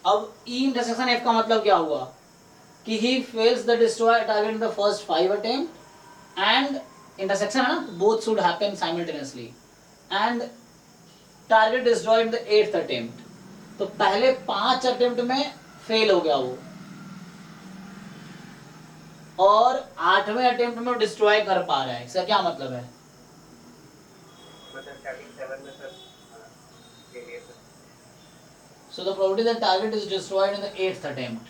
Speaker 1: अब E इंटरसेक्शन F का मतलब क्या हुआ कि he fails the destroy target in the first 5 attempt and intersection है ना, both should happen simultaneously and target destroyed in the 8th attempt, तो पहले 5 अटेम्प्ट में फेल हो गया वो, और 8वें अटेम्प्ट में डिस्ट्रॉय कर पा रहा है, इसका क्या मतलब है।
Speaker 2: मतलब स्टार्टिंग 7 में सर के लिए sir.
Speaker 1: So the probability that target is destroyed in the 8th attempt,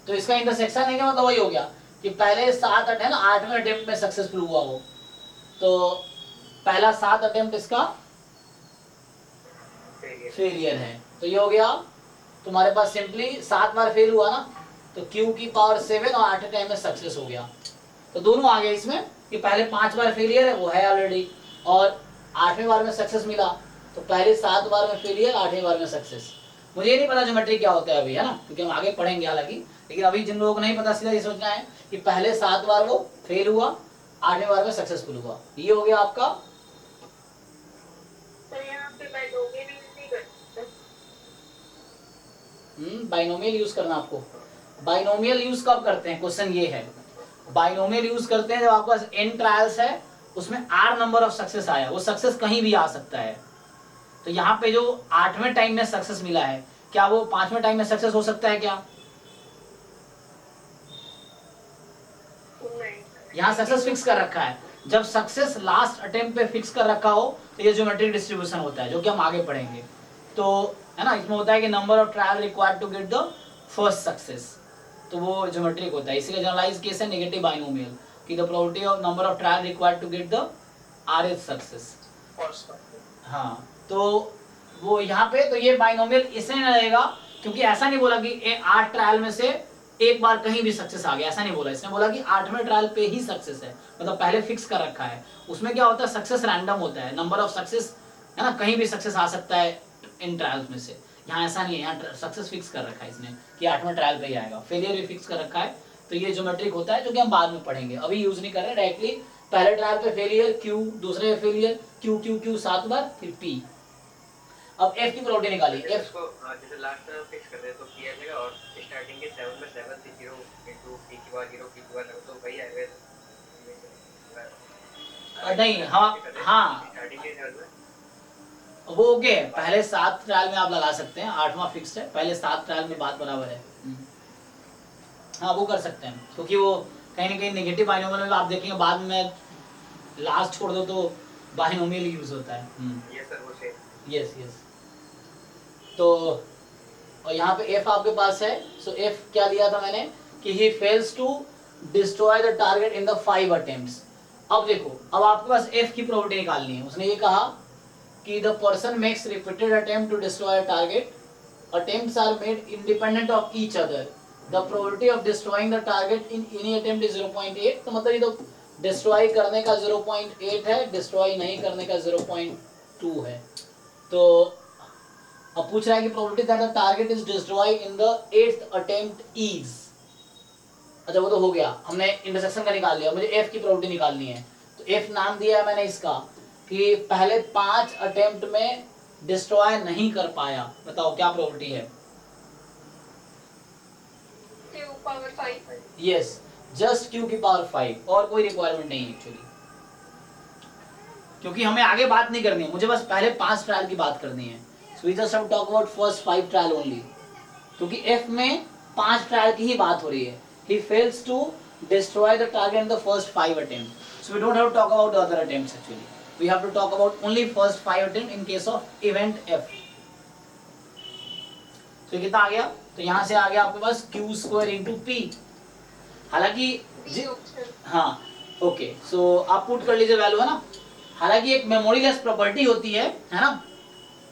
Speaker 1: तो इसका इंटरसेक्शन है क्या, मतलब वही हो गया कि पहले 7 अटेम्प्ट है ना, 8वें अटेम्प्ट में सक्सेसफुल हुआ वो, तो पहला 7 अटेम्प्ट इसका फेलियर है, तो ये हो गया तुम्हारे पास सिंपली 7 बार फेल हुआ ना, तो Q की पावर 7 और 8 टाइम में सक्सेस हो गया, तो दोनों आ गए इसमें कि पहले 5 बार फेलियर है वो है ऑलरेडी, और 8वें बार में सक्सेस मिला, तो पहले 7 बार में फेलियर, 8वें बार में सक्सेस। मुझे ये नहीं पता ज्योमेट्री क्या होता है अभी, है ना, क्योंकि हम आगे पढ़ेंगे हालांकि, लेकिन अभी जिन लोगों को नहीं पता सीधा ये सोचना है कि पहले 7 बार वो फेल हुआ, 8वें बार में सक्सेसफुल हुआ, ये हो गया आपका।
Speaker 7: तो यहाँ पे बाइनोमियल यूज नहीं कर सकते।
Speaker 1: बाइनोमियल यूज करना आपको, बाइनोमियल यूज कब करते हैं, क्वेश्चन ये है, बाइनोमियल यूज करते हैं जब आपके पास n ट्रायल्स है, उसमें r नंबर ऑफ सक्सेस आया, वो सक्सेस कहीं भी आ सकता है। तो यहाँ पे जो 8वें टाइम में सक्सेस मिला है, क्या वो 5वें टाइम में सक्सेस हो सकता है क्या? यहाँ सक्सेस फिक्स कर रखा है। जब सक्सेस लास्ट अटेम्प्ट पे फिक्स कर रखा हो तो ये ज्योमेट्रिक डिस्ट्रीब्यूशन होता है, जो कि हम आगे पढ़ेंगे। तो है ना, इसमें होता है कि number of trial required to get the first success, तो वो ज्योमेट्रिक होता है। इसी का जनरलाइज केस है नेगेटिव बाइनोमियल, कि the probability of number of trial required to get the rth success. हाँ, तो वो यहाँ पे तो ये बाइनोमियल इसलिए नहीं रहेगा क्योंकि ऐसा नहीं बोला कि 8 ट्रायल में से एक बार कहीं भी सक्सेस आ गया, ऐसा नहीं बोला। इसने बोला कि 8वें ट्रायल पे ही सक्सेस है, मतलब पहले फिक्स कर रखा है। उसमें क्या होता है, सक्सेस रैंडम होता है, नंबर ऑफ सक्सेस है ना, कहीं भी सक्सेस आ सकता है इन ट्रायल्स में से। यहाँ ऐसा नहीं है, यहाँ सक्सेस फिक्स कर रखा है इसने कि 8वें ट्रायल पे ही आएगा। फेलियर भी फिक्स कर रखा है, तो ये ज्योमेट्रिक होता है, जो कि हम बाद में पढ़ेंगे, अभी यूज नहीं कर रहे। डायरेक्टली पहले ट्रायल पे फेलियर Q, दूसरे पे फेलियर Q Q Q 7 बार, फिर P। अब F की प्रोबेबिलिटी निकालिए। F
Speaker 2: को जैसे लास्ट में फिक्स कर दे तो P आ जाएगा, और स्टार्टिंग के 7 में 7 से 0 into P की बार 0 P की बार तो वही आएगा।
Speaker 1: नहीं, हाँ
Speaker 2: स्टार्टिंग के 7 में
Speaker 1: वो ओके, पहले 7 ट्रायल में आप लगा सकते हैं, 8वां फिक्स्ड है, पहले 7 ट्रायल में बात बराबर है। हाँ वो कर सकते हैं, क्योंकि वो कहीं ना कहीं नेगेटिव बाइनोमियल में आप देखेंगे बाद में लास्ट छोड़ दो तो बाइनोमियल यूज होता है।
Speaker 2: ये सर वो से
Speaker 1: यस यस। तो और यहाँ पे F आपके पास है, सो F क्या लिया था मैंने कि he fails to destroy the target in the 5 attempts। अब देखो, अब आपके पास F की प्रोबेबिलिटी निकालनी है। उसने ये कहा कि the person makes repeated attempt to destroy a target, attempts are made independent of each other, the probability of destroying the target in any attempt is 0.8। तो मतलब ये तो डिस्ट्रॉय करने का 0.8 है, डिस्ट्रॉय नहीं करने का 0.2 है। तो अब पूछ रहा है कि probability that the target is destroyed in the 8th attempt is. अच्छा वो तो हो गया, हमने इंटरसेक्शन का निकाल लिया, मुझे F की प्रोबेबिलिटी निकालनी है। तो F नाम दिया है मैंने इसका कि पहले 5 अटेम्प्ट में डिस्ट्रॉय नहीं कर पाया। बताओ क्या प्रोबेबिलिटी है?
Speaker 7: Q power 5।
Speaker 1: Yes, just Q की पावर 5, और कोई रिक्वायरमेंट नहीं है एक्चुअली, क्योंकि हमें आगे बात नहीं करनी है, मुझे बस पहले 5 ट्रायल की बात करनी है। So we just have talk about first 5 trial only, क्योंकि F में 5 ट्रायल की ही बात हो रही है। He fails to destroy the target in the first 5 attempts. So we don't have to talk about the other attempts actually. We have to talk about only first 5 attempts in case of event F. So कितना आ गया? तो यहाँ से आ गया आपके पास Q square into P। हालांकि हाँ ओके, सो आप पुट कर लीजिए वैल्यू, है ना। हालांकि एक मेमोरीलेस प्रॉपर्टी होती है ना,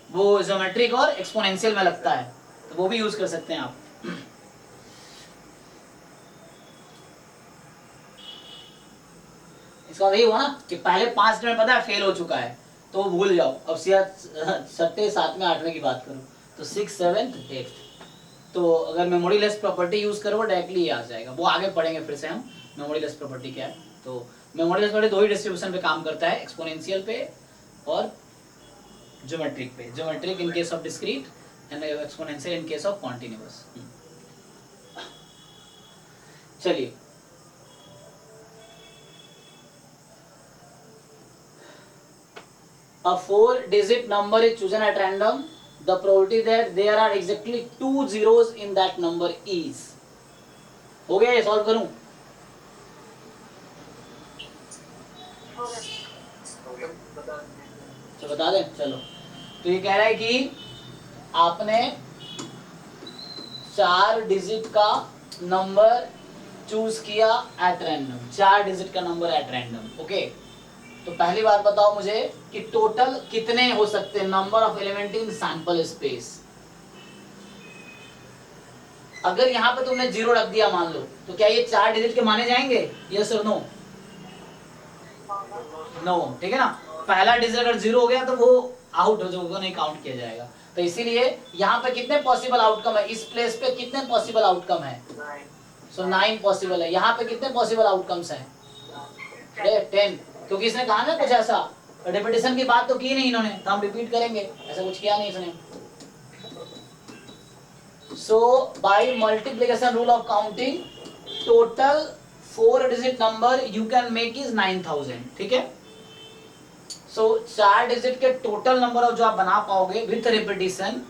Speaker 1: वो ज्योमेट्रिक और एक्सपोनेंशियल में लगता है, तो वो भी यूज कर सकते हैं आप। इसका वही हुआ ना कि पहले 5 में पता है फेल हो चुका है, तो भूल जाओ। अब सट्टे 7वें 8वें की बात करो तो 6 7 8। तो अगर मेमोरीलेस प्रॉपर्टी यूज करो डायरेक्टली आ जाएगा, वो आगे पढ़ेंगे फिर से हम मेमोरीलेस प्रॉपर्टी क्या है। तो मेमोरीलेस प्रॉपर्टी 2 ही डिस्ट्रीब्यूशन पे काम करता है, एक्सपोनेंशियल पे और ज्योमेट्रिक पे। Geometric in case of discrete and exponential in case of continuous. चलिए a 4-digit number is chosen at random, the probability that there are exactly 2 zeros in that number is। हो गया ये, solve करूं? तो बता दें, चलो। तो ये कह रहा है कि आपने 4 डिजिट का नंबर चूज किया एट रैंडम, 4 डिजिट का नंबर एट रैंडम, ओके। तो पहली बात बताओ मुझे कि टोटल कितने हो सकते हैं number of element in sample space. अगर यहाँ पे तुमने 0 रख दिया मान लो, तो क्या ये 4 डिजिट के माने जाएंगे? यस और नो? नो, ठीक है ना। पहला डिजिट अगर 0 हो गया तो वो आउट हो जाएगा, नहीं काउंट किया जाएगा। तो इसीलिए यहाँ पे कितने पॉसिबल आउटकम है, इस प्लेस पे कितने पॉसिबल आउटकम है? सो 9 पॉसिबल है। यहाँ पे कितने पॉसिबल आउटकम्स हैं? 10, क्योंकि इसने कहा ना कुछ ऐसा, रिपीटेशन की बात तो की नहीं इन्होंने, तो हम रिपीट करेंगे, ऐसा कुछ किया नहीं इसने। So by multiplication rule of counting, total 4 digit number you can make is 9000, ठीक है। सो 4 डिजिट के टोटल नंबर जो आप बना पाओगे with repetition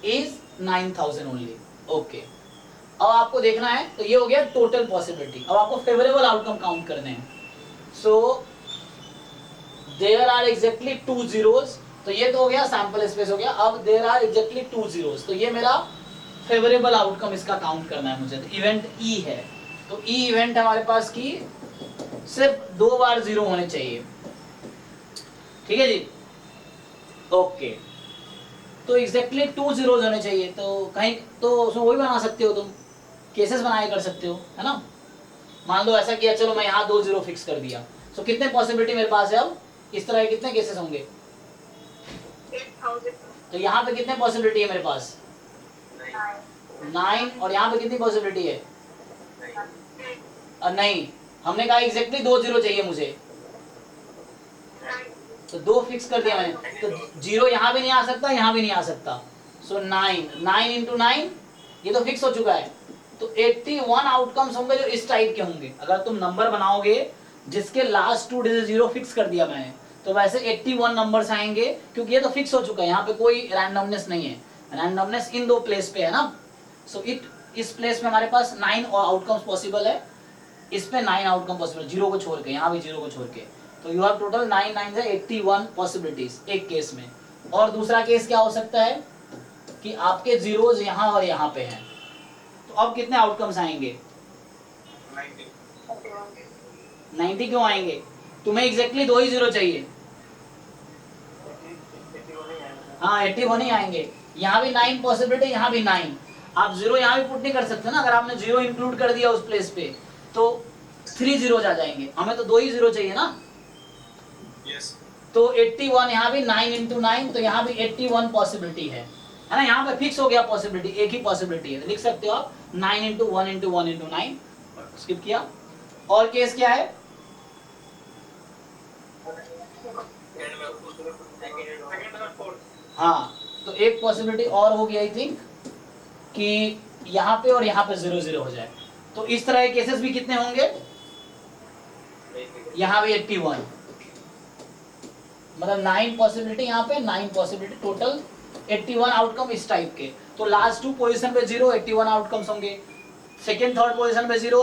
Speaker 1: is 9000 only, okay. अब आपको देखना है, तो ये हो गया टोटल पॉसिबिलिटी। अब आपको फेवरेबल आउटकम काउंट करने हैं। So there are exactly 2 zeros, तो ये तो हो गया सैंपल स्पेस हो गया। अब देयर आर एग्जैक्टली 2 zeros, तो ये मेरा फेवरेबल आउटकम इसका काउंट करना है मुझे। तो इवेंट ई है, तो ई इवेंट हमारे पास की सिर्फ 2 बार 0 होने चाहिए, ठीक है जी, ओके। तो एग्जैक्टली 2 zeros होने चाहिए, तो कहीं तो उसमें वही बना सकते हो तुम, केसेस बनाए कर सकते हो, है ना। मान लो ऐसा किया, चलो मैं यहाँ 2 0 फिक्स कर दिया, तो कितने पॉसिबिलिटी मेरे पास है। अब इस तरह के कितने केसेस होंगे,
Speaker 7: 8000,
Speaker 1: तो यहाँ पे कितने पॉसिबिलिटी है मेरे पास, 9, और यहाँ पे कितनी पॉसिबिलिटी है, नहीं, हमने कहा एग्जैक्टली 2 0 चाहिए मुझे, तो 2 फिक्स कर दिया मैंने, तो 0 यहाँ भी नहीं आ सकता, यहाँ भी नहीं आ सकता। सो 9 इंटू 9, ये तो फिक्स हो चुका है। तो 81 आउटकम्स होंगे जो इस टाइप के होंगे। अगर तुम नंबर बनाओगे जिसके लास्ट 2 डिजिट 0 फिक्स कर दिया मैंने, तो वैसे 81 नंबर्स आएंगे, क्योंकि ये तो फिक्स हो चुका है, यहाँ पे कोई रैंडमनेस नहीं है। रैंडमनेस इन 2 प्लेस पे है ना। सो इस प्लेस में हमारे पास 9 आउटकम्स पॉसिबल है, इस पे 9 आउटकम पॉसिबल, 0 को छोड़ के, यहाँ भी 0 को छोड़ के। तो यू हैव टोटल 9 9 से 81 पॉसिबिलिटीज एक केस में। और दूसरा केस क्या हो सकता है कि आपके जीरोज यहाँ और यहाँ पे हैं, तो अब कितने आउटकम्स आएंगे, 90 क्यों आएंगे, तुम्हें एग्जैक्टली 2 ही 0 चाहिए। हाँ 81 ही आएंगे, यहाँ भी 9 पॉसिबिलिटी, यहाँ भी 9। आप 0 यहाँ भी पुट नहीं कर सकते ना, अगर आपने 0 इंक्लूड कर दिया उस प्लेस पे तो 3 zeros आ जाएंगे, हमें तो 2 ही 0 चाहिए ना। तो 81 यहाँ भी 9 इंटू 9, तो यहाँ भी 81 पॉसिबिलिटी है ना। यहाँ पे फिक्स हो गया पॉसिबिलिटी, एक ही पॉसिबिलिटी है, तो लिख सकते हो आप 9 इंटू 1 इंटू 1 इंटू 9, स्किप किया। और केस क्या है, हाँ, तो एक पॉसिबिलिटी और होगी आई थिंक कि यहाँ पे और यहाँ पे 0 0 हो जाए। तो इस तरह के केसेस भी कितने होंगे, यहाँ भी 81, मतलब 9 पॉसिबिलिटी, यहाँ पे 9 पॉसिबिलिटी, टोटल 81 आउटकम इस टाइप के। तो लास्ट 2 पोजीशन पे 0, 81 आउटकम्स होंगे। सेकंड थर्ड पोजीशन पे 0,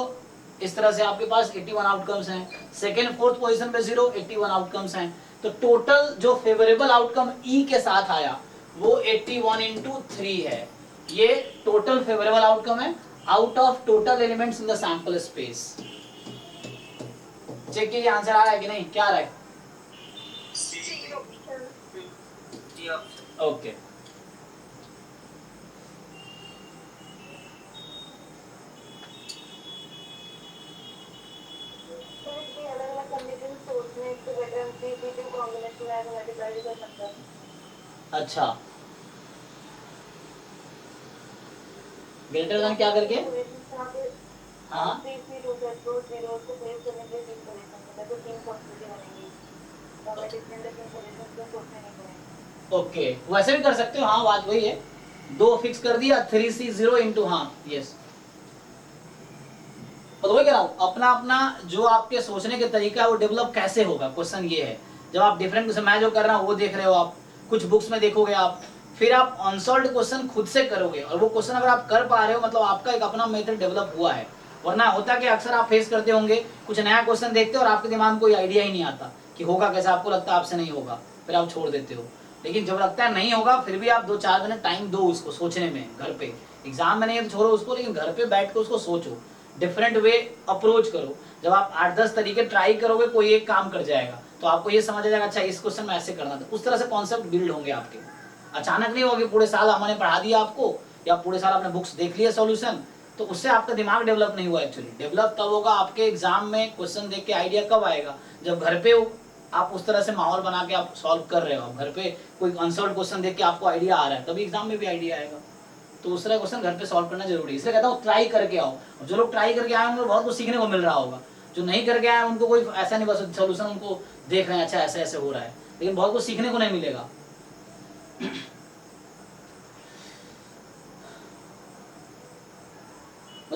Speaker 1: इस तरह से आपके पास 81 आउटकम्स हैं। सेकंड फोर्थ पोजीशन पे 0, 81 आउटकम्स हैं। तो टोटल जो फेवरेबल आउटकम ई के साथ आया वो 81 इंटू 3 है। ये टोटल फेवरेबल आउटकम है out of total elements in the sample space. Check कीजिए आंसर आ रहा है कि नहीं, क्या आ रहा है, ओके।
Speaker 7: अलग-अलग कंडीशन सोचने से बेटर हम 3 कॉम्बिनेशन में मल्टीप्लाई कर सकते हैं।
Speaker 1: अच्छा, ग्रेटर देन क्या करके, हाँ
Speaker 7: 3 0 को फेस करने के लिए 3 पोजीशन है, तो 3 पॉसिबिलिटी बनेगी, तो हमें डिफरेंट पोजीशंस में सोचने नहीं पड़ेगा।
Speaker 1: ओके, वैसे भी कर सकते हो, हाँ बात वही है। 2 फिक्स कर दिया, 3C 0 इंटू, हाँ यस, तो वही कह रहा हूँ, अपना अपना जो आपके सोचने के तरीका है वो डेवलप कैसे होगा, क्वेश्चन ये है। जब आप डिफरेंट, मैं जो कर रहा हूँ वो देख रहे हो आप, कुछ बुक्स में देखोगे आप, फिर आप अनसॉल्व्ड क्वेश्चन खुद से करोगे, और वो क्वेश्चन अगर आप कर पा रहे हो मतलब आपका एक अपना मेथड डेवलप हुआ है। वरना होता कि अक्सर आप फेस करते होंगे, कुछ नया क्वेश्चन देखते हो और आपके दिमाग में कोई आइडिया ही नहीं आता कि होगा कैसे, आपको लगता है आपसे नहीं होगा, फिर आप छोड़ देते हो। लेकिन जब लगता है नहीं होगा फिर भी आप 2-4 मिनट टाइम दो उसको सोचने में, घर पे, एग्जाम में नहीं है तो छोड़ो उसको, लेकिन घर पे बैठ के उसको सोचो, डिफरेंट वे अप्रोच करो। जब आप 8-10 तरीके ट्राई करोगे कोई एक काम कर जाएगा, तो आपको ये समझ आ जाएगा अच्छा इस क्वेश्चन में ऐसे करना था। उस तरह से कॉन्सेप्ट बिल्ड होंगे आपके। अचानक नहीं होगा कि पूरे साल हमने पढ़ा दिया आपको या पूरे साल आपने बुक्स देख लिया सॉल्यूशन, तो उससे आपका दिमाग डेवलप नहीं हुआ। एक्चुअली डेवलप तब होगा आपके एग्जाम में क्वेश्चन देख के आइडिया कब आएगा, जब घर पे आप उस तरह से माहौल बना के आप सॉल्व कर रहे हो। घर पे कोई अनसॉल्व क्वेश्चन देख के आपको आइडिया आ रहा है, तभी एग्जाम में भी आइडिया आएगा। तो उस तरह क्वेश्चन घर पे सॉल्व करना जरूरी है। इसलिए कहता हूँ ट्राई करके आओ। और जो लोग ट्राई करके आए होंगे बहुत कुछ सीखने को मिल रहा होगा। जो नहीं करके आए उनको कोई ऐसा नहीं, बस सोल्यूशन उनको देख रहे हैं अच्छा ऐसे ऐसे हो रहा है, लेकिन बहुत कुछ सीखने को नहीं मिलेगा।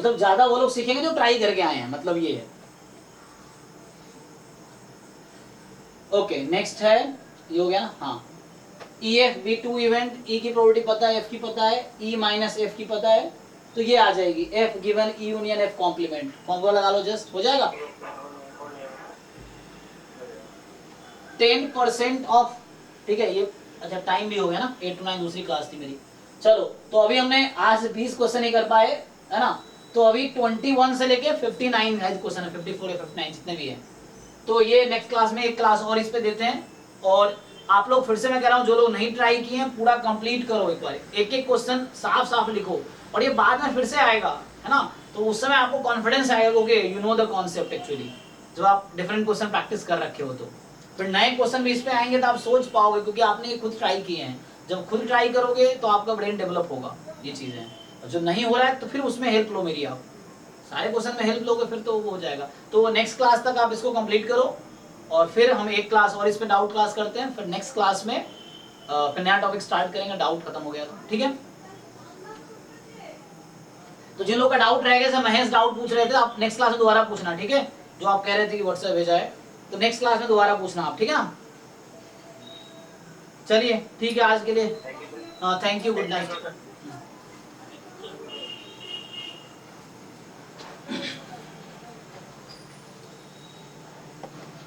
Speaker 1: मतलब ज्यादा वो लोग सीखेंगे जो ट्राई करके आए हैं, मतलब ये है। ओके नेक्स्ट है, ये हो गया ना, हाँ E F we two event, E की प्रोबेबिलिटी पता है, एफ की पता है, ई माइनस एफ की पता है, तो ये आ जाएगी F given E union F complement, formula लगा लो जस्ट, हो जाएगा 10% ऑफ, ठीक है ये, अच्छा टाइम भी हो गया ना, 8 to 9 दूसरी क्लास थी मेरी। चलो तो अभी हमने आज 20 क्वेश्चन ही कर पाए है ना, तो अभी 21 से लेके 59 है क्वेश्चन है, 54 या 59 जितने भी है, तो ये नेक्स्ट क्लास में एक क्लास और इस पे देते हैं। और आप लोग फिर से मैं कह रहा हूँ, जो लोग नहीं ट्राई किए हैं पूरा कंप्लीट करो, एक बार एक एक क्वेश्चन साफ साफ लिखो, और ये बाद में फिर से आएगा है ना, तो उस समय आपको कॉन्फिडेंस आएगा क्योंकि you know the concept actually, जब आप डिफरेंट क्वेश्चन प्रैक्टिस कर रखे हो, तो फिर नए क्वेश्चन भी इस पे आएंगे तो आप सोच पाओगे, क्योंकि आपने ये खुद ट्राई किए हैं। जब खुद ट्राई करोगे तो आपका ब्रेन डेवलप होगा, ये चीजें, और जब नहीं हो रहा है तो फिर उसमें हेल्प लो मेरी, आप सारे क्वेश्चन में हेल्प लोगे फिर तो वो हो जाएगा। तो नेक्स्ट क्लास तक आप इसको कंप्लीट करो, और फिर हम एक क्लास और इस पे डाउट क्लास करते हैं, फिर नेक्स्ट क्लास में फिर नया टॉपिक स्टार्ट करेंगे, डाउट खत्म हो गया तो ठीक है। तो जिन लोगों का डाउट रह गया, जैसे महेश डाउट पूछ रहे थे, आप नेक्स्ट क्लास में दोबारा पूछना, ठीक है, जो आप कह रहे थे कि व्हाट्सएप भेजा है, तो नेक्स्ट क्लास में दोबारा पूछना आप, ठीक है ना। चलिए ठीक है आज के लिए, हाँ थैंक यू, गुड नाइट।